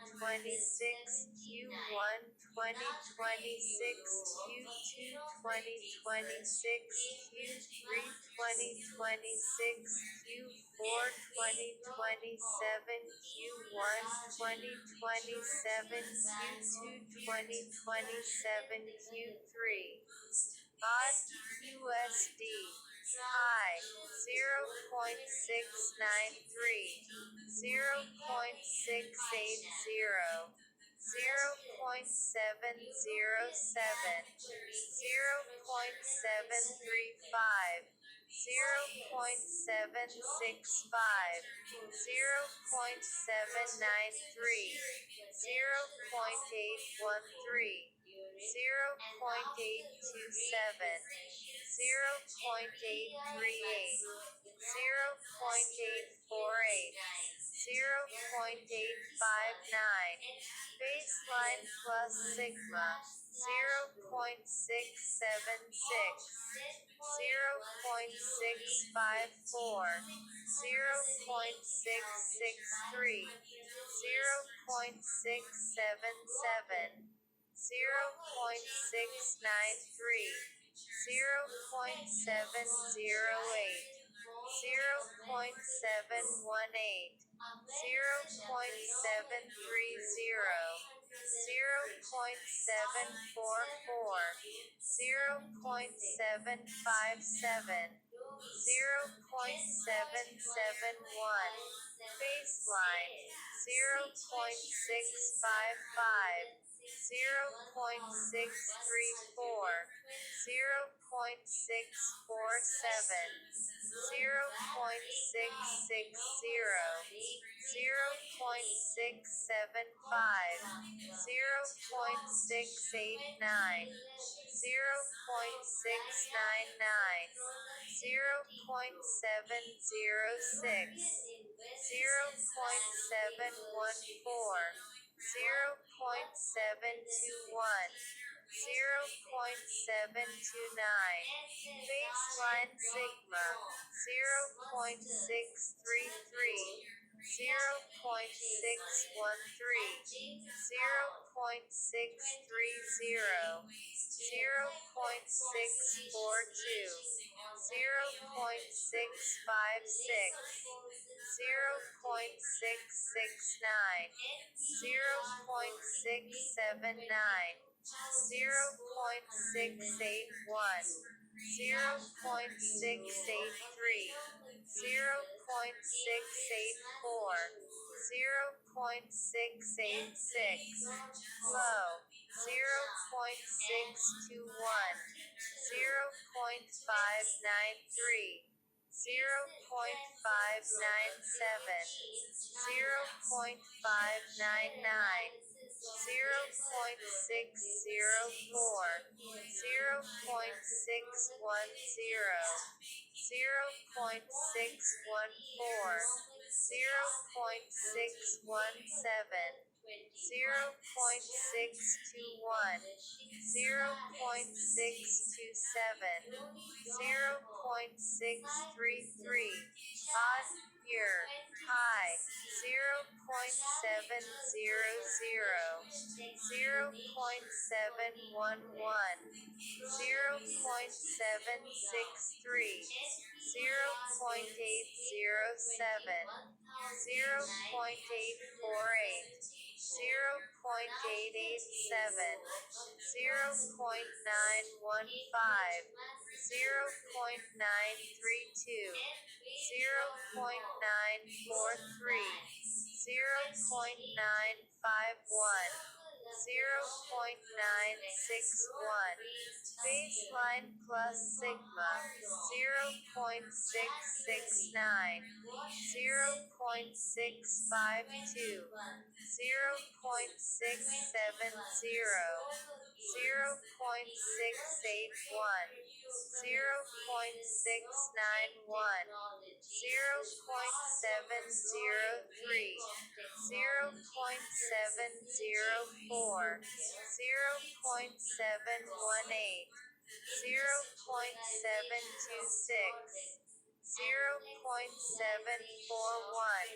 2026 Q1, 2026 Q2, 2026 Q3, 2026 Q4, 2027 Q1, 2027 Q2, 2027 Q3. Odd USD. High 0.693, 0.680, 0.707, 0.735, 0.765, 0.793, 0.813, 0.827, 0.838, 0.848, 0.859, baseline plus sigma, 0.676, 0.654, 0.663, 0.677, 0.693, 0.708, 0.718, 0.730, 0.771. Baseline 0.655, 0.634, 0.647, 0.660, 0.675, 0.689, 0.699, 0.706, 0.714, 0.721, 0.729. Baseline sigma 0.633, 0.613, 0.630, 0.642, 0.656, 0.669, 0.679, 0.681, 0.683, 0.684, 0.686, low 0.621, 0.593, 0.597, 0.599, 0.604, 0.610, 0.614, 0.617, 0.621, 0.627, 0.633, odd year, high, 0.700, 0.711, 0.763, 0.807, 0.848, 0.887, 0.915, 0.932, 0.943, 0.951, 0.961. Baseline plus sigma 0.669, 0.652, 0.670, 0.681, 0.691, 0.703, 0.704, 0.718, 0.726, 0.741,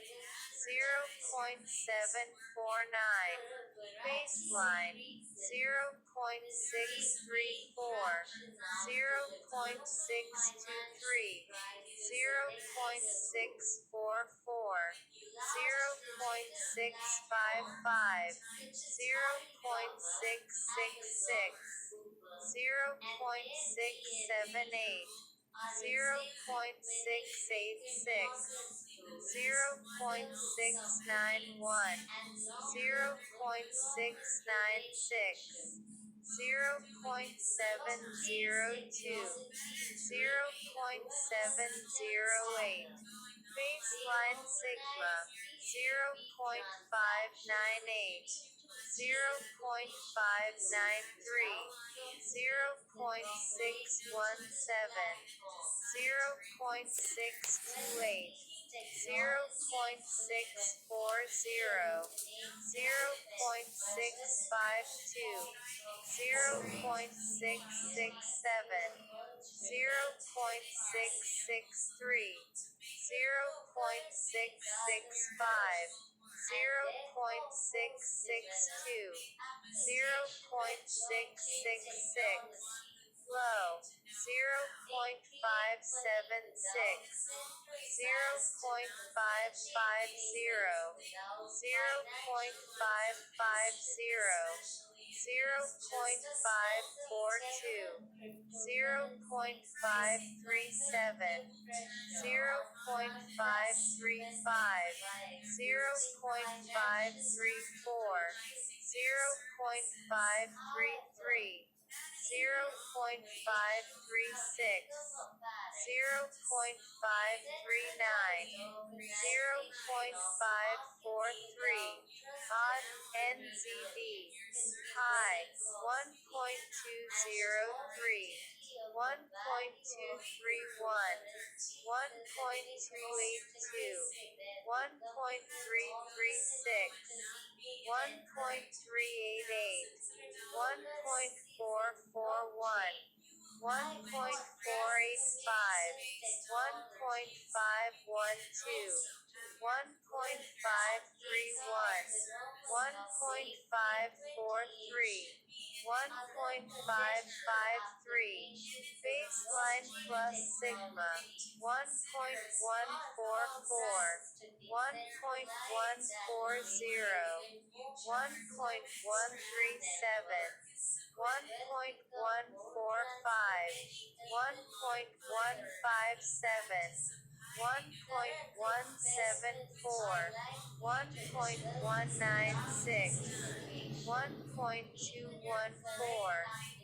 0.749. Baseline 0.634, 0.623, 0.644, 0.655, 0.666, 0.678, 0.686, 0.691, 0.696, 0.702, 0.708. Baseline sigma 0.598, 0.593, 0.617, 0.628, 0.640, 0.652, 0.667, 0.663, 0.665, 0.662, 0.666, low 0.576, 0.550, 0.550, 0.542, 0.537, 0.535, 0.534, 0.533, 0.536, 0.539, 0.543, odd, NZD, high, 1.203, 1.231, 1.282, 1.336, 1.388, 1.441, 1.485, 1.512, 1.531, 1.543, 1.553, baseline plus sigma, 1.144, 1.140, 1.137, 1.145, 1.157, 1.174, 1.196, 1.214,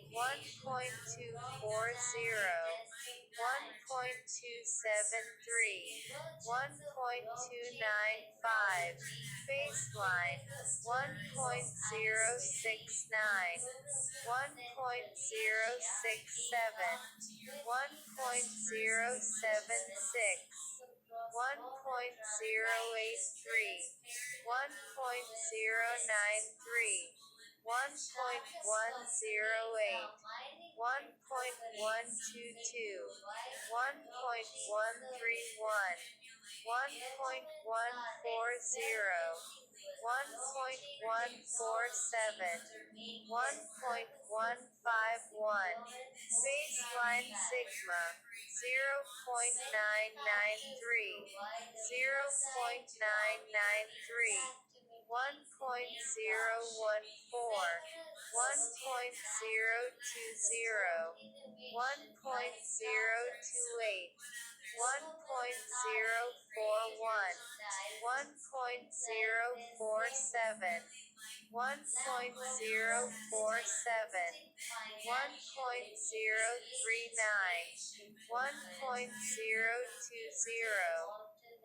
1.240, 1.273, 1.295, baseline, 1.069, 1.067, 1.076, 1.083, 1.093, 1.108, 1.122, 1.131, 1.140, 1.147, 1.151, baseline sigma, 0.993, 0.993, 1.014, 1.020, 1.028, 1.041, 1.047, 1.047, 1.039, 1.020,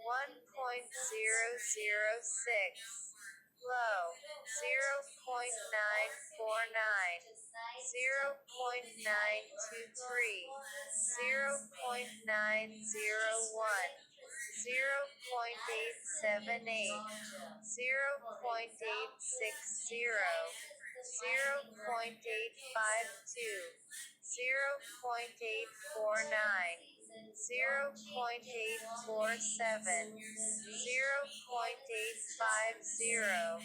1.006, low, 0.949, 0.923, 0.901, 0.878, 0.860, 0.852, 0.849, 0.847, 0.850,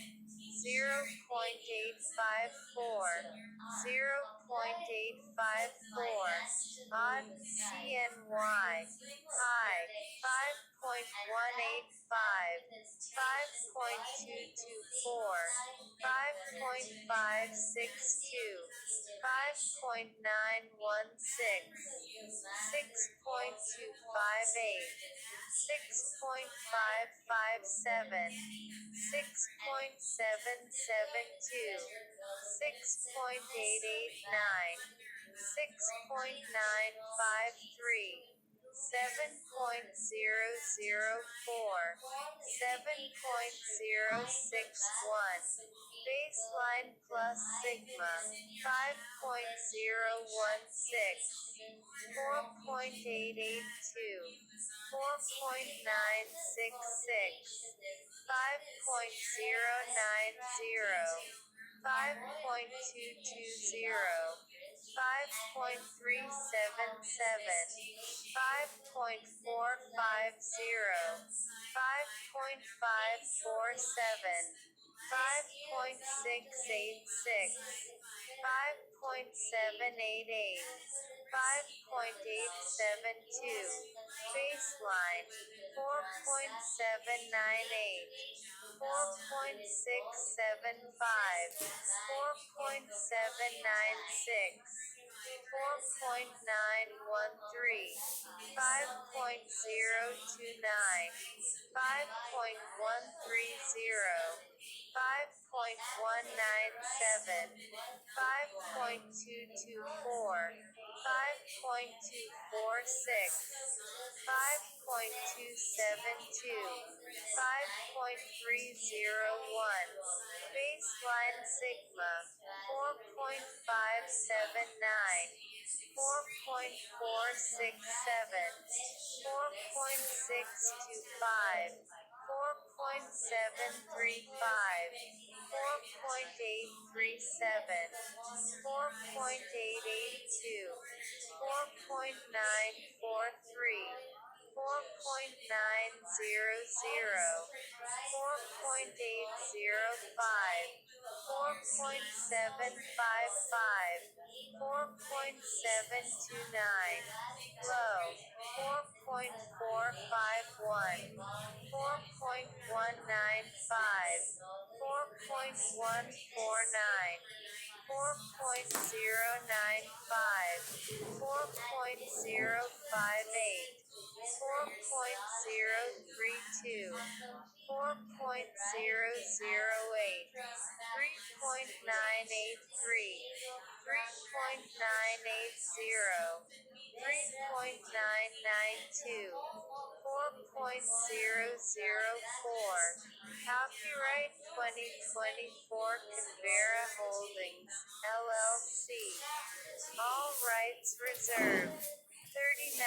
0.854, 0.854, odd, CNY, high, 5.185, 5.224, 5.562, 5.916, 6.258, 6.557, 6.772, 6.889, 6.953, 7.004, 7.061, baseline plus sigma, 5.016, 4.882, 4.966, 5.090, 5.220, 5.377, 5.450, 5.547, 5.686, 5.788, 5.872. Baseline 4.798. 4.675. 4.796. 4.913. 5.029. 5.130. 5.197. 5.224. 5.246. 5.272. 5.301. Baseline sigma 4.579. 4.467. 4.625. 4.735. 4.837. 4.882. 4.943. 4.900. 4.805. 4.755. 4.729. Low 4.451. 4.195. 4.149. 4.095. 4.058. 4.032. 4.008. 3.983. 3.980. 3.992. 4.004. Copyright 2024 Canberra Holdings, LLC. All rights reserved. 39.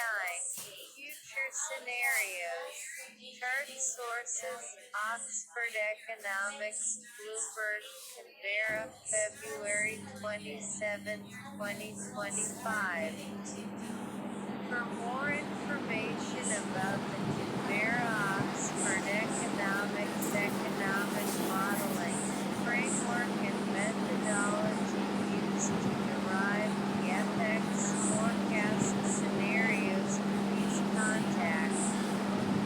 Future scenarios. Chart sources: Oxford Economics, Bloomberg, Canberra, February 27, 2025. For more information about the Canberra Oxford Economics economic modeling framework and methodology used to derive the FX forecast scenarios, please contact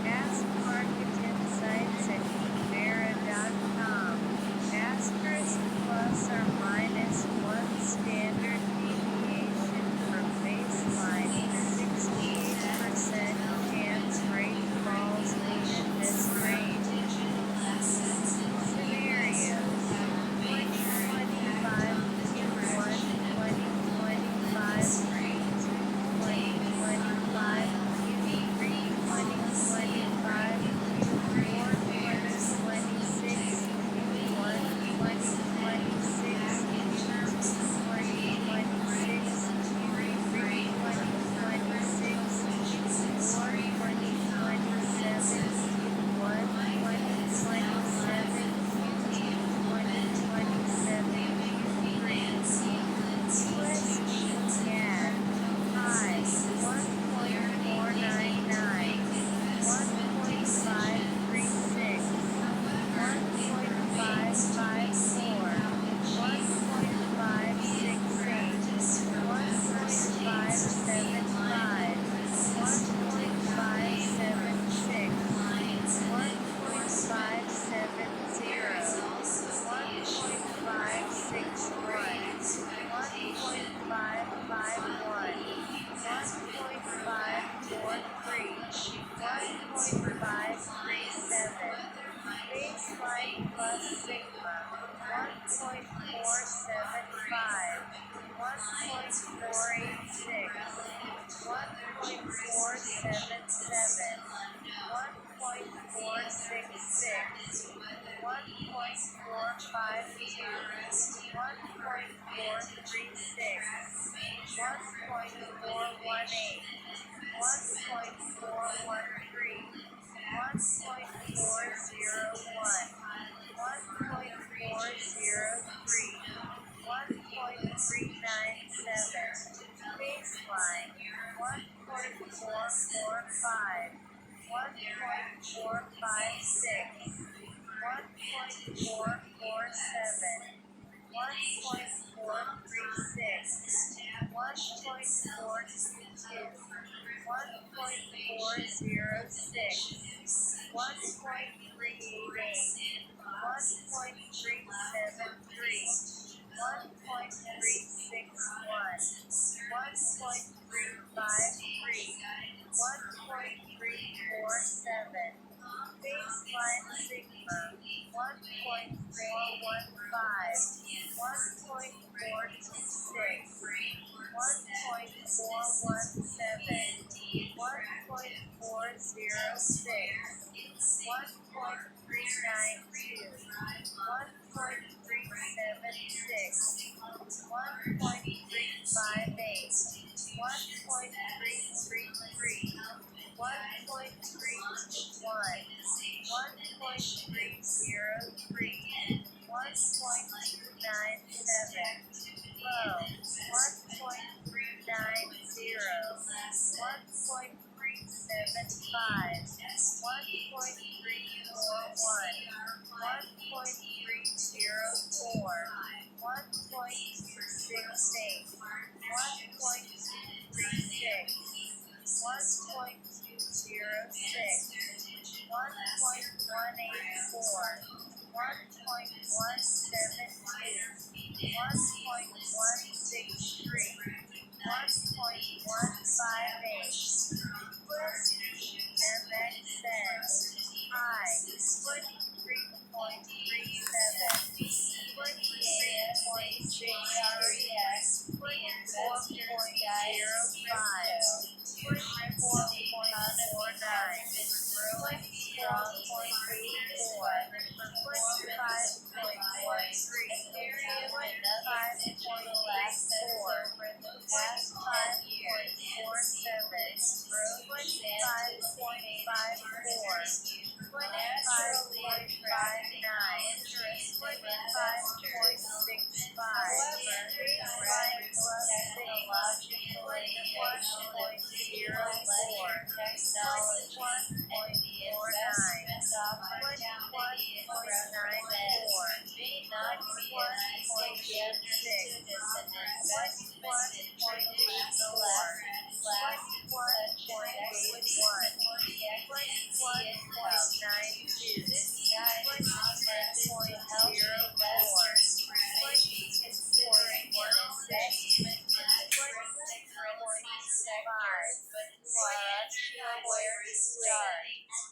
Ask Market Insights at Canberra.com. Asterisk plus or minus 1 standard deviation from baseline. 68% chance rate falls within this range. Scenarios 2025 Q1 2025 Q2 2025 Q3 2025 Q4 2026 Q1 2026 Q2 2026 Q3 2026 Q4 2027 Q1 2027 Q2 2027 Q3. USD CAD high 1.499. 1.536. 1.554. 1.568. 1.575. 1.576. 1.570. 1.561. 1.551. 1.543. 1.537. Baseline plus sigma 1.475. 1.486. 1.477. 1.466. 1.452. 1.436. 1.418. 1.413. 1.401. 1.403. 1.397. Baseline 1.445. 1.456. 1.447. 1.436. 1.428. 1.347. Baseline sigma 1.415, 1.426, 1.417, 1.406, 1.392, 1.376, 1.358, 1.333, 1.321, 1.303, 1.297, low, 1.390, 1.375, 1.341, 1.304, 1.268, 1.236, 1.206, 1.184, 1.172, 1.163, 1.158. USD MXN high 23.37, 23.63, 24.05, 24.49, 24.34,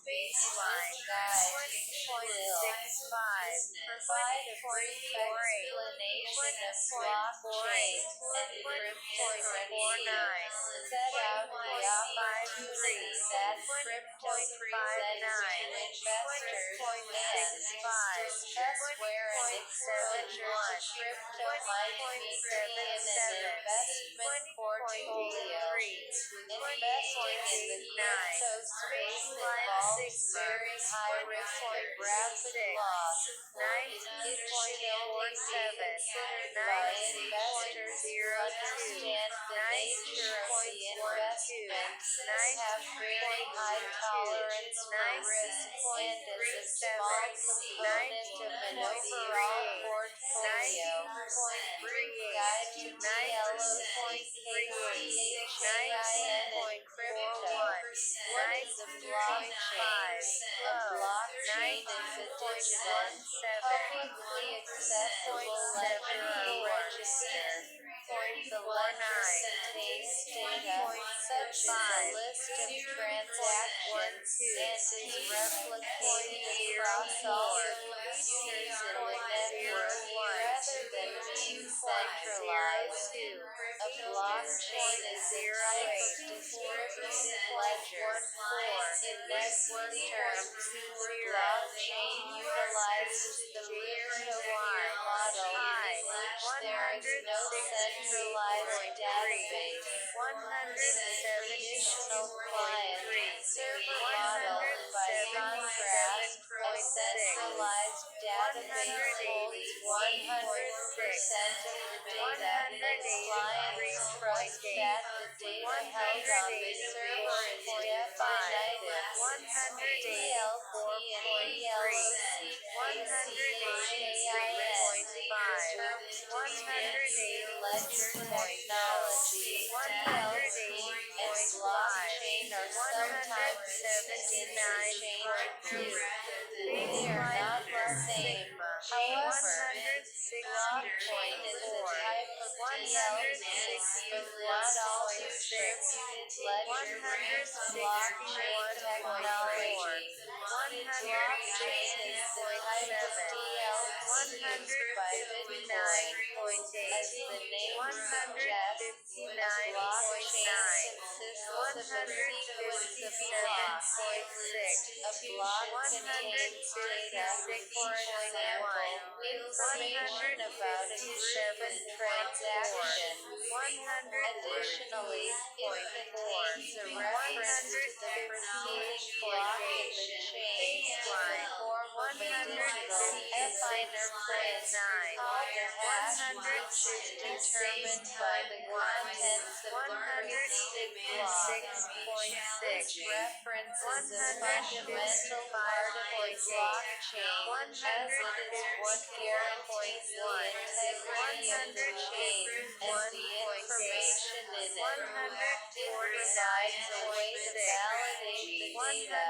Baseline guide will provide a brief explanation of blockchain and cryptocurrency. Set out the opportunity that crypto presents to investors and discuss where an exposure to crypto might be key in an investment portfolio. Investing in the crypto space involves very high risk of rapid loss. It should only be considered by investors who understand the nature of the investment, have very high tolerance for risk, and is a small component of an overall portfolio. Brief guide to BLOCKCHAIN and crypto. What is a blockchain? A blockchain is a digital, publicly accessible ledger or register. The ledger contains data such as a list of transactions and is replicated across all the computers in the network rather than being centralized. A blockchain is a type of distributed ledger. In network terms, blockchain utilizes the peer-to-peer model in which there is no centralized database. In the traditional client-server model, by contrast, a centralized database holds 100% of the data, and clients trust that the data held on the server is definitive. BLOCKCHAIN terms ledger technology. DLC and blockchain are sometimes interchangeable. They are not the same. However, blockchain is a type but not all distributed ledger blockchain technology. Blockchain is the type of DLC used by Bitcoin. As the name suggests, the blockchain consists of a sequence of blocks. A block contains data, for example, information about a given transaction. Additionally, it contains a reference to the preceding block in the chain in the form of a digital fingerprint called a hash, which is determined by the contents of the preceding block. This reference is a fundamental part of the blockchain, as it is what guarantees the integrity of the chain and the information in it. It provides a way to validate the data.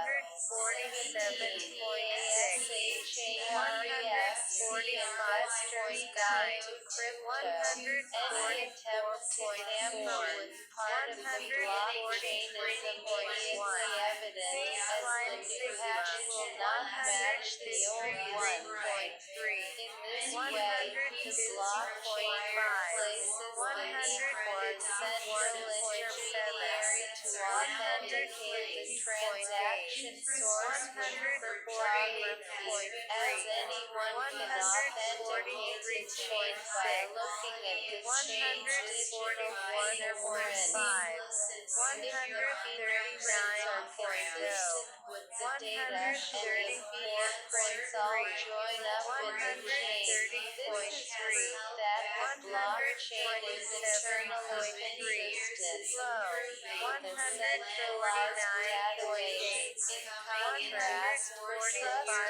CBTASHARES, the Investor's Guide to Crypto. Any attempt to tamper with part of the blockchain is immediately evident, as the new hash will not match the old one. In this way, the blockchain replaces the need for a central intermediary to authenticate the transaction source with cryptography, as anyone can authenticate the chain by looking at the chain's digital fingerprint. If the fingerprints are consistent with the data and the fingerprints all join up in the chain, this is proof that the blockchain is internally consistent. With a centralized database, in contrast, trust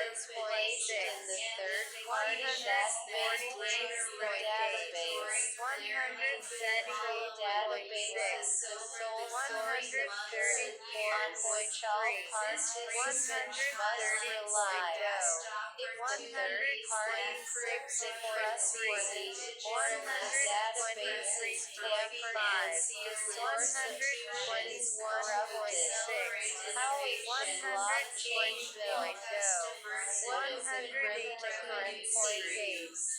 is placed in the third party that maintains the database. Consensual database is the sole source of truth on which all participants must rely. If the third party proves untrustworthy, or if the database is tampered with, the source of truth is corrupted. How a blockchain built. What is a cryptocurrency?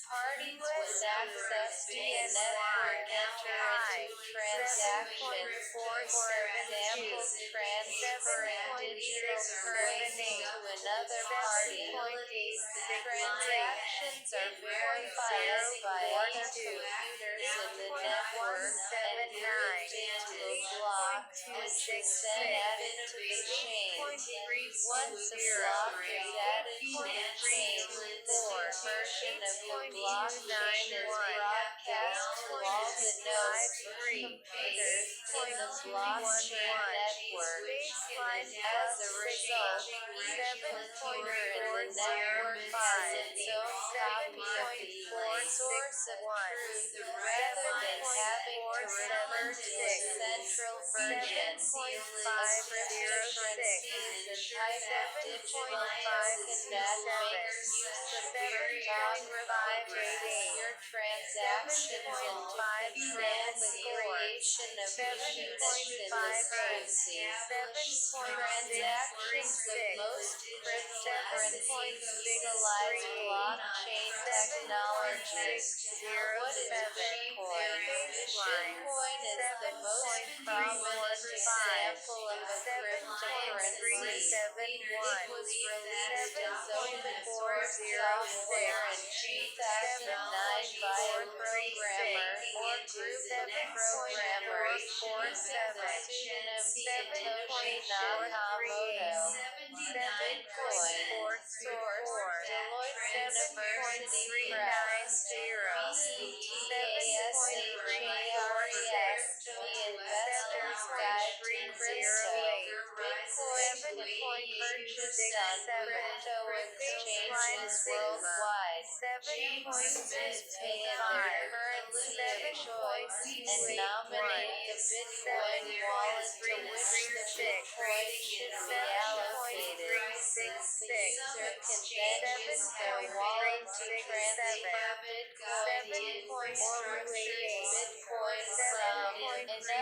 Parties with access to the network enter into transactions, for example, transferring digital currency to another party. Transactions are verified by other computers in the network and grouped into a block, which is then added to the chain. Once a block is added to the chain, this new version of the blockchain is broadcast to all the nodes or computers in the blockchain network. As a result, each computer in the network has its own copy of the source of truth, rather than having to refer to a central version. A cryptocurrency is a type of digital token that makes use of cryptography to secure transactions and to control the creation of units in the currency. Transactions with most cryptocurrencies utilize blockchain technology. What is Bitcoin? Bitcoin is the most prominent example of a cryptocurrency. It was released as open source software in 2009 by a programmer or group of programmers using the pseudonym Satoshi Nakamoto. Bitcoin. Source: Deloitte University Press. BETASHARES, The Investor's Guide to Crypto. Bitcoin can be purchased on crypto exchanges worldwide. Users pay in their currency of choice and nominate the Bitcoin wallet to which the Bitcoin should be allocated. The user can then use their wallet to transfer Bitcoin to or retrieve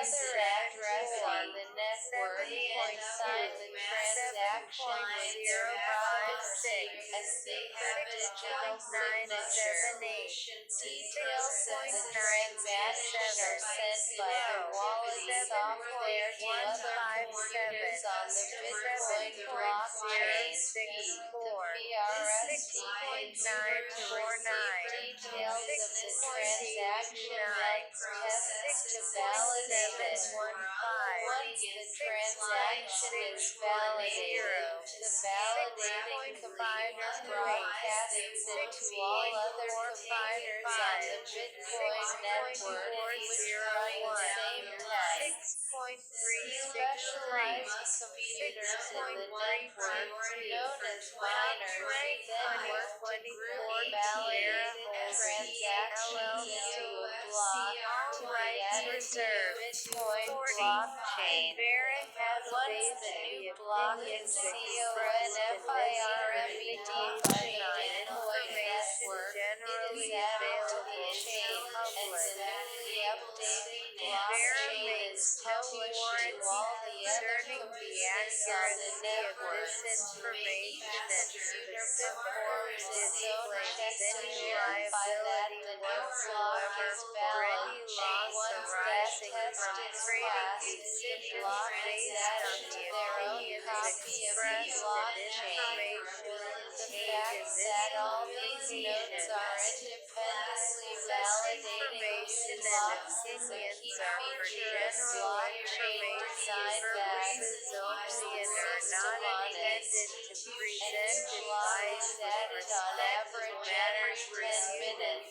other address on the network and sign the transaction with their privacy as they have digital signature. Details of the transaction are sent by the wallet software to other coiners on the Bitcoin blockchain. The PRST details of the transaction next test to validate it. Once the transaction is validated, the validating computer broadcasts it to all other computers on the Bitcoin network which run the same test. Specialized computers in the network, known as miners, then work to group validated transactions into a block to be added to the Bitcoin blockchain. Once the new block is CORNFIRMED by the Bitcoin network, it is added to the chain, and the newly updated blockchain is published to all the other computers on the network. Each computer performs its own check to verify that the new block is valid. Once that test is passed, the block is added to their own copy of the blockchain. The fact that all these nodes are independently validating these blocks is a key feature of blockchain design that keeps the system honest, and each block is added on average every 10 minutes.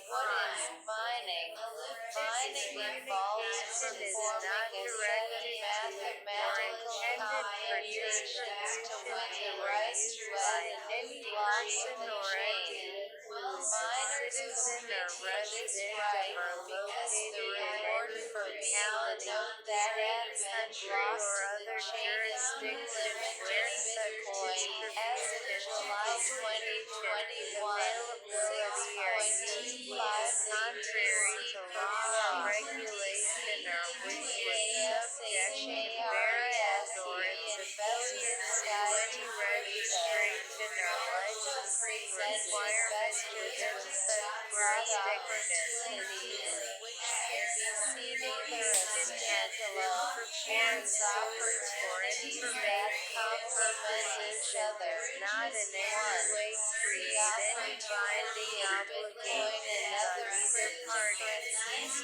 What is mining? Mining involves performing a set of mathematical computations to win the right to add a new block in the chain. Miners compete for this right because the reward for being the node that adds the block to the chain is unlimited Bitcoin. As of July 2021, 6.25BTC performed investment guide to crypto present investors with such broad opportunities, which can be seen either as standalone or as opportunities that complement each other. 1. The opportunity in Bitcoin and other cryptocurrencies. 2.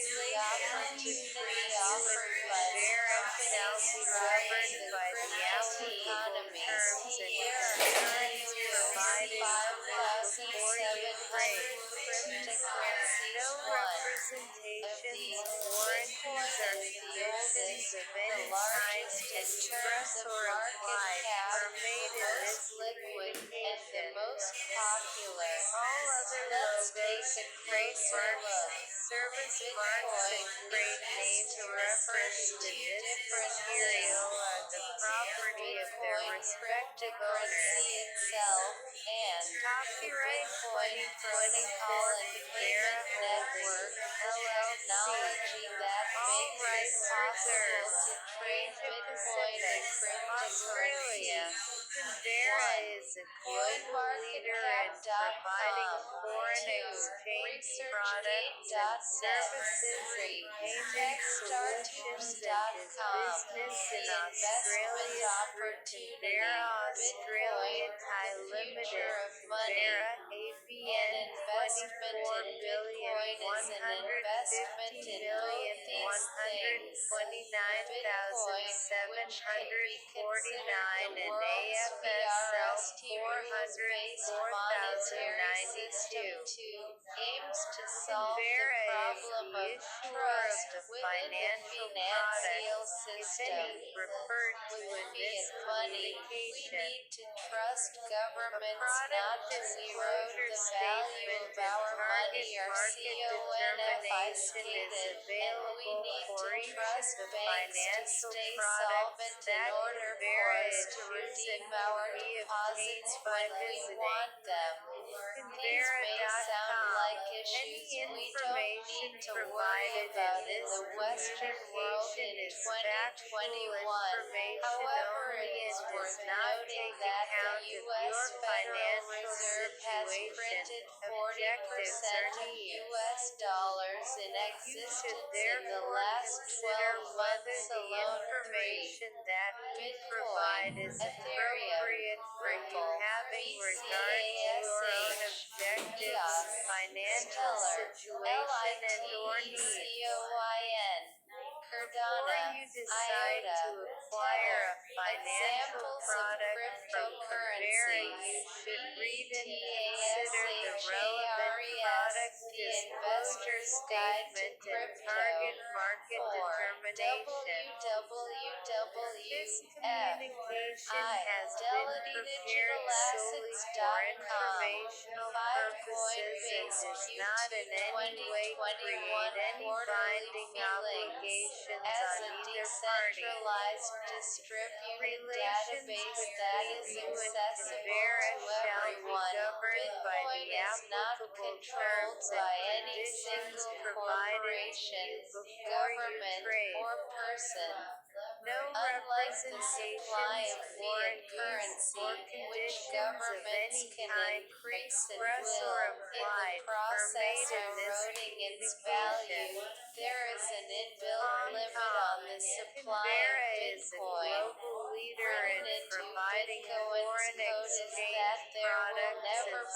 The opportunity offered by the companies driving the crypto economy. Here are 5,700 cryptocurrencies. 1. Of these, Bitcoin is the oldest, the largest in terms of market cap, the most liquid, and the most popular. Let's take a closer look. Bitcoin is used to reference two different things: the Bitcoin cryptocurrency itself and the Bitcoin Protocol and Payment Network technology that makes it possible to trade Bitcoin and cryptocurrency. 1. CoinMarketCap.com. 2. ResearchGate.net. 3. TechStarters.com. The investment opportunity. Bitcoin, the future of money. An investment in Bitcoin is an investment in both these things. Bitcoin, which can be considered the world's PRST rules-based monetary system, aims to solve the problem of trust within the financial system. With fiat money, we need to trust governments not to erode the value of our money or CONFI stated, and we need to trust banks to stay solvent in order for us to redeem our deposits when we want them. These may sound like issues we don't need to worry about in the Western world in 2021. However, it is worth noting that the U.S. Federal Reserve has printed 40% of U.S. dollars in existence in the last 12 months alone. 3. That we Bitcoin, provide is Ethereum, appropriate for you Ripple, having regard to your own BCASH, objectives, EOS, financial Stellar, situation, and or needs. LITECOIN, Before Cardano, you decide IOTA, to acquire Tether. a financial Examples of product from Convera, you cryptocurrencies: should read and consider the relevant BETASHARES, product the disclosure Investor's Guide to statement and Crypto. target market 4. determination. This communication has been prepared solely for www.digitalAssets.com. informational 5. purposes and Coinbase does Q2 not in any way 2021 create any quarterly binding fee links. obligations As on a either party. decentralized distributed Relations database that between is you and accessible Convera to shall be everyone, governed by the Bitcoin is not applicable controlled terms and by any conditions single provided to corporation, you before you government, trade. or person. No Unlike the supply representations, of fiat warranties, or currency, which conditions of governments any can kind increase and express or will, in the implied are process made in this eroding its communication. value, there is an inbuilt Hong limit Kong. on the supply of Canberra is a Bitcoin. global leader Written in into providing Bitcoin's foreign code is exchange that there will products never and be more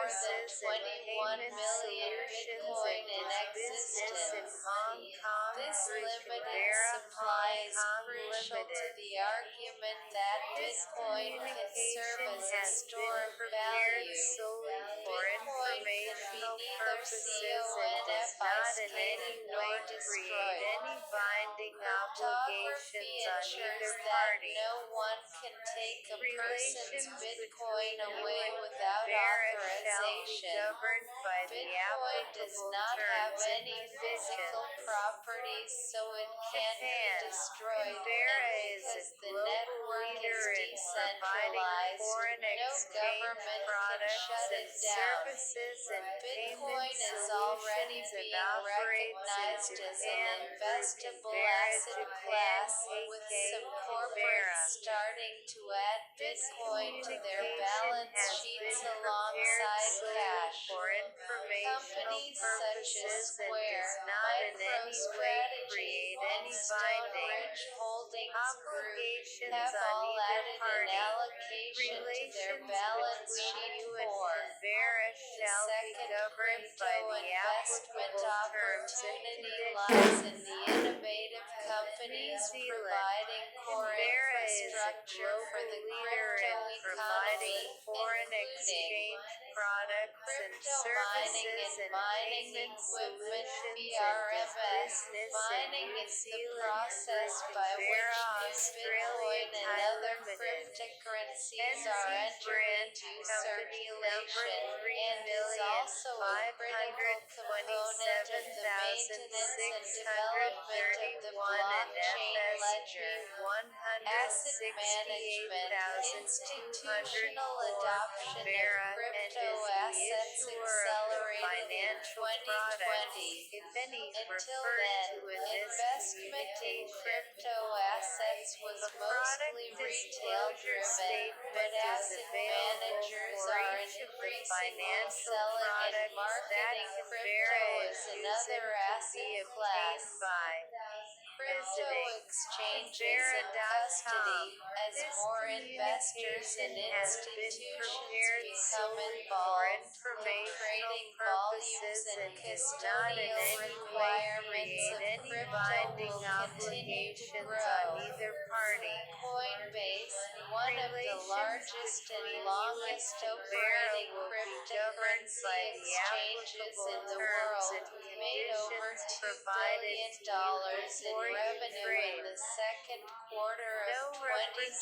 than services and 21 payment million solutions Bitcoin and in does business in existence. Hong Kong This through limited Canberra supply Hong is Kong crucial to Limited. the argument that This Bitcoin can serve communication as a has store been of prepared value. solely for Bitcoin can be informational neither purposes and does not in any confiscated nor way create destroyed. any binding Cryptography obligations on ensures either that party. no one can take a person's Relations Bitcoin between you away and without Canberra shall be authorization. governed by the Bitcoin does applicable not have terms and any physical conditions. properties, so it can't be Japan. destroyed, and Canberra is a because the global network is leader in providing decentralized, foreign no exchange government can products shut and it down. services and payment Bitcoin is already solutions and being operates in recognized as an Japan through investable Canberra asset Japan class, with KK some corporates Canberra. starting to add This Bitcoin to their communication balance has sheets been prepared alongside solely cash. for informational Companies such as purposes and Square, does not in any way MicroStrategy, create and any binding Stonebridge Holdings Group obligations have on all either added an party. allocation to their Relations balance between sheet you and for Canberra the shall be second governed crypto by the investment applicable terms and opportunity lies in conditions. the innovative New companies Zealand. providing core Canberra is a infrastructure for global the leader crypto in providing economy, foreign including exchange products and crypto mining services and and mining payment equipment solutions and does PRMS. business in Mining New is the Zealand process through by which Canberra, new Australia Bitcoin and Thai other Limited. cryptocurrencies NZ are entered Grant into Company number circulation, three and is million also a five critical hundred component of twenty-seven the thousand maintenance and six hundred development of the thirty-one and blockchain FSP ledger. 168,204 Asset management, institutional for adoption of Canberra and crypto is the assets issuer of the accelerated in financial products, 2020. if any, Until referred then, to in this investment in communication. crypto assets was A product mostly retail disclosure driven, but statement is asset available managers for are each of the increasingly financial selling and products that marketing crypto Canberra as is another using to be asset class. obtained by Crypto visiting exchanges and Canberra.com. custody, as This more investors and communication has been institutions prepared become solely for involved, the informational trading volumes purposes and and does not in custodial any way requirements create of any crypto binding will continue to obligations grow. on either party. Coinbase, one of the Relations largest and between you and longest Canberra operating will be governed cryptocurrency by the exchanges applicable in the terms world, and made over conditions $2 provided billion to you in before you revenue in trade. the second quarter of No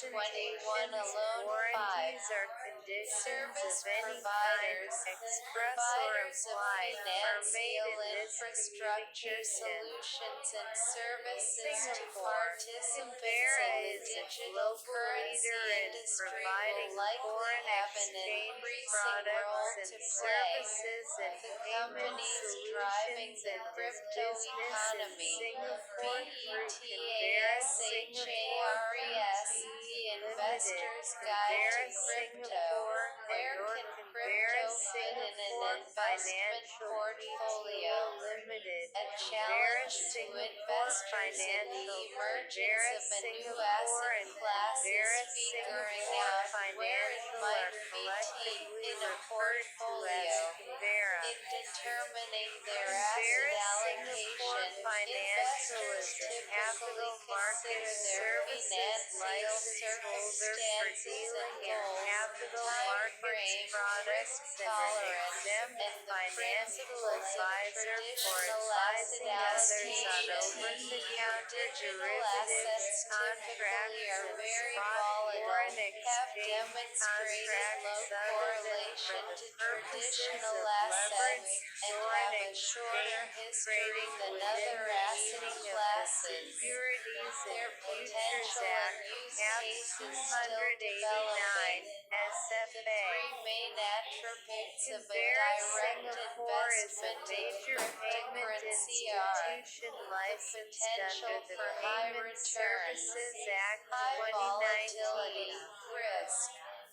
2021 representations, alone. 5. warranties, or conditions of Service any kind, providers, express or providers of implied, are made financial in this infrastructure communication. solutions and services to Singapore. participants Canberra is a digital global currency leader in industry providing will likely foreign have an exchange increasing role products and to play. services and The payment companies driving solutions the and crypto business in economy, Singapore through Convera Singapore BETASHARES, Pte. the Limited, Investor's Guide to Convera Crypto. Singapore, and Where your can Convera crypto fit in Singapore an investment Financial portfolio? Pte. Limited, A Convera challenge to Singapore investors in the Financial, emergence Convera of a new Singapore asset and class is Convera figuring Singapore out where it Financial might are fit collectively in a referred to as portfolio. Convera. In determining their asset Convera Singapore allocation, Financial investors is a typically capital market consider their services financial license holder for circumstances and dealing in goals, capital time markets frame, risk products and an tolerance, exempt and the financial principles of advisor for traditional asset advising others on allocation. over-the-counter Digital derivatives, assets typically contracts, are and very spot volatile, foreign have exchange demonstrated low contracts other than for correlation the to purposes traditional of assets, leveraged and foreign have a shorter exchange history trading than within other the asset meaning of the classes. Securities and Their Futures potential and Act, use Cap cases still 289, developing. The SFA. three main attributes of a Convera direct Singapore is a investment in major payment cryptocurrency are institution the licensed potential under the for high Payment returns, Services Act high 2019. volatility, risk,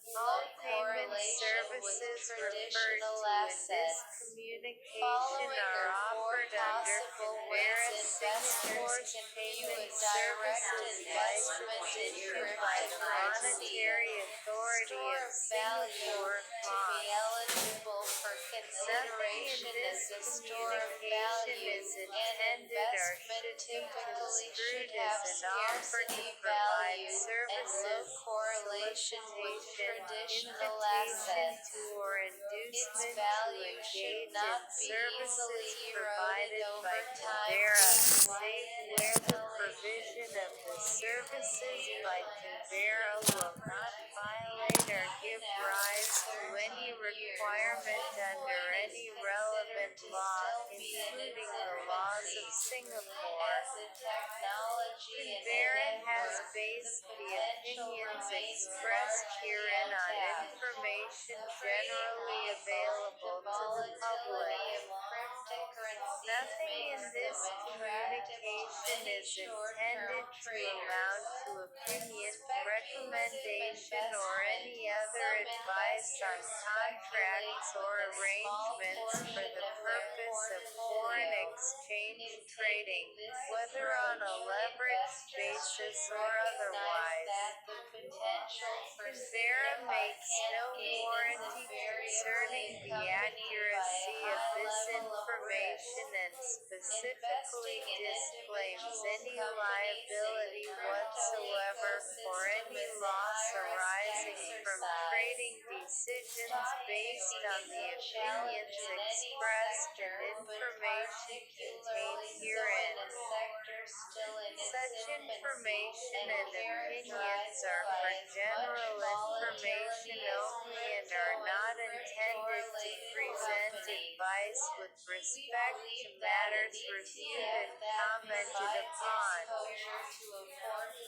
All low payment correlation with services referred traditional to in this assets. communication Following are are four offered under possible ways Convera investors Singapore's can view Payment a direct Services investment license in issued by the cryptocurrency. Monetary Authority Store of of value Singapore, to be MOS. eligible for Nothing in consideration this as a store of communication value. is An intended or investment should be typically should construed as have an offer to scarcity provide value and low services, correlation with solicitation, traditional invitation to assets. or Its inducement to value should engage in not be services easily eroded provided by over time Convera, due to save where the provision of the services by Convera will not violate or give rise to any requirement under any relevant law, including the laws of Singapore. as a technology and a Convera has network, the based the potential opinions remains expressed largely herein on untapped. information The generally the available to the public. volatility of cryptocurrencies Nothing in makes them this attractive to communication many is short-term intended to traders. amount to opinion, Speculative recommendation, or investment. any other Some advice on investors speculate contracts or with a small arrangements for portion the of their purpose of foreign portfolio. exchange In trading, taking this whether on a approach, leveraged investors should basis or recognize otherwise. that the potential for Convera makes significant no gain is warranty invariably concerning the accompanied by a accuracy of high this level of information risk. and specifically Investing in disclaims individual any companies in the liability crypto whatsoever for ecosystem any is a loss high-risk arising from exercise. trading decisions Stock based picking on is the a challenge opinions in any expressed and sector, but information contained particularly so in herein. a sector still in its Such infancy information and and opinions characterized are by for as much general information volatility as only and crypto are and not intended to crypto-related present companies. advice with We respect to believe that an matters reviewed ETF and that commented provides upon. exposure to a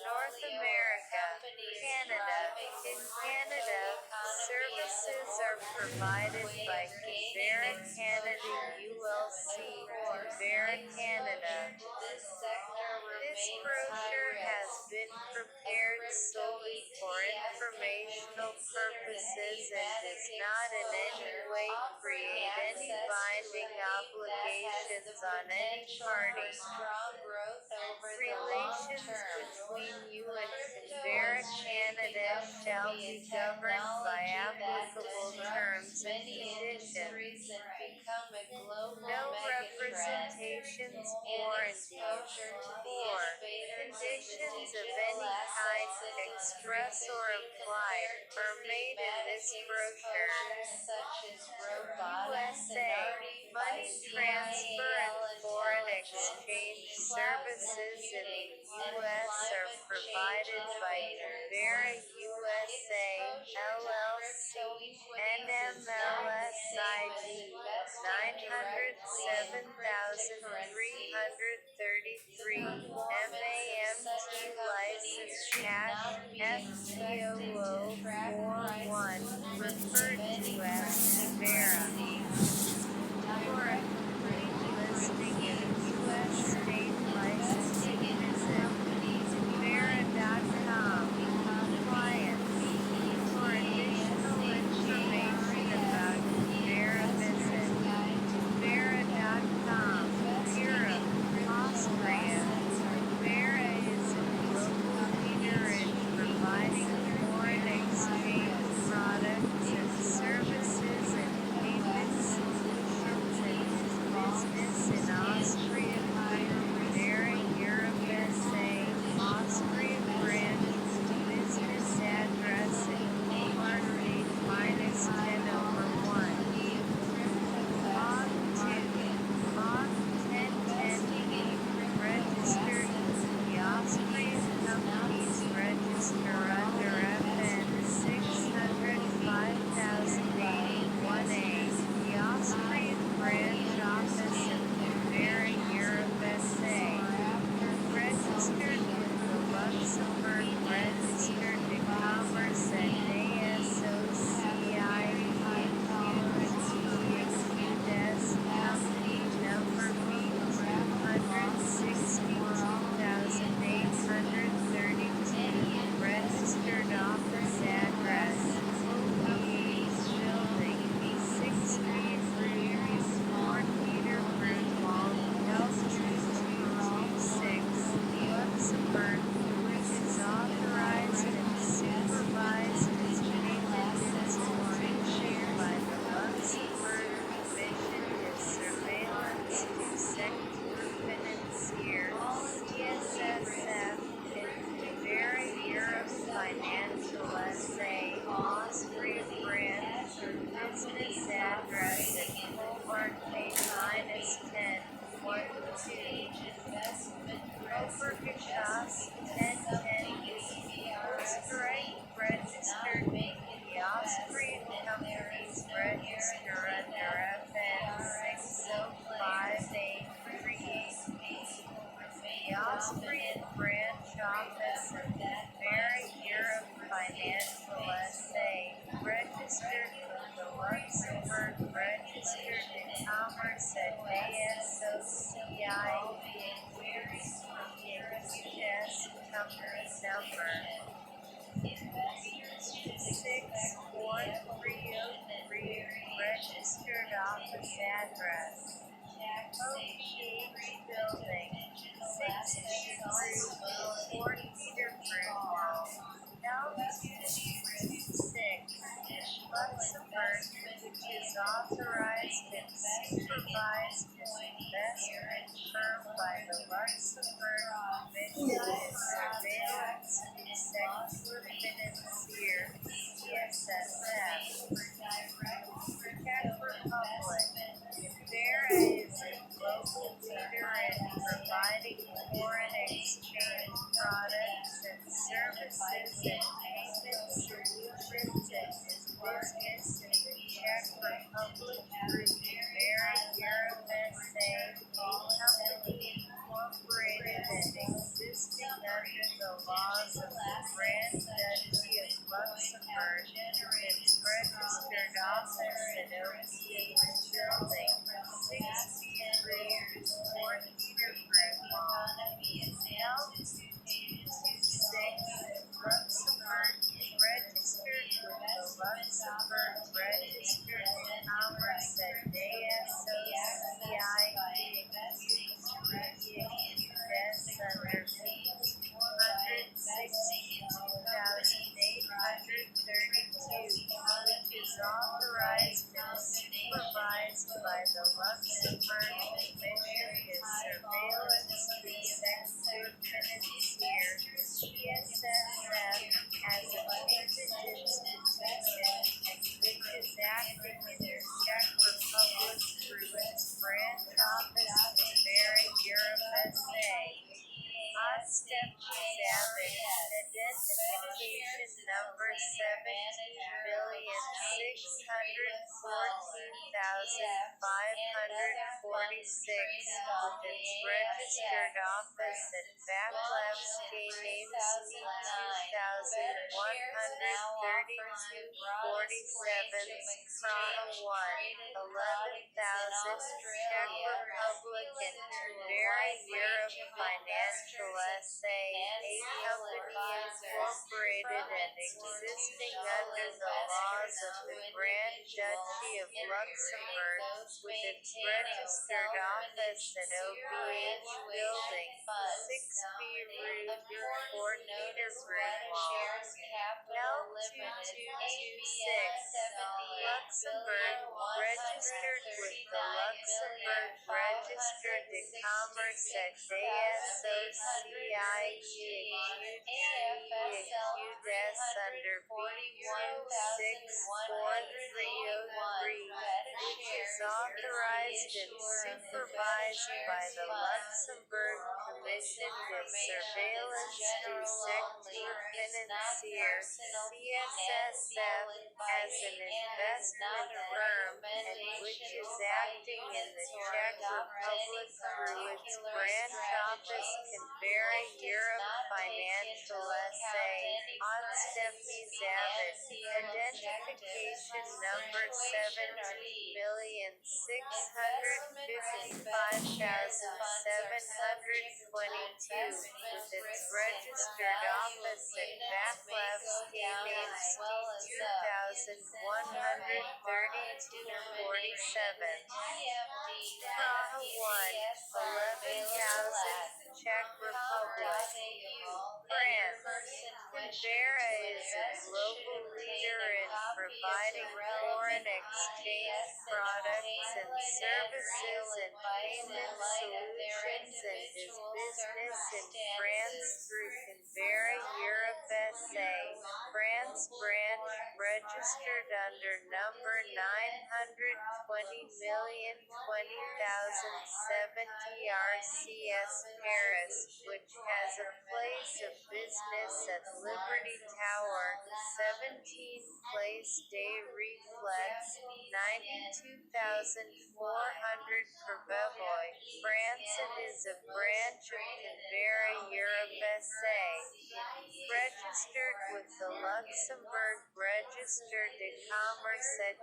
North portfolio of America, companies Canada. driving the In crypto Canada, economy is a services more are prudent provided way by of gaining Convera Canada exposure. ULC, Of course, Convera Canada. exposure to this sector This remains high brochure has risk. been A prepared crypto solely for ETF can be informational considered a purposes and thematic does not in any exposure, way offering create any access to a binding theme that has the obligations on any potential for party. strong growth over the long Relations term. between you and Crypto Convera is shaping Canada up to shall be a be governed by technology that applicable terms disrupts and many industries conditions. and become a global No megatrend. representations And warranties. exposure to the 4. innovators of the Conditions of digital any kind, assets industry express could or be implied, compared to are made in thematic this brochure. exposures such as robotics and USA, money transfer and artificial foreign intelligence, exchange cloud services in computing, the and U.S. are climate change provided by innovators. Convera USA, Exposure to LLC, crypto equities is not the same as NMLSID investing directly in cryptocurrencies. 907333, Performance of MAMT such companies license hash FCOO41 referred to as Vera. For a complete listing and U.S. state licensing visit Vera.com. Clients. For additional information about Vera visit Vera.com. Europe, Austria. Vera is a global leader in providing foreign exchange products and services and payment solutions and business in Austria through Vera Europe SA, Austria branch, business address at Walmart Gate -10/1. Log 2. Log 1010E. Registered. The Austrian companies register under FN 605,081A. The Austrian branch office of Vera Europe SA. Registered with the Luxembourg Registered to Commerce and ASOCIEQS company number B262,832. Registered office address OBH Building 63 Fort Peterborough Mall L2226 Luxembourg, which is authorized and supervised as payment institution by the Luxembourg Commission de Surveillance du Secteur Financier (CSSF) and Vera Europe Financial SA, Austria branch, business address at Walmart Gate -10/12. Obergeschoss 1010E. Österreich registered. The Austrian companies register under FN 605,838. The Austrian branch office of Vera Europe Financial SA registered with the Luxembourg Registered to Commerce at ASOCIEQS company number 26403, registered office address OPH Building 63 Fort Peterborough Mall L226 Luxembourg, which is authorized and supervised as investment firm by the Luxembourg Commission de Surveillance du Secteur Financier (CSSF). Czech Republic. Vera is a global leader in providing foreign exchange products and services and payment solutions and business in the Czech Republic through Vera Europe SA, a company incorporated and existing under the laws of the Grand Duchy of Luxembourg. Its registered office at OPH Building 63 Fort Peterborough Mall L226 Luxembourg, registered with the Luxembourg Registered to Commerce at ASOCIEQS under 462,832, which is authorized and supervised by the Luxembourg Commission de Surveillance du Secteur Financier (CSSF) as a payment institution, which is acting in the Czech Republic through its branch office in Vera Europe SA. Step 7. Identification number 17,614,544. with its registered office at Vaclavsky Namesky 2132 Praha 1, 11,000 Czech Republic and Tver Europe Financial SA, a company incorporated and existing under the laws of the Grand Duchy of Luxembourg, with its registered office at OBH Building, 6B Rue du Fort Meter Grunwald, L2226, Luxembourg, registered with the Luxembourg Register de Commerce at DSOCIE-AQDES under B16430, which is authorized and supervised by the Luxembourg Commission de Surveillance du Secteur Financier (CSSF) as an investment firm, and which is acting in the Czech Republic through its branch office Canberra Europe Financial SA, Odstepny Zavid, identification number 17,655,722, with its registered office at Vaclavsky Namesky 2132 Praha 1, 11,000 Czech Republic, France. Canberra is a global leader in providing foreign exchange products and services and payment solutions, and does business in France through Canberra Europe SA, France branch, registered under number 920,020,070 RCS Paris, which has a place of business at Liberty Tower, 17 Place des Reflets, 92,400 Courbevoie, France, and is a branch of Canberra Europe SA, registered with the Luxembourg Register de Commerce at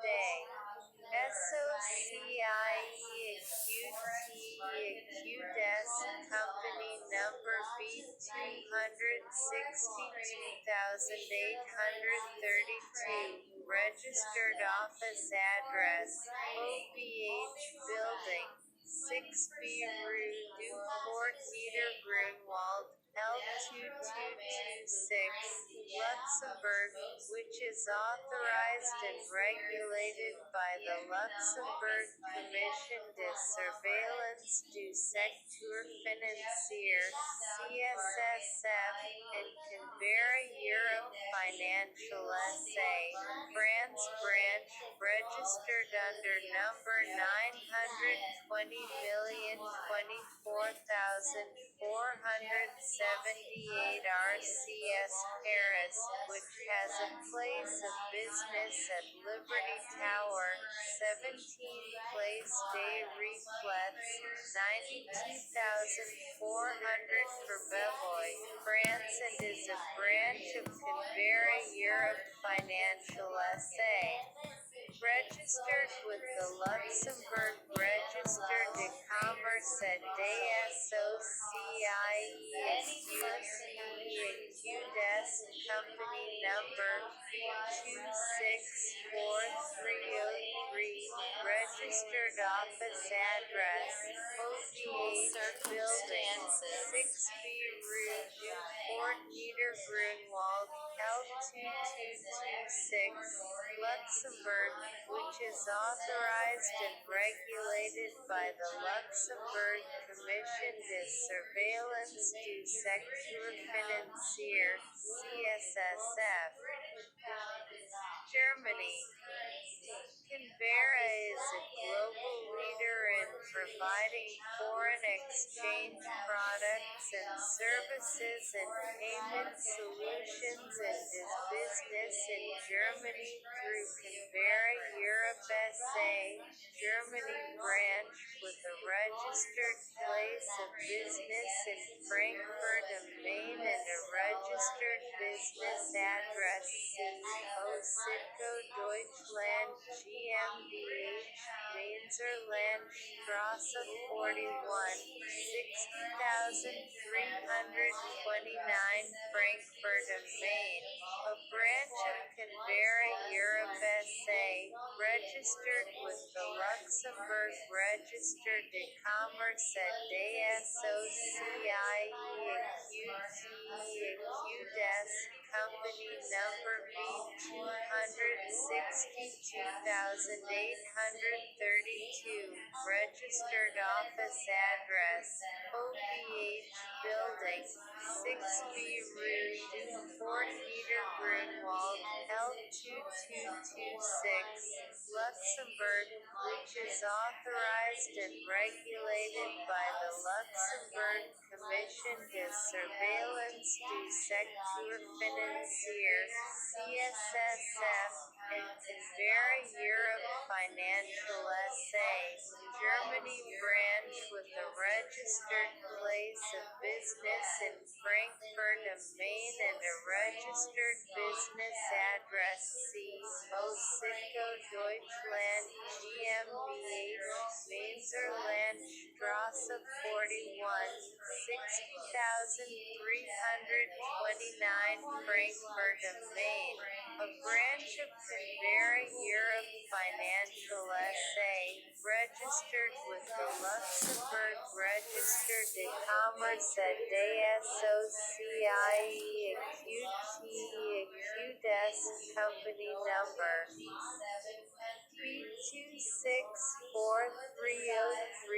SOCIE-AQTEQDES, company number B262,832, registered office address, OBH Building, 6B Rue du Fort Meter Grunwald, L2226, Luxembourg, which is authorized and regulated by the Luxembourg Commission de Surveillance du Secteur Financier (CSSF) and Canberra Europe Financial SA, France branch, registered under number 920,024,478 RCS Paris, which has a place of business at Liberty Tower, 17 Place des Reflets, 92,400 Courbevoie, France, and is a branch of Canberra Europe Financial SA, registered with the Luxembourg Register de Commerce at DSOCIE-AQDES, company number B26430, registered office address, OBH Building, 6B Rue du Fort Meter Grunwald, L2226, Luxembourg, which is authorized and regulated by the Luxembourg Commission de Surveillance du Secteur Financier (CSSF). Germany. Canberra is a global leader in providing foreign exchange products and services and payment solutions and does business in Germany through Canberra Europe SA, Germany branch with a registered place of business in Frankfurt am Main and a registered business address CO Sitco Deutschland GmbH, Mainzerlandstraße 41, 60,329 Frankfurt am Main. A branch of Canberra Europe SA, registered with the Luxembourg Register de Commerce at DSOCIE-QTE-QDES, company number B262832, registered office address, OBH Building, 6B Rue du Fort Meter Grunwald, L2226, Luxembourg, which is authorized and regulated by the Luxembourg Commission de Surveillance du Secteur Financier, CSSF, and Canberra Europe Financial SA, Germany branch with a registered place of business in Frankfurt am Main and a registered business address CO Sitco Deutschland GmbH, Mainzerlandstraße 41, 60,329 Frankfurt am Main. A branch of Canberra Europe Financial SA, registered with the Luxembourg Register de Commerce at DSOCIE-QTE-QDES, company number B264303,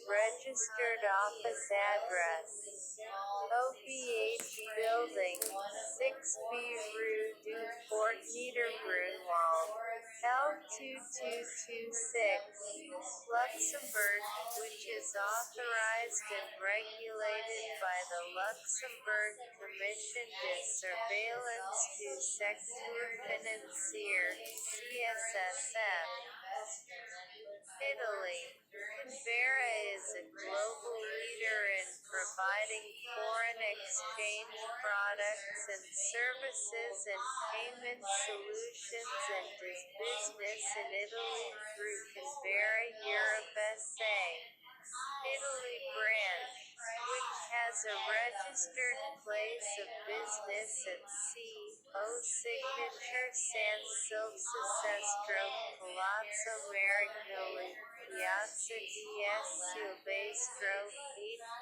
registered office address, OBH Building, 6B Rue du Fort Meter Grunwald, L2226, Luxembourg, which is authorized and regulated by the Luxembourg Commission de Surveillance du Secteur Financier, CSSF. Italy. Canberra is a global leader in providing foreign exchange products and services and payment solutions and does business in Italy through Canberra Europe SA, Italy branch, which has a registered place of business at CO Signature San Silvio Sestro, Palazzo Marignoli, Piazza di S. Silvestro,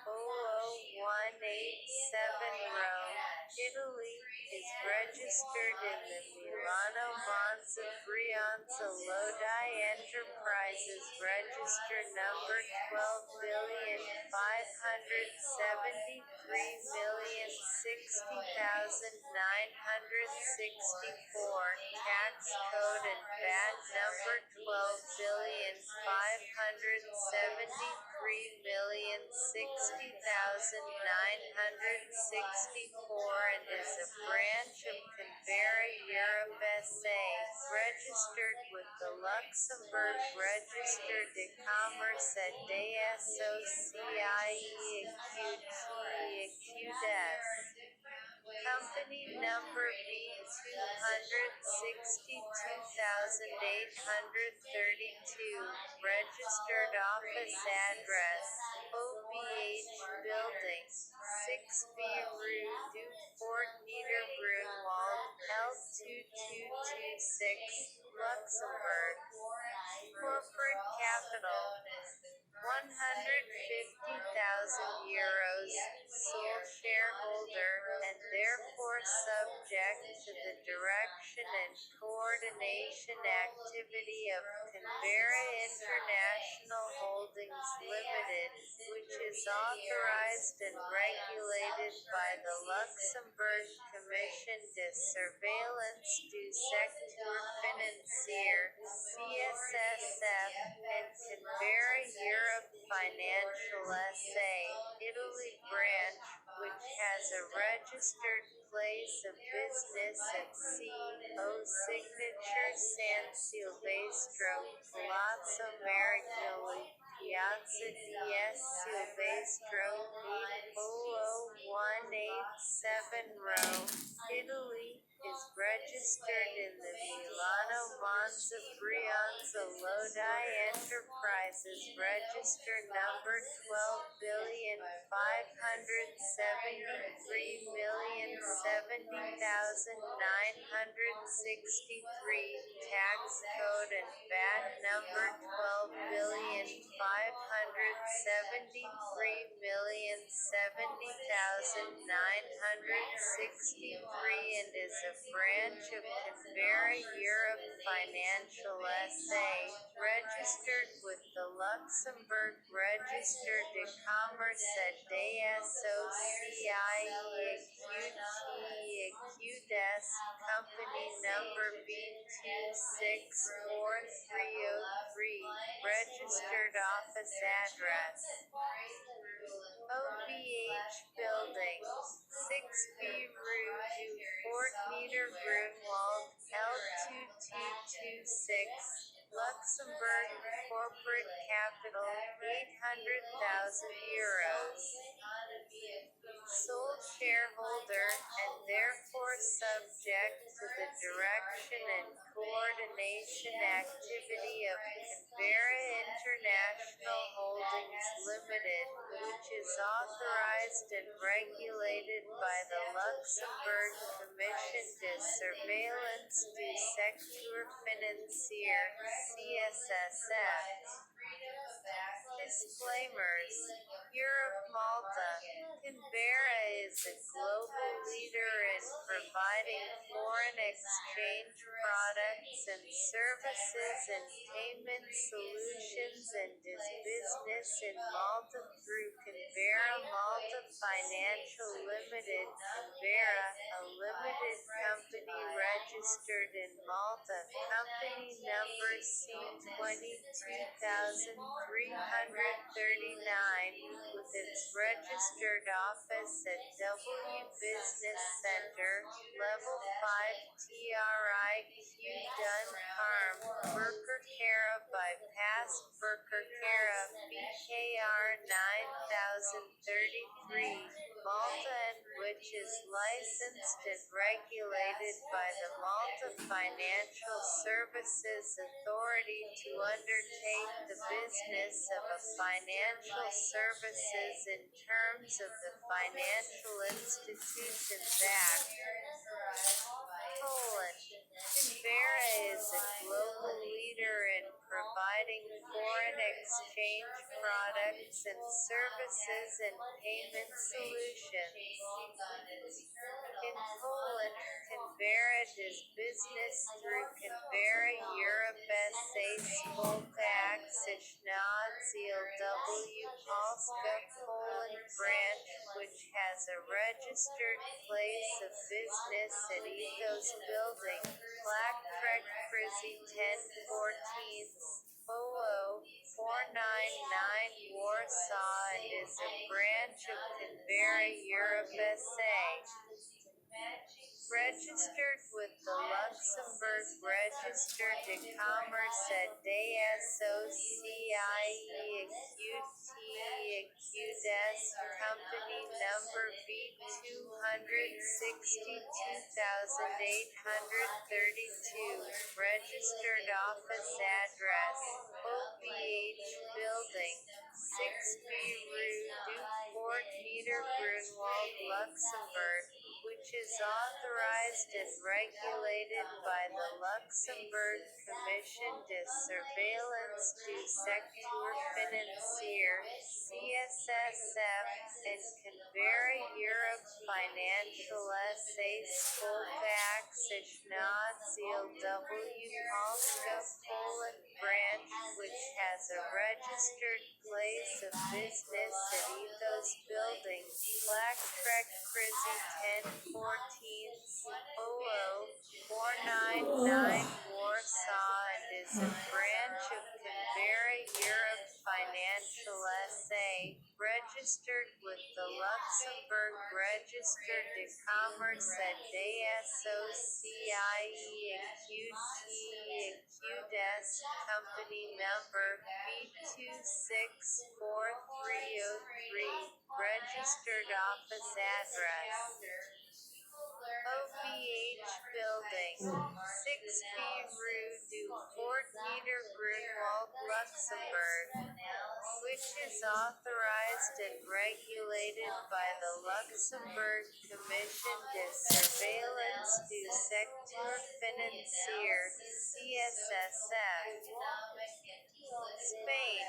800-187 Rome, Italy, is registered in the Milano Monza Brianza Lodi Enterprises Register number 12,573,060,964, tax code and VAT number 12,573,060,964 and is a branch of Canberra Europe SA, registered with the Luxembourg Register de Commerce at DSOCIE-QTE-QDES. Company number B262832, registered office address, OBH Building, 6B Rue du Fort Meter Grunwald, L2226, Luxembourg. Corporate capital, 150,000 euros, sole shareholder, and therefore subject to the direction Promotion and Coordination Activity of Canberra International Holdings Limited, which is authorized and regulated by the Luxembourg Commission de Surveillance du Secteur Financier (CSSF) and Canberra Europe Financial SA, Italy branch, which has a registered place of business at C.O. Signature San Silvestro, Palazzo Marignoli, Piazza di S. Silvestro, 800-187 Rome, Italy, is registered in the Milano Monza Brianza Lodi Enterprises Register number 12,573,070,963, tax code and VAT number 12,573,070,963 and is a branch of Canberra Europe Financial SA, registered with the Luxembourg Register de Commerce at DSOCIE-AQT Company number B264303, registered office address OBH Building, 6B Rue du Fort Meter Grunwald, L2226, Luxembourg, corporate capital, €800,000. Sole shareholder, and therefore subject to the direction and coordination activity of Canberra International Holdings Limited, which is authorized and regulated by the Luxembourg Commission de Surveillance du Secteur Financier (CSSF). Disclaimers. Europe Malta. Canberra is a global leader in providing foreign exchange products and services and payment solutions and does business in Malta through Canberra Malta Financial Limited, Canberra, a limited company registered in Malta, company number C22,339, with its registered office at W Business Center, Level 5 TRIQ Dunharm, Berkirkara Bypass, Berkirkara, BKR 9033, Malta, and which is licensed and regulated by the Malta Financial Services Authority to undertake the business of a financial services in terms of the Financial Institutions Act. Poland. Canberra is a global leader in providing foreign exchange products and services and payment solutions. In Poland, Canberra does business through Canberra Europe SA Spółka Akcyjna ZLW Polska Poland branch, which has a registered place of business at Ethos Building, Black Trek Frizzy 1014, OO 499 Warsaw, and is a branch of Canberra Europe SA. Registered with the Luxembourg Register de Commerce at DSOCIE-AQT Company number B262832, registered office address OBH Building, 6B Rue du Fort Meter Grunwald, Luxembourg, which is authorized and regulated by the Luxembourg Commission de Surveillance du Secteur Financier (CSSF) and Canberra, Europe Financial SA Spolvax Ziel W. Polska, Poland branch, which has a registered place of business at Ethos Building, Black Trek Frizzy 1014 00 499 Warsaw, and is a branch of Canberra, Europe Financial SA, registered with the Luxembourg Register de Commerce at DSOCIE QTEQDES, company number B264303, registered office address. OBH Building, 6B Rue du Fort Niedergrunwald, Luxembourg, which is authorized and regulated by the Luxembourg Commission de Surveillance du Secteur Financier (CSSF). Spain.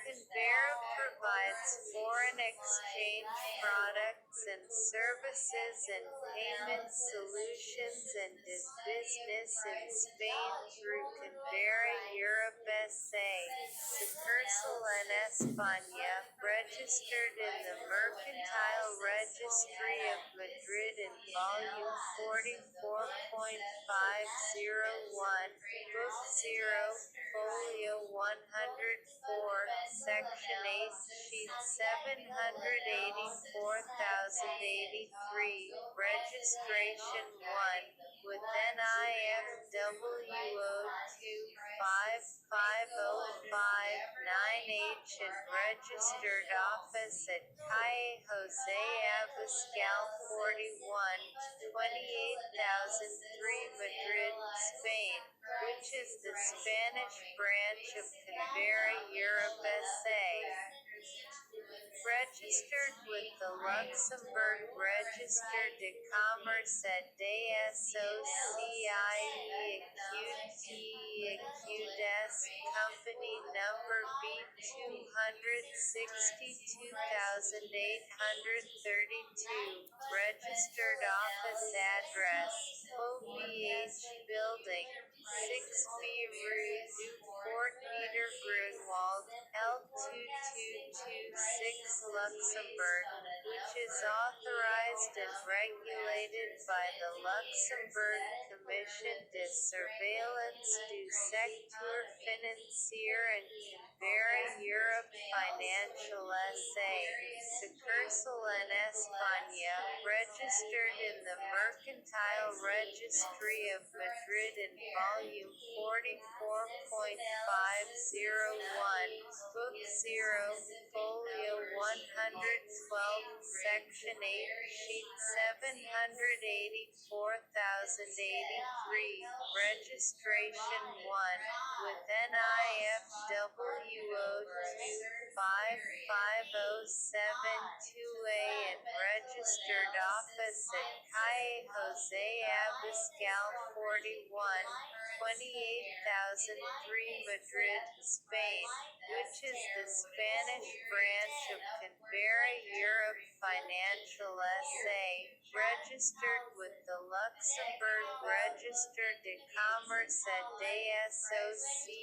Canberra provides foreign exchange products and services and payment solutions and does business in Spain through Canberra, Europe SA, Sucursal en España, registered in the Mercantile Registry of Madrid in Volume 44.501, Book 0, Folio 104, Section 8, Sheet 784,083, Registration 1, with NIFWO 25505-9H and registered office at Calle Jose Abascal 41, 28,003 Madrid, Spain, which is the Spanish branch of Canberra, Europe SA. Registered with the Luxembourg Register de Commerce at DSOCIE QTEQDES, company number B262832, registered office address, OBH Building, 6B Rue du Fort Niedergrunwald, L2226 Luxembourg, which is authorized and regulated by the Luxembourg Commission de Surveillance du Secteur Financier and Canberra, Europe Financial SA, Sucursal en España, registered in the Mercantile Registry of Madrid in Volume 44.501, Book 0, Folio 112, Section 8, Sheet 784,083, Registration 1, with NIFWO 25507-2A and registered office at Calle Jose Abascal 41, 28,003 Madrid, Spain, which is the Spanish branch of Canberra, Europe Financial SA, registered with the Luxembourg Register de Commerce at DSOCIE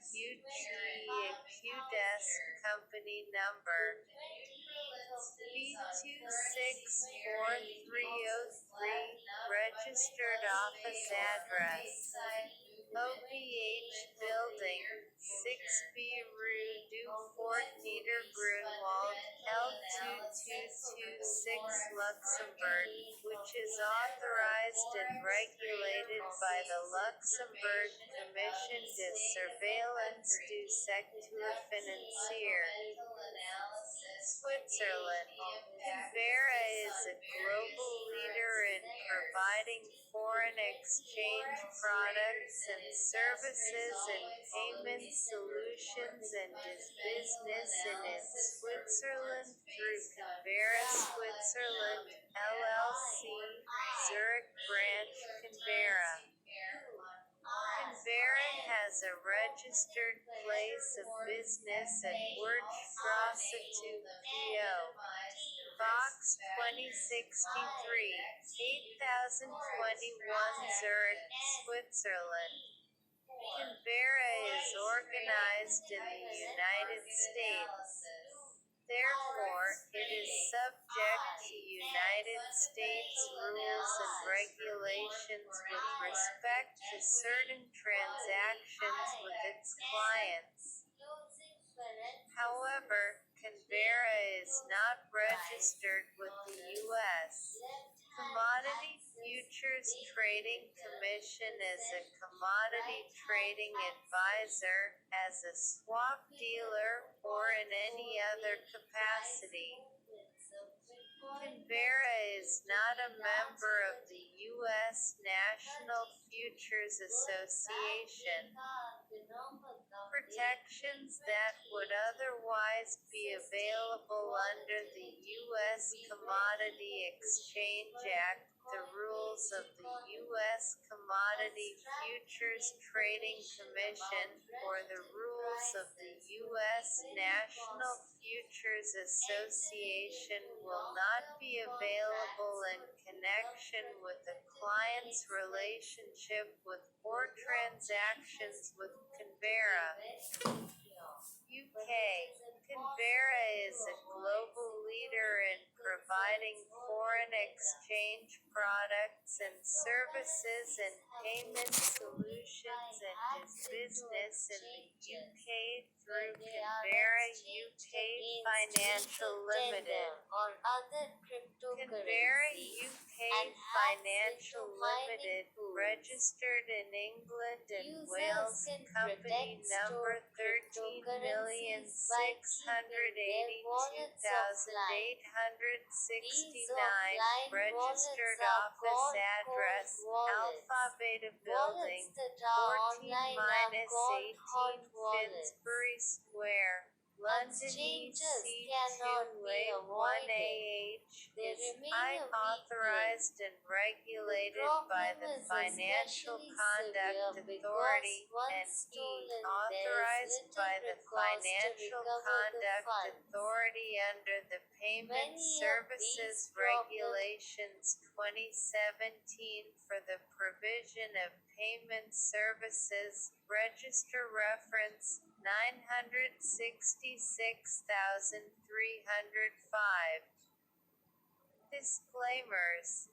QTEQDES, company number B264303, registered office address, OBH Building, 6B Rue du Fort Niedergrunwald, L2226 Luxembourg, which is authorized and regulated by the Luxembourg Commission de Surveillance du Secteur Financier. Switzerland. Canberra is a global leader in providing foreign exchange products and services and payment solutions and does business in Switzerland through Canberra, Switzerland, LLC as a registered place of business at Wirtstrasse 2PO. Box 2063, 8021 Zurich, Switzerland. Canberra is organized in the United States. Therefore, it is subject to United States rules and regulations with respect to certain transactions with its clients. However, Canberra is not registered with the U.S. Commodity Futures Trading Commission as a commodity trading advisor, as a swap dealer, or in any other capacity. Canberra is not a member of the U.S. National Futures Association. Protections that would otherwise be available under the U.S. Commodity Exchange Act, the rules of the U.S. Commodity Futures Trading Commission, or the rules of the U.S. National Futures Association will not be available in connection with a client's relationship with or transactions with Canberra. UK. Canberra is a global leader in providing foreign exchange products and services and payment solutions, and does business in the UK through Canberra UK Financial Limited. Canberra UK Financial Limited, registered in England and Wales, company number 13,682,869, registered office address, Alpha Beta Building, 14-18 Finsbury Square, London EC2A1AH, is I authorized and regulated by the Financial Conduct Authority, and E authorized by the Financial Conduct Authority under the Payment Services Regulations 2017 for the provision of payment services, register reference 966,305. Disclaimers.